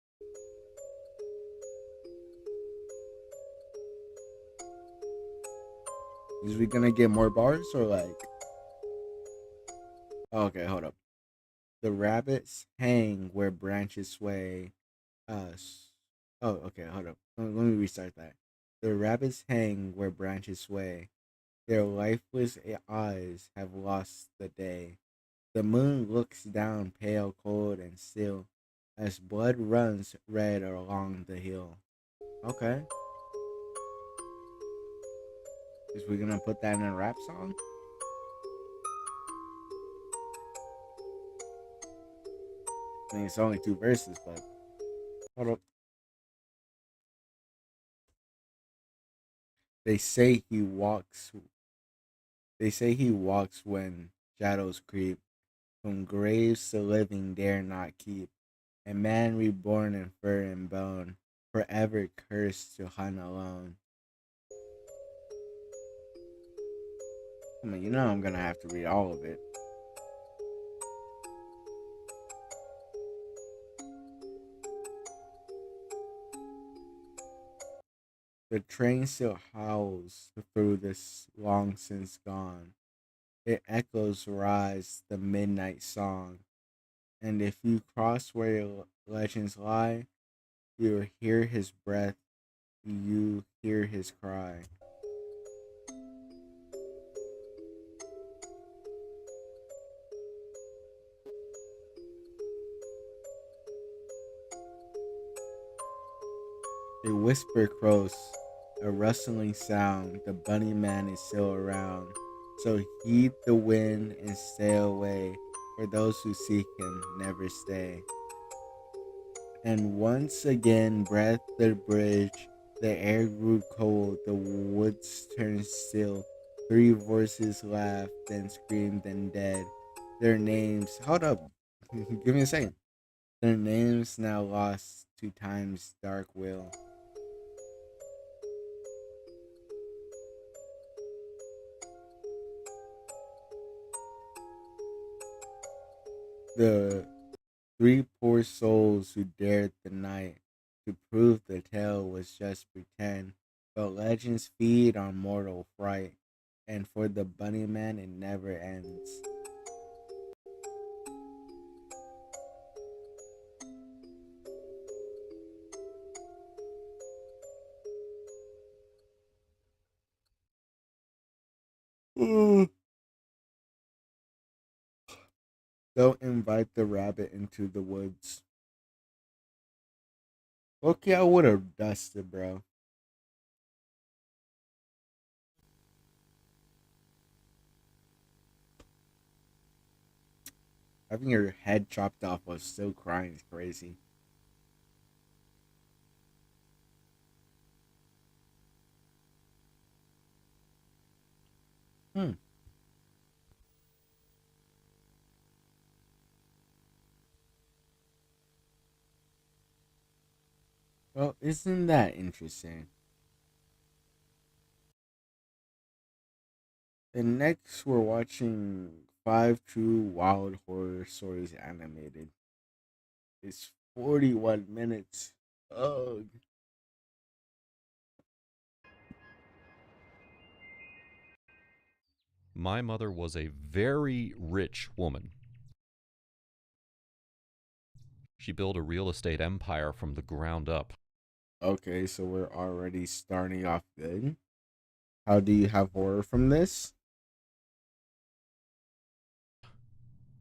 Is we gonna get more bars or like? Okay, hold up. The rabbits hang where branches sway. Oh, okay, hold up. Let me restart that. The rabbits hang where branches sway. Their lifeless eyes have lost the day. The moon looks down pale, cold, and still, as blood runs red along the hill. Okay. Is we gonna put that in a rap song? I mean, it's only 2 verses, but hold up. They say he walks when shadows creep, from graves the living dare not keep. A man reborn in fur and bone, forever cursed to hunt alone. I mean, you know I'm gonna have to read all of it. The train still howls through this long since gone. It echoes rise the midnight song. And if you cross where legends lie, you'll hear his breath, you hear his cry. A whisper close, a rustling sound, the bunny man is still around. So heed the wind and stay away, for those who seek him never stay. And once again breathed the bridge, the air grew cold, the woods turned still. 3 voices laughed, then screamed, then dead. Their names, hold up, give me a second. Their names now lost to time's dark will. The 3 poor souls who dared the night to prove the tale was just pretend, but legends feed on mortal fright, and for the bunny man it never ends. Don't invite the rabbit into the woods. Okay, I would have dusted, bro. Having your head chopped off while still crying is crazy. Well, isn't that interesting? And next, we're watching 5 True Wild Horror Stories animated. It's 41 minutes. Ugh. My mother was a very rich woman. She built a real estate empire from the ground up. Okay, so we're already starting off good. How do you have horror from this?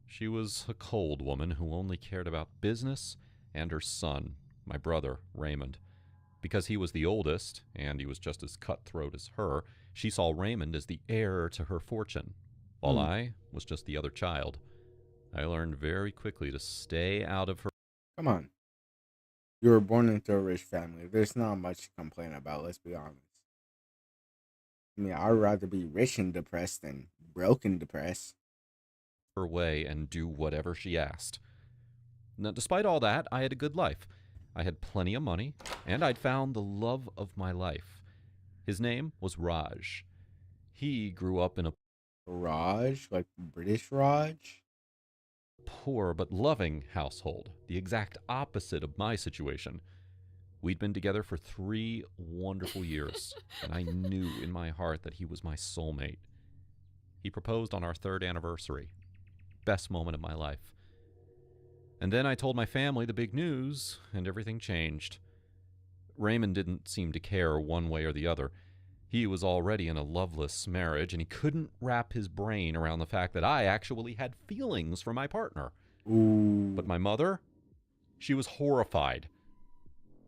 She was a cold woman who only cared about business and her son, my brother, Raymond. Because he was the oldest, and he was just as cutthroat as her, she saw Raymond as the heir to her fortune, while I was just the other child. I learned very quickly to stay out of her. Come on. You were born into a rich family. There's not much to complain about, let's be honest. I mean, I'd rather be rich and depressed than broke and depressed. Her way and do whatever she asked. Now, despite all that, I had a good life. I had plenty of money, and I'd found the love of my life. His name was Raj. He grew up in a... Raj? Like British Raj? Poor but loving household, the exact opposite of my situation. We'd been together for 3 wonderful years, and I knew in my heart that he was my soulmate. He proposed on our 3rd anniversary. Best moment of my life. And then I told my family the big news, and everything changed. Raymond didn't seem to care one way or the other. He was already in a loveless marriage, and he couldn't wrap his brain around the fact that I actually had feelings for my partner. Ooh. But my mother, she was horrified.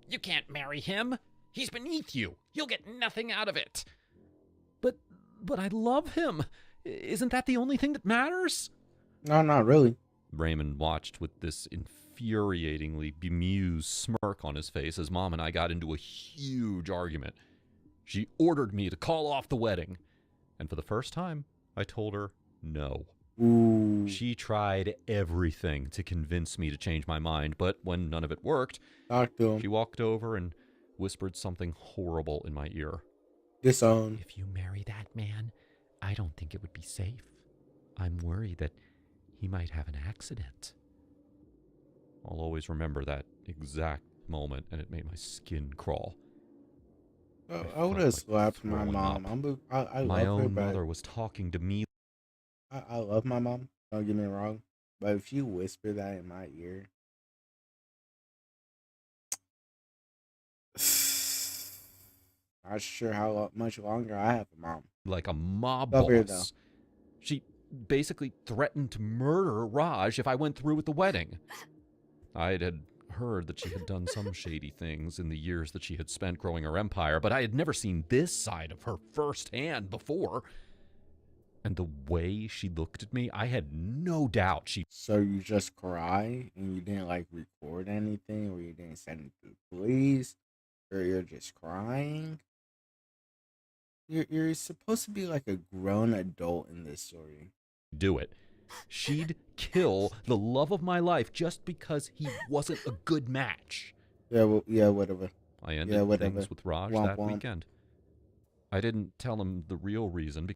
You can't marry him. He's beneath you. You'll get nothing out of it. But I love him. Isn't that the only thing that matters? No, not really. Raymond watched with this infuriatingly bemused smirk on his face as Mom and I got into a huge argument. She ordered me to call off the wedding, and for the first time, I told her no. Ooh. She tried everything to convince me to change my mind, but when none of it worked, she walked over and whispered something horrible in my ear. Disown. If you marry that man, I don't think it would be safe. I'm worried that he might have an accident. I'll always remember that exact moment, and it made my skin crawl. I would have slapped my mom. I love my her, own but mother was talking to me I love my mom. Don't get me wrong, but if you whisper that in my ear, not sure how much longer I have a mom. Like a mob Love her, boss. She basically threatened to murder Raj if I went through with the wedding. I had heard that she had done some shady things in the years that she had spent growing her empire, but I had never seen this side of her firsthand before. And the way she looked at me, I had no doubt she... So you just cry and you didn't like record anything, or you didn't send it to the police, or you're just crying? You're supposed to be like a grown adult in this story. do it. She'd kill the love of my life just because he wasn't a good match. Yeah, well, yeah, whatever. I ended things with Raj that weekend. I didn't tell him the real reason.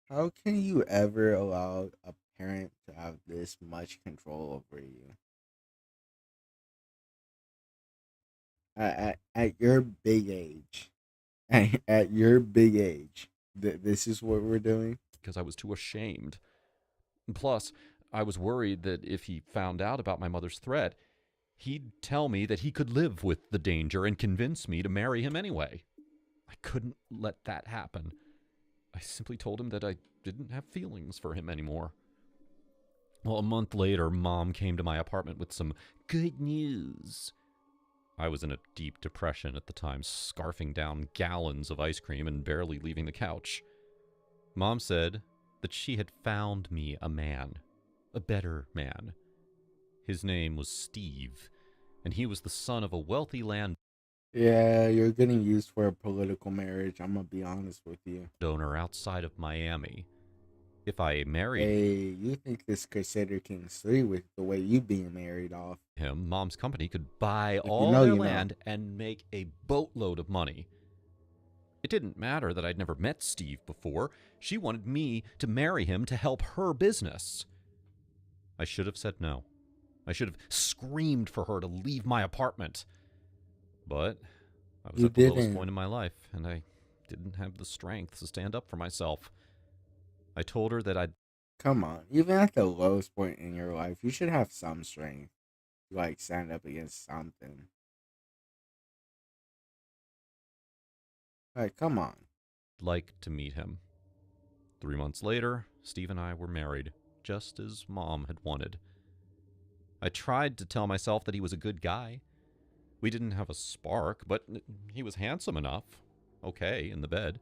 How can you ever allow a parent to have this much control over you? At your big age, at your big age, this is what we're doing? Because I was too ashamed. And plus, I was worried that if he found out about my mother's threat, he'd tell me that he could live with the danger and convince me to marry him anyway. I couldn't let that happen. I simply told him that I didn't have feelings for him anymore. Well, a month later, Mom came to my apartment with some good news. I was in a deep depression at the time, scarfing down gallons of ice cream and barely leaving the couch. Mom said that she had found me a man, a better man. His name was Steve, and he was the son of a wealthy landowner. Yeah, you're getting used for a political marriage, I'm gonna be honest with you. Donor outside of Miami. If I married... Hey, you think this Crusader Kings 3 with the way you being married off him, Mom's company could buy all their land and make a boatload of money. It didn't matter that I'd never met Steve before. She wanted me to marry him to help her business. I should have said no. I should have screamed for her to leave my apartment. But I was at the lowest point in my life, and I didn't have the strength to stand up for myself. I told her that I'd... Come on, even at the lowest point in your life, you should have some strength to, like, stand up against something. Like, come on. Like to meet him. 3 months later, Steve and I were married, just as Mom had wanted. I tried to tell myself that he was a good guy. We didn't have a spark, but he was handsome enough. Okay, in the bed.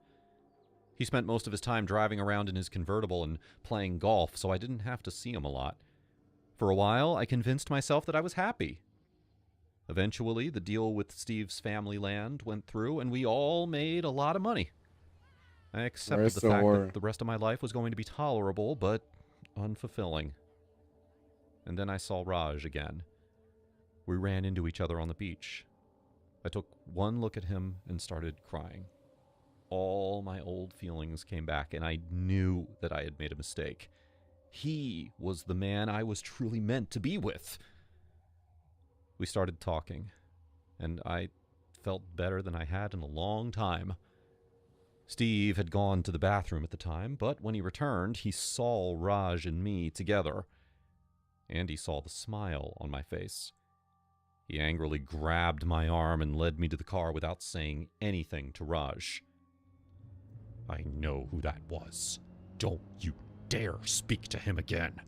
He spent most of his time driving around in his convertible and playing golf, so I didn't have to see him a lot. For a while, I convinced myself that I was happy. Eventually, the deal with Steve's family land went through, and we all made a lot of money. I accepted the fact that the rest of my life was going to be tolerable, but unfulfilling. And then I saw Raj again. We ran into each other on the beach. I took one look at him and started crying. All my old feelings came back, and I knew that I had made a mistake. He was the man I was truly meant to be with. We started talking, and I felt better than I had in a long time. Steve had gone to the bathroom at the time, but when he returned, he saw Raj and me together, and he saw the smile on my face. He angrily grabbed my arm and led me to the car without saying anything to Raj. I know who that was. Don't you dare speak to him again.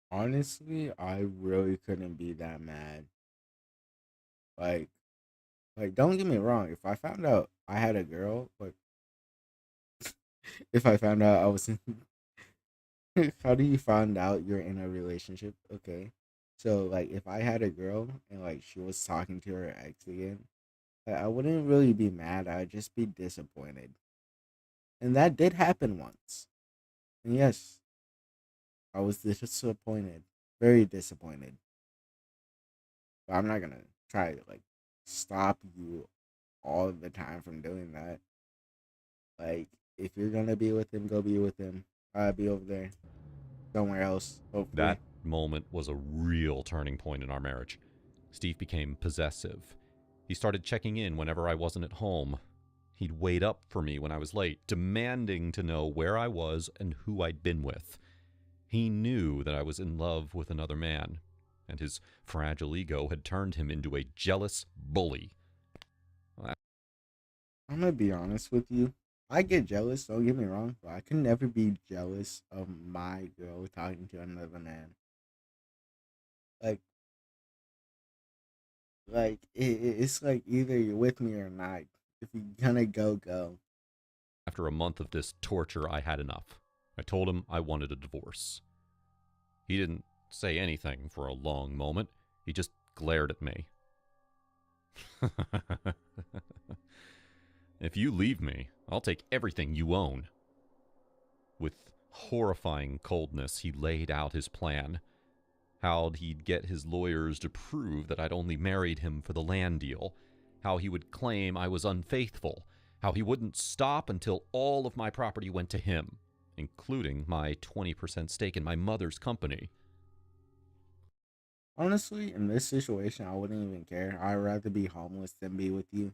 Honestly, I really couldn't be that mad. Like, don't get me wrong. If I found out I had a girl, like, if I found out I was in, how do you find out you're in a relationship? Okay. So, like, if I had a girl and, like, she was talking to her ex again, I wouldn't really be mad. I'd just be disappointed. And that did happen once. And yes, I was disappointed. Very disappointed. But I'm not going to try to, like, stop you all the time from doing that. Like, if you're going to be with him, go be with him. I'll be over there. Somewhere else, hopefully. That moment was a real turning point in our marriage. Steve became possessive. He started checking in whenever I wasn't at home. He'd wait up for me when I was late, demanding to know where I was and who I'd been with. He knew that I was in love with another man, and his fragile ego had turned him into a jealous bully. I'm gonna be honest with you. I get jealous, don't get me wrong, but I can never be jealous of my girl talking to another man. It's like either you're with me or not. If you're gonna go, go. After a month of this torture, I had enough. I told him I wanted a divorce. He didn't say anything for a long moment. He just glared at me. If you leave me, I'll take everything you own. With horrifying coldness, he laid out his plan. How he'd get his lawyers to prove that I'd only married him for the land deal. How he would claim I was unfaithful. How he wouldn't stop until all of my property went to him, including my 20% stake in my mother's company. Honestly, in this situation, I wouldn't even care. I'd rather be homeless than be with you.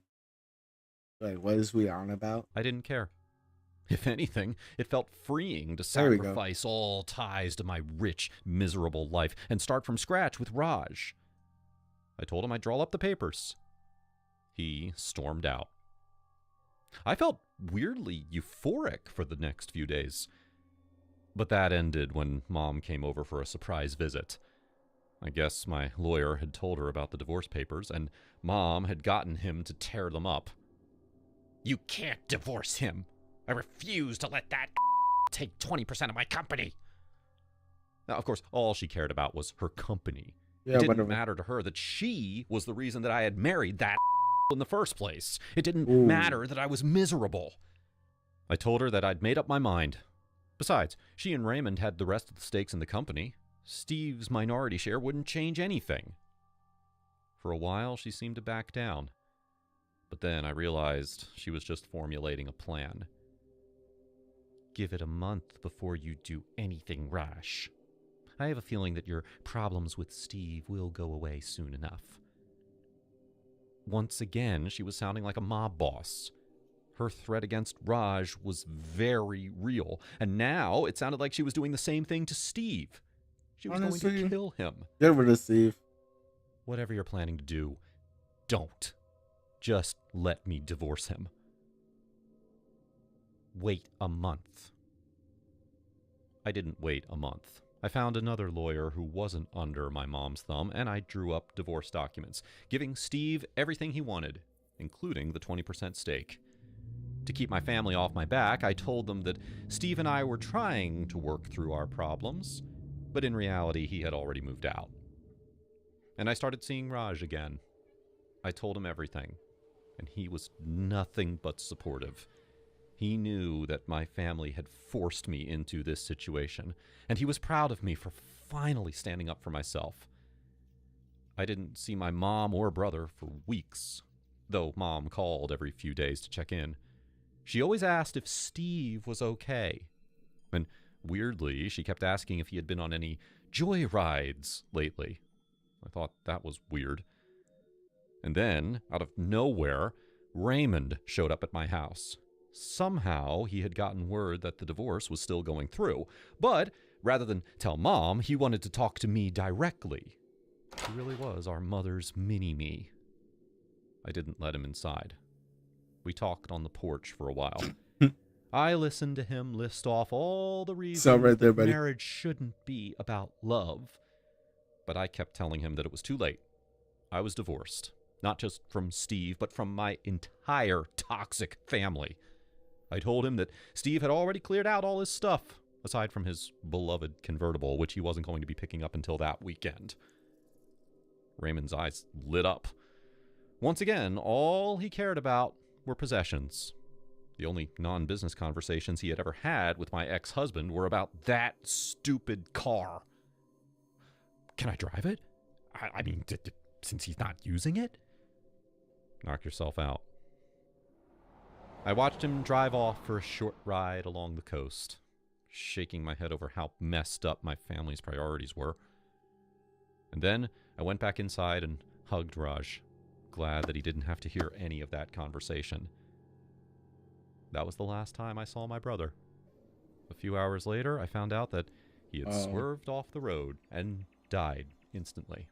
Like, what is we on about? I didn't care. If anything, it felt freeing to There we go. sacrifice all ties to my rich, miserable life and start from scratch with Raj. I told him I'd draw up the papers. He stormed out. I felt weirdly euphoric for the next few days. But that ended when Mom came over for a surprise visit. I guess my lawyer had told her about the divorce papers, and Mom had gotten him to tear them up. "You can't divorce him. I refuse to let that take 20% of my company." Now, of course, all she cared about was her company. Yeah, it didn't whatever. matter to her that she was the reason that I had married that in the first place. It didn't Ooh. matter that I was miserable. I told her that I'd made up my mind. Besides, she and Raymond had the rest of the stakes in the company. Steve's minority share wouldn't change anything. For a while, she seemed to back down. But then I realized she was just formulating a plan. "Give it a month before you do anything rash. I have a feeling that your problems with Steve will go away soon enough." Once again, she was sounding like a mob boss. Her threat against Raj was very real, and now it sounded like she was doing the same thing to Steve. She was going Honestly, to kill him. Get rid of Steve. Whatever you're planning to do, don't. Just let me divorce him. Wait a month. I didn't wait a month. I found another lawyer who wasn't under my mom's thumb, and I drew up divorce documents, giving Steve everything he wanted, including the 20% stake. To keep my family off my back, I told them that Steve and I were trying to work through our problems, but in reality, he had already moved out. And I started seeing Raj again. I told him everything, and he was nothing but supportive. He knew that my family had forced me into this situation, and he was proud of me for finally standing up for myself. I didn't see my mom or brother for weeks, though Mom called every few days to check in. She always asked if Steve was okay. And weirdly, she kept asking if he had been on any joy rides lately. I thought that was weird. And then, out of nowhere, Raymond showed up at my house. Somehow, he had gotten word that the divorce was still going through, but rather than tell Mom, he wanted to talk to me directly. He really was our mother's mini-me. I didn't let him inside. We talked on the porch for a while. I listened to him list off all the reasons right there, that buddy. marriage shouldn't be about love, but I kept telling him that it was too late. I was divorced, not just from Steve, but from my entire toxic family. I told him that Steve had already cleared out all his stuff, aside from his beloved convertible, which he wasn't going to be picking up until that weekend. Raymond's eyes lit up. Once again, all he cared about were possessions. The only non-business conversations he had ever had with my ex-husband were about that stupid car. "Can I drive it? I mean, since he's not using it?" Knock yourself out. I watched him drive off for a short ride along the coast, shaking my head over how messed up my family's priorities were. And then I went back inside and hugged Raj, glad that he didn't have to hear any of that conversation. That was the last time I saw my brother. A few hours later, I found out that he had swerved off the road and died instantly.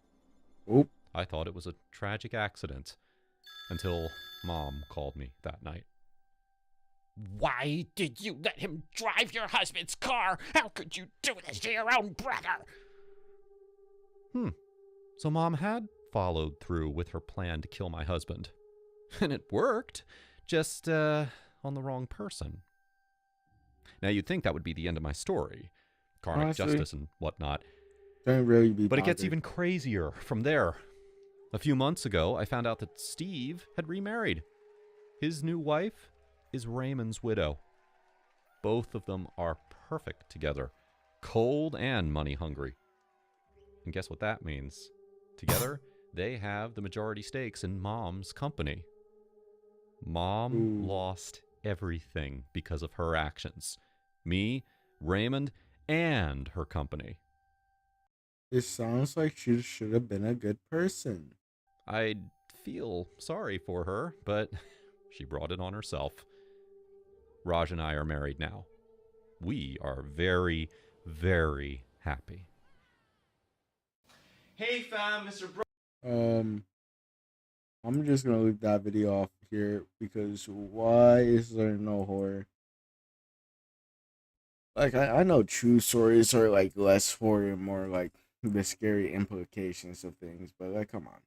Oop. I thought it was a tragic accident until Mom called me that night. Why did you let him drive your husband's car? How could you do this to your own brother? So Mom had followed through with her plan to kill my husband. And it worked, just on the wrong person. Now, you'd think that would be the end of my story. Karmic Honestly, justice and whatnot. Don't really be But it gets bothered. even crazier from there. A few months ago, I found out that Steve had remarried. His new wife is Raymond's widow. Both of them are perfect together, cold and money hungry. And guess what that means? Together, they have the majority stakes in Mom's company. Mom lost everything because of her actions. Me, Raymond, and her company. It sounds like she should have been a good person. I feel sorry for her, but she brought it on herself. Raj and I are married now. We are very, very happy. Hey fam, Mr. Bro. I'm just gonna leave that video off here because why is there no horror? Like I know true stories are like less horror and more like the scary implications of things, but like come on.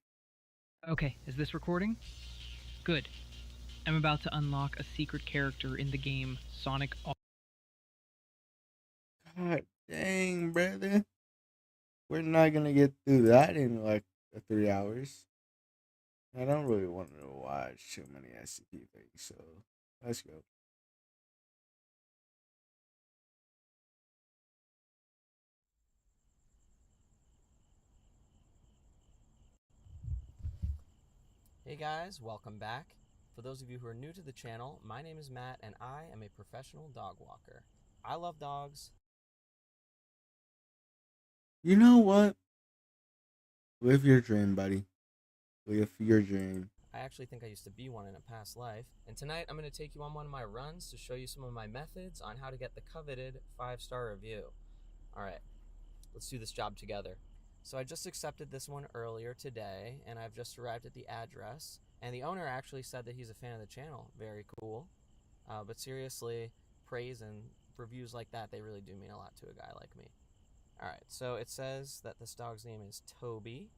Okay, is this recording? Good. I'm about to unlock a secret character in the game Sonic. God dang, brother. We're not gonna get through that in like 3 hours. I don't really want to watch too many SCP things, so let's go. Hey guys, welcome back. For those of you who are new to the channel, my name is Matt and I am a professional dog walker. I love dogs. You know what? Live your dream, buddy. Live your dream. I actually think I used to be one in a past life. And tonight I'm going to take you on one of my runs to show you some of my methods on how to get the coveted 5-star review. Alright, let's do this job together. So I just accepted this one earlier today, and I've just arrived at the address. And the owner actually said that he's a fan of the channel. Very cool. But seriously, praise and reviews like that, they really do mean a lot to a guy like me. Alright, so it says that this dog's name is Toby.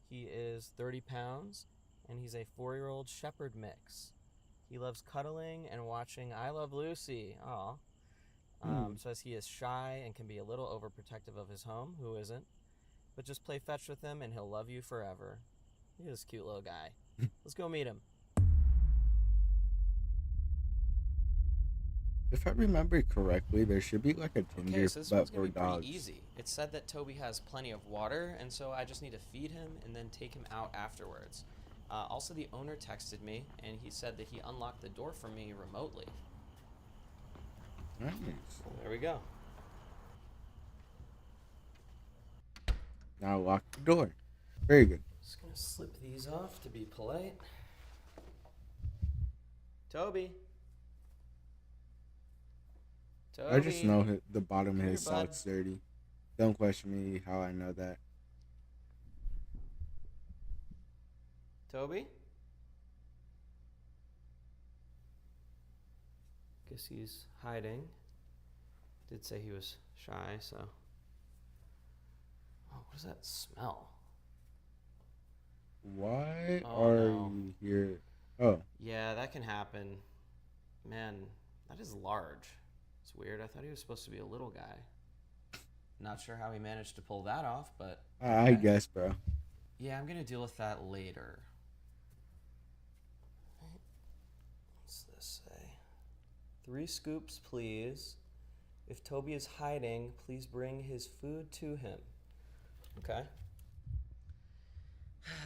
He is 30 pounds, and he's a 4-year-old shepherd mix. He loves cuddling and watching I Love Lucy. Aw. Says he is shy and can be a little overprotective of his home. Who isn't? But just play fetch with him and he'll love you forever. Look at this cute little guy. Let's go meet him. If I remember correctly, there should be like a Tinder, Okay, so this but one's gonna for be pretty dogs. easy. It said that Toby has plenty of water, and so I just need to feed him and then take him out afterwards. Also, the owner texted me, and he said that he unlocked the door for me remotely. Nice. There we go. Now lock the door. Very good. Just gonna slip these off to be polite. Toby. Toby. I just know the bottom of Come his here, bud. socks dirty. Don't question me how I know that. Toby? Guess he's hiding. Did say he was shy, so. Oh, what does that smell? Why Oh, are no. you here? Oh, Yeah, that can happen. Man, that is large. It's weird. I thought he was supposed to be a little guy. Not sure how he managed to pull that off, but. I guess, bro. Yeah, I'm gonna deal with that later. What's this say? 3 scoops, please. If Toby is hiding, please bring his food to him. Okay.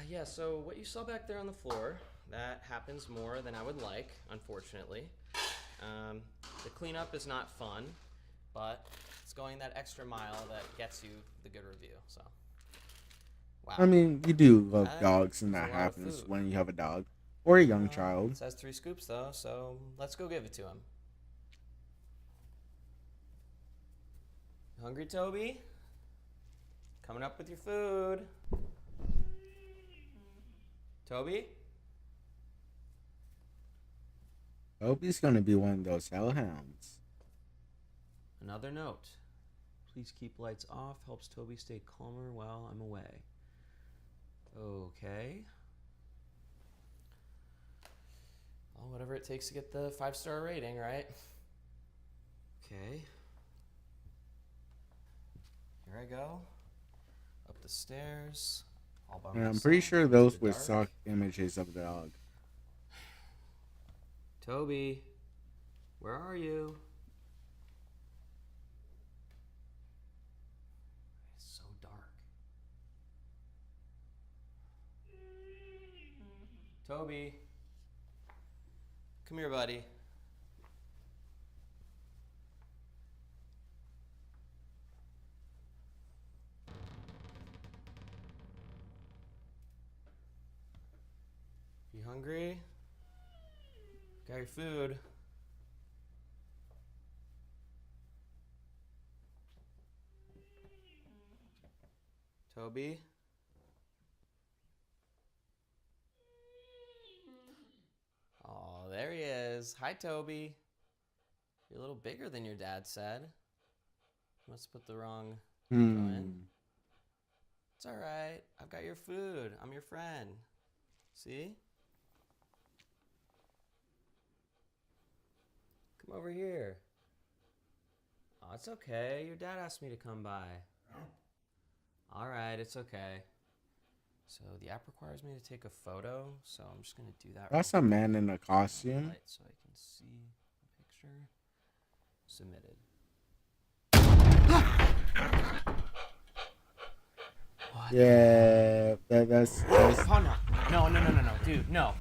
Yeah, so what you saw back there on the floor, that happens more than I would like, unfortunately. The cleanup is not fun, but it's going that extra mile that gets you the good review, so. Wow. I mean, you do love That dogs, and is a that lot of happens food. when you have a dog or a young It child. says 3 scoops though, so let's go give it to him. Hungry, Toby? Coming up with your food. Toby? Toby's gonna be one of those hellhounds. Another note. Please keep lights off. Helps Toby stay calmer while I'm away. Okay. Well, whatever it takes to get the 5-star rating, right? Okay. Here I go. Up the stairs. All by And I'm myself, pretty sure into those the were dark. stock images of the dog. Toby, where are you? It's so dark. Toby, come here, buddy. You hungry? Got your food. Toby? Oh, there he is. Hi, Toby. You're a little bigger than your dad said. Must put the wrong info in. It's all right. I've got your food. I'm your friend. See? Come over here. Oh, it's okay. Your dad asked me to come by. All right, it's okay. So the app requires me to take a photo, so I'm just gonna do that. That's real a quick. man in a costume. Right, so I can see the picture. Submitted. Yeah, that's Oh no, dude, no.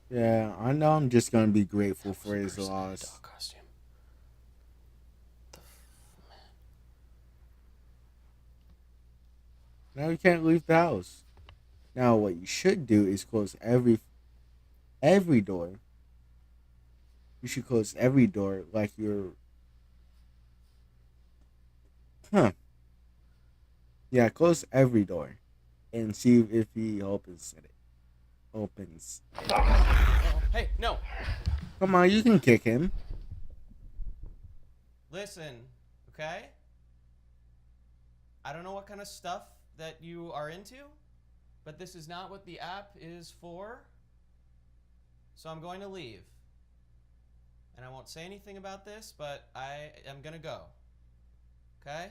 yeah. I know. I'm just gonna be grateful for his loss. Costume. Now you can't leave the house. Now what you should do is close every door. You should close every door like you're. Yeah, close every door, and see if he opens it. Opens. Oh, hey, no. Come on, you can kick him. Listen, okay? I don't know what kind of stuff that you are into, but this is not what the app is for. So I'm going to leave. And I won't say anything about this, but I am going to go. Okay?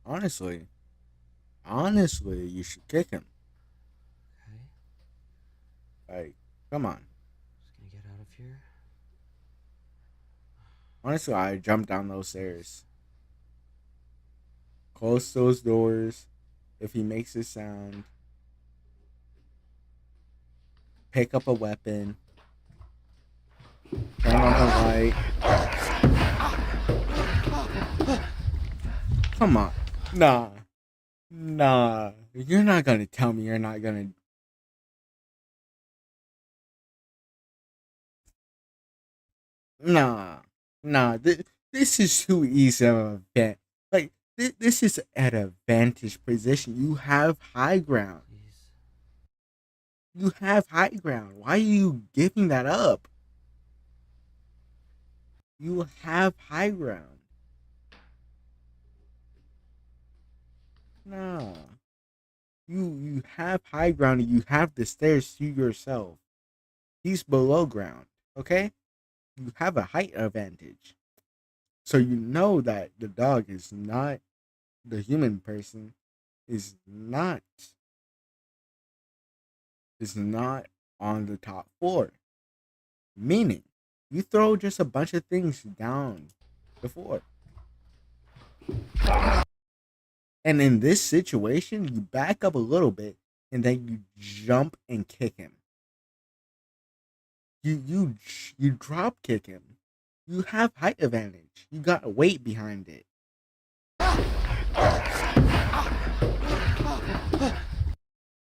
Honestly, you should kick him. Okay. Like, come on. Just going to get out of here. Honestly, I jumped down those stairs. Close those doors. If he makes a sound, pick up a weapon. Turn on the light. Come on. Nah. You're not gonna tell me you're not gonna. Nah. This is too easy of an event. Like, this is at a vantage position. You have high ground. You have high ground. Why are you giving that up? You have high ground. No. You have high ground and you have the stairs to yourself. He's below ground, okay? You have a height advantage. So you know that the dog is not, the human person is not on the top floor. Meaning, you throw just a bunch of things down the floor. And in this situation, you back up a little bit and then you jump and kick him. You drop kick him. You have height advantage. You got weight behind it.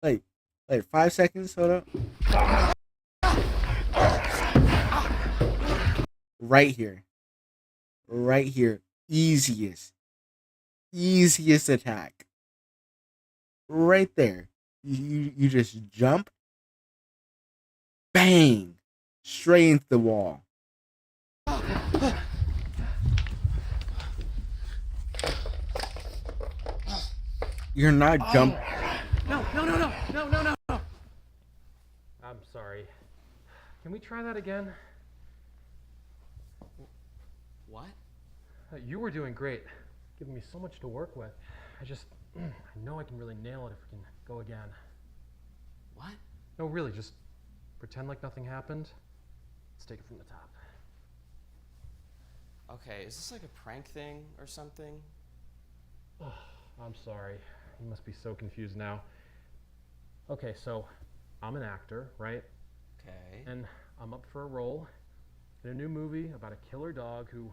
Like 5 seconds. Hold up. Right here. Right here. Easiest attack. Right there. You just jump. Bang. Straight into the wall. You're not jumping. No. I'm sorry. Can we try that again? What? You were doing great, giving me so much to work with. I know I can really nail it if we can go again. What? No, really, just pretend like nothing happened. Let's take it from the top. Okay, is this like a prank thing or something? Oh, I'm sorry. You must be so confused now. Okay, so I'm an actor, right? Okay. And I'm up for a role in a new movie about a killer dog who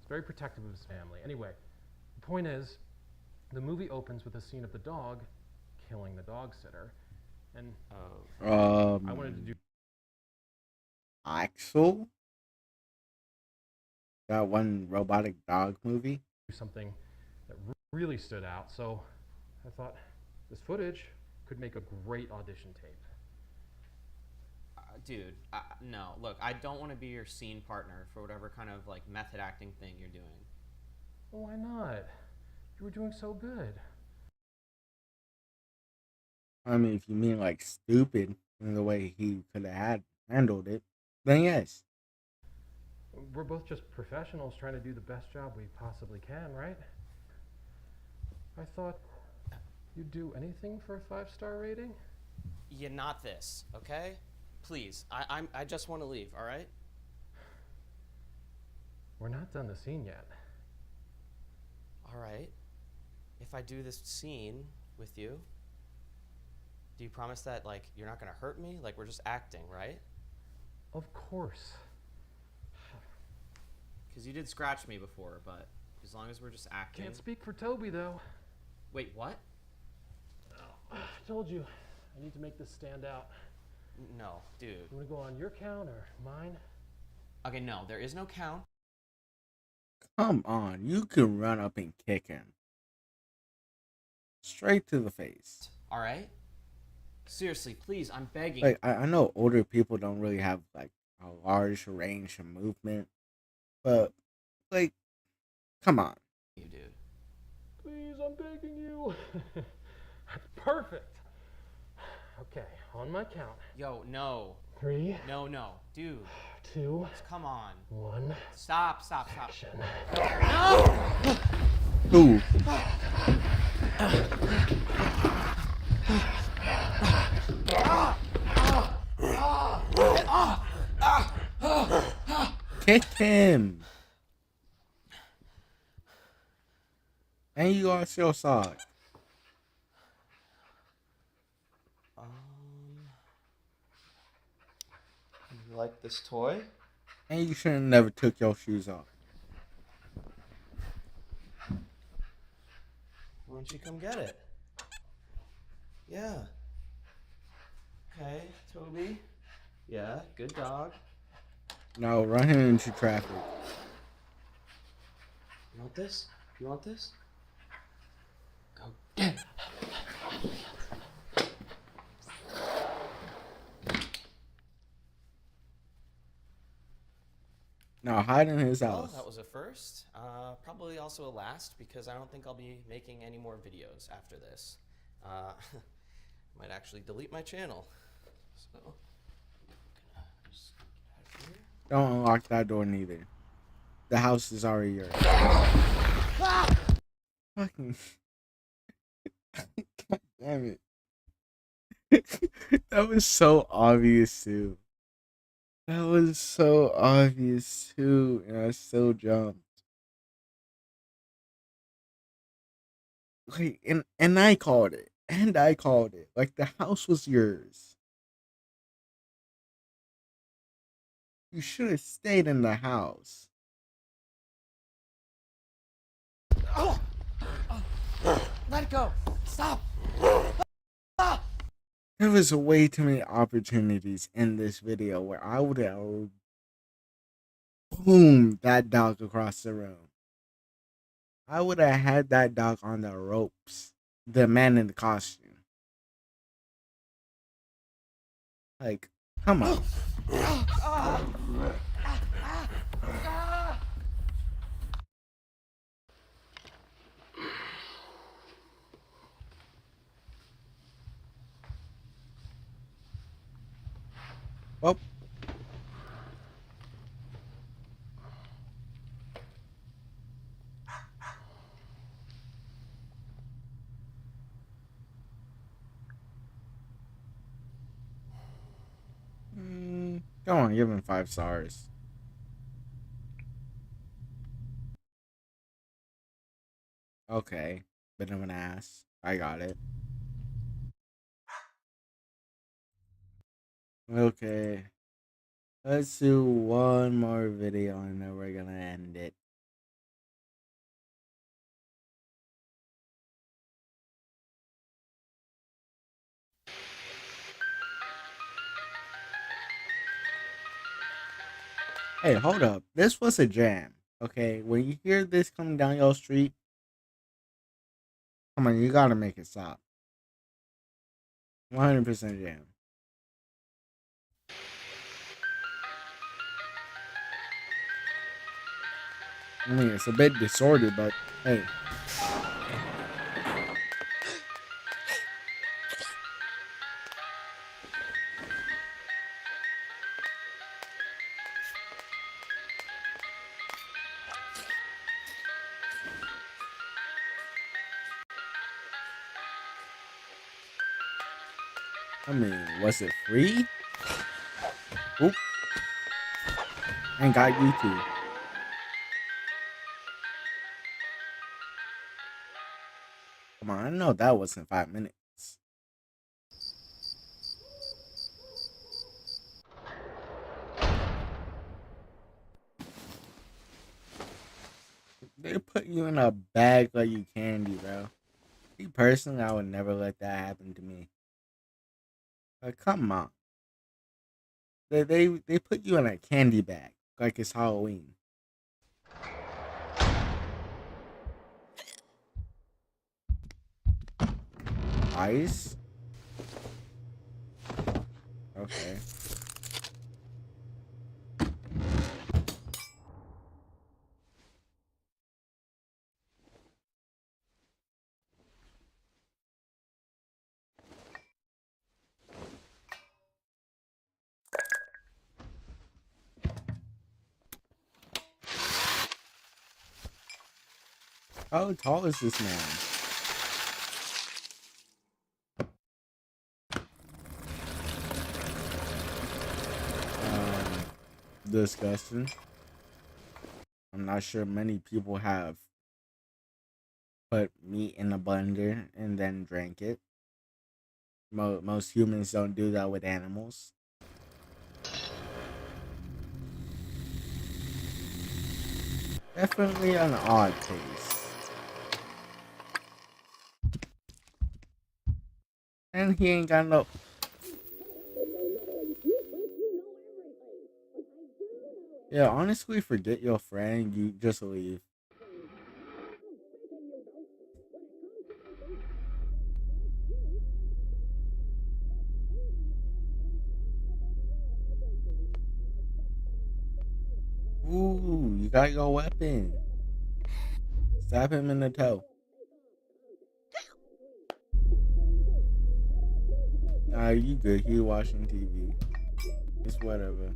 is very protective of his family. Anyway, the point is, the movie opens with a scene of the dog killing the dog sitter. And I wanted to do Axel? That one robotic dog movie? something that really stood out, so I thought this footage could make a great audition tape. Dude, no. Look, I don't want to be your scene partner for whatever kind of like method acting thing you're doing. Well, why not? You were doing so good. I mean, if you mean like stupid in the way he could have handled it, then yes. We're both just professionals trying to do the best job we possibly can, right? I thought you'd do anything for a 5-star rating? Yeah, not this, okay? Please, I just want to leave, all right? We're not done the scene yet. All right. If I do this scene with you, do you promise that, like, you're not going to hurt me? Like, we're just acting, right? Of course. Because you did scratch me before, but as long as we're just acting. Can't speak for Toby, though. Wait, what? I told you, I need to make this stand out. No, dude. You want to go on your count or mine? Okay, no, there is no count. Come on, you can run up and kick him. Straight to the face. All right? Seriously, please, I'm begging. Like, I know older people don't really have, like, a large range of movement. But, like, come on. You, dude. Please, I'm begging you. That's perfect. Okay, on my count. Yo, no. 3. No, dude. 2. Come on. 1. Stop. Action. No! Ooh. Kick him. And you lost your side. You like this toy? And you should have never took your shoes off. Why don't you come get it? Yeah. Okay, Toby. Yeah, good dog. No, run him into traffic. You want this? You want this? Go get it. No, hide in his house. Well, that was a first. Probably also a last because I don't think I'll be making any more videos after this. Might actually delete my channel. So, just get out of here. Don't unlock that door neither. The house is already yours. Fucking. God damn it. That was so obvious too. That was so obvious too, and I still jumped. Like, and I called it. And I called it. Like, the house was yours. You should have stayed in the house. Let it go. Stop. There was way too many opportunities in this video where I would have boomed that dog across the room. I would have had that dog on the ropes. The man in the costume. Like, come on. Well. Come on, give him 5 stars. Okay, bit of an ass. I got it. Okay. Let's do one more video and then we're gonna end it. Hey, hold up. This was a jam. Okay, when you hear this coming down your street, come on, you gotta make it stop. 100% jam. I mean, it's a bit disordered, but hey. I mean, was it free? Oop. And got YouTube. Come on, I know that wasn't 5 minutes. They put you in a bag like you candy, bro. Me personally, I would never let that happen to me. Like, come on. They put you in a candy bag like it's Halloween. Ice? Okay. How tall is this man? Disgusting. I'm not sure many people have put meat in a blender and then drank it. Most humans don't do that with animals. Definitely an odd taste. And he ain't got no... Yeah, honestly, forget your friend. You just leave. Ooh, you got your weapon. Stab him in the toe. Nah, you good. He watching TV. It's whatever.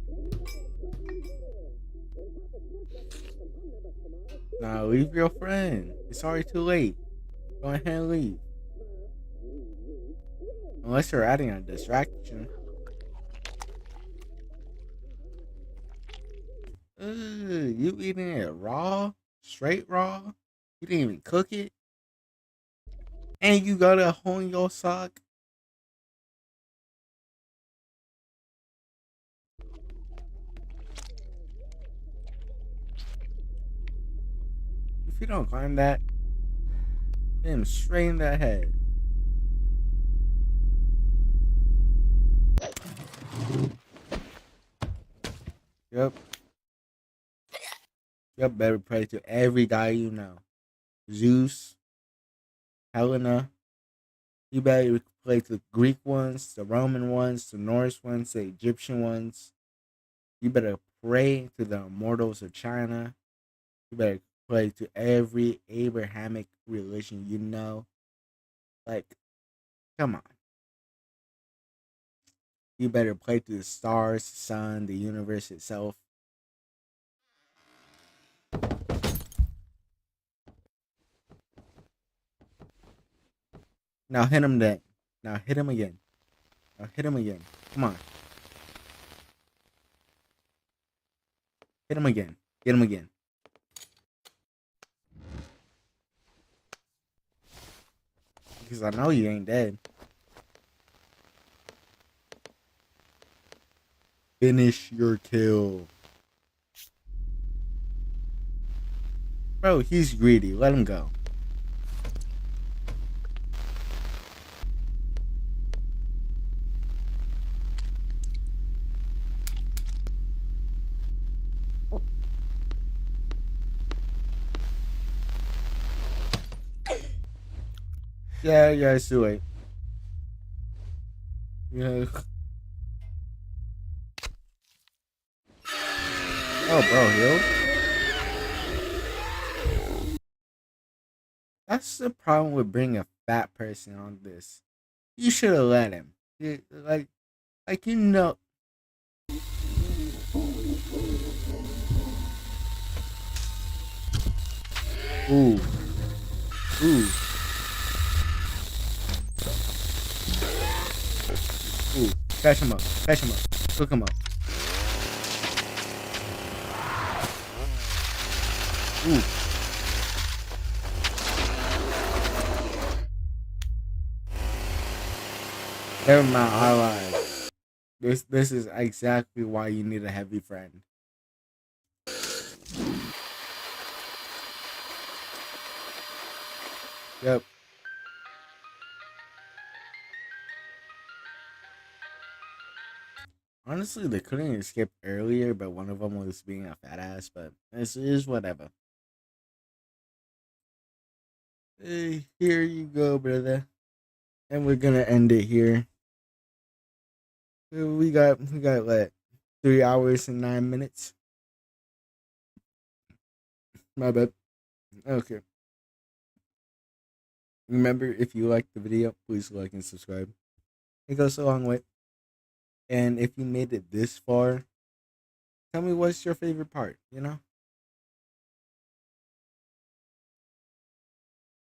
Nah, leave your friend. It's already too late. Go ahead and leave. Unless you're adding a distraction. You eating it raw? Straight raw? You didn't even cook it? And you got a hole in your sock? If you don't climb that, hit him straight in the head. Yep. Yep, better pray to every guy you know. Zeus, Helena. You better pray to the Greek ones, the Roman ones, the Norse ones, the Egyptian ones. You better pray to the immortals of China. You better pray to every Abrahamic religion you know. Like, come on. You better pray to the stars, the sun, the universe itself. Now hit him then. Now hit him again. Now hit him again. Come on. Hit him again. Get him again. Because I know you ain't dead. Finish your kill. Bro, he's greedy. Let him go. Yeah, it's too late. Yeah. Oh, bro, heal. That's the problem with bringing a fat person on this. You should have let him. Like you know. Ooh. Ooh. Ooh. Catch him up. Catch him up. Cook him up. Ooh. Never mind, I lied. This is exactly why you need a heavy friend. Yep. Honestly, they couldn't escape earlier, but one of them was being a fat ass, but this is whatever. Hey, here you go, brother. And we're gonna end it here. We got what, 3 hours and 9 minutes. My bad. Okay. Remember, if you liked the video, please like and subscribe. It goes a long way. And if you made it this far, tell me what's your favorite part, you know?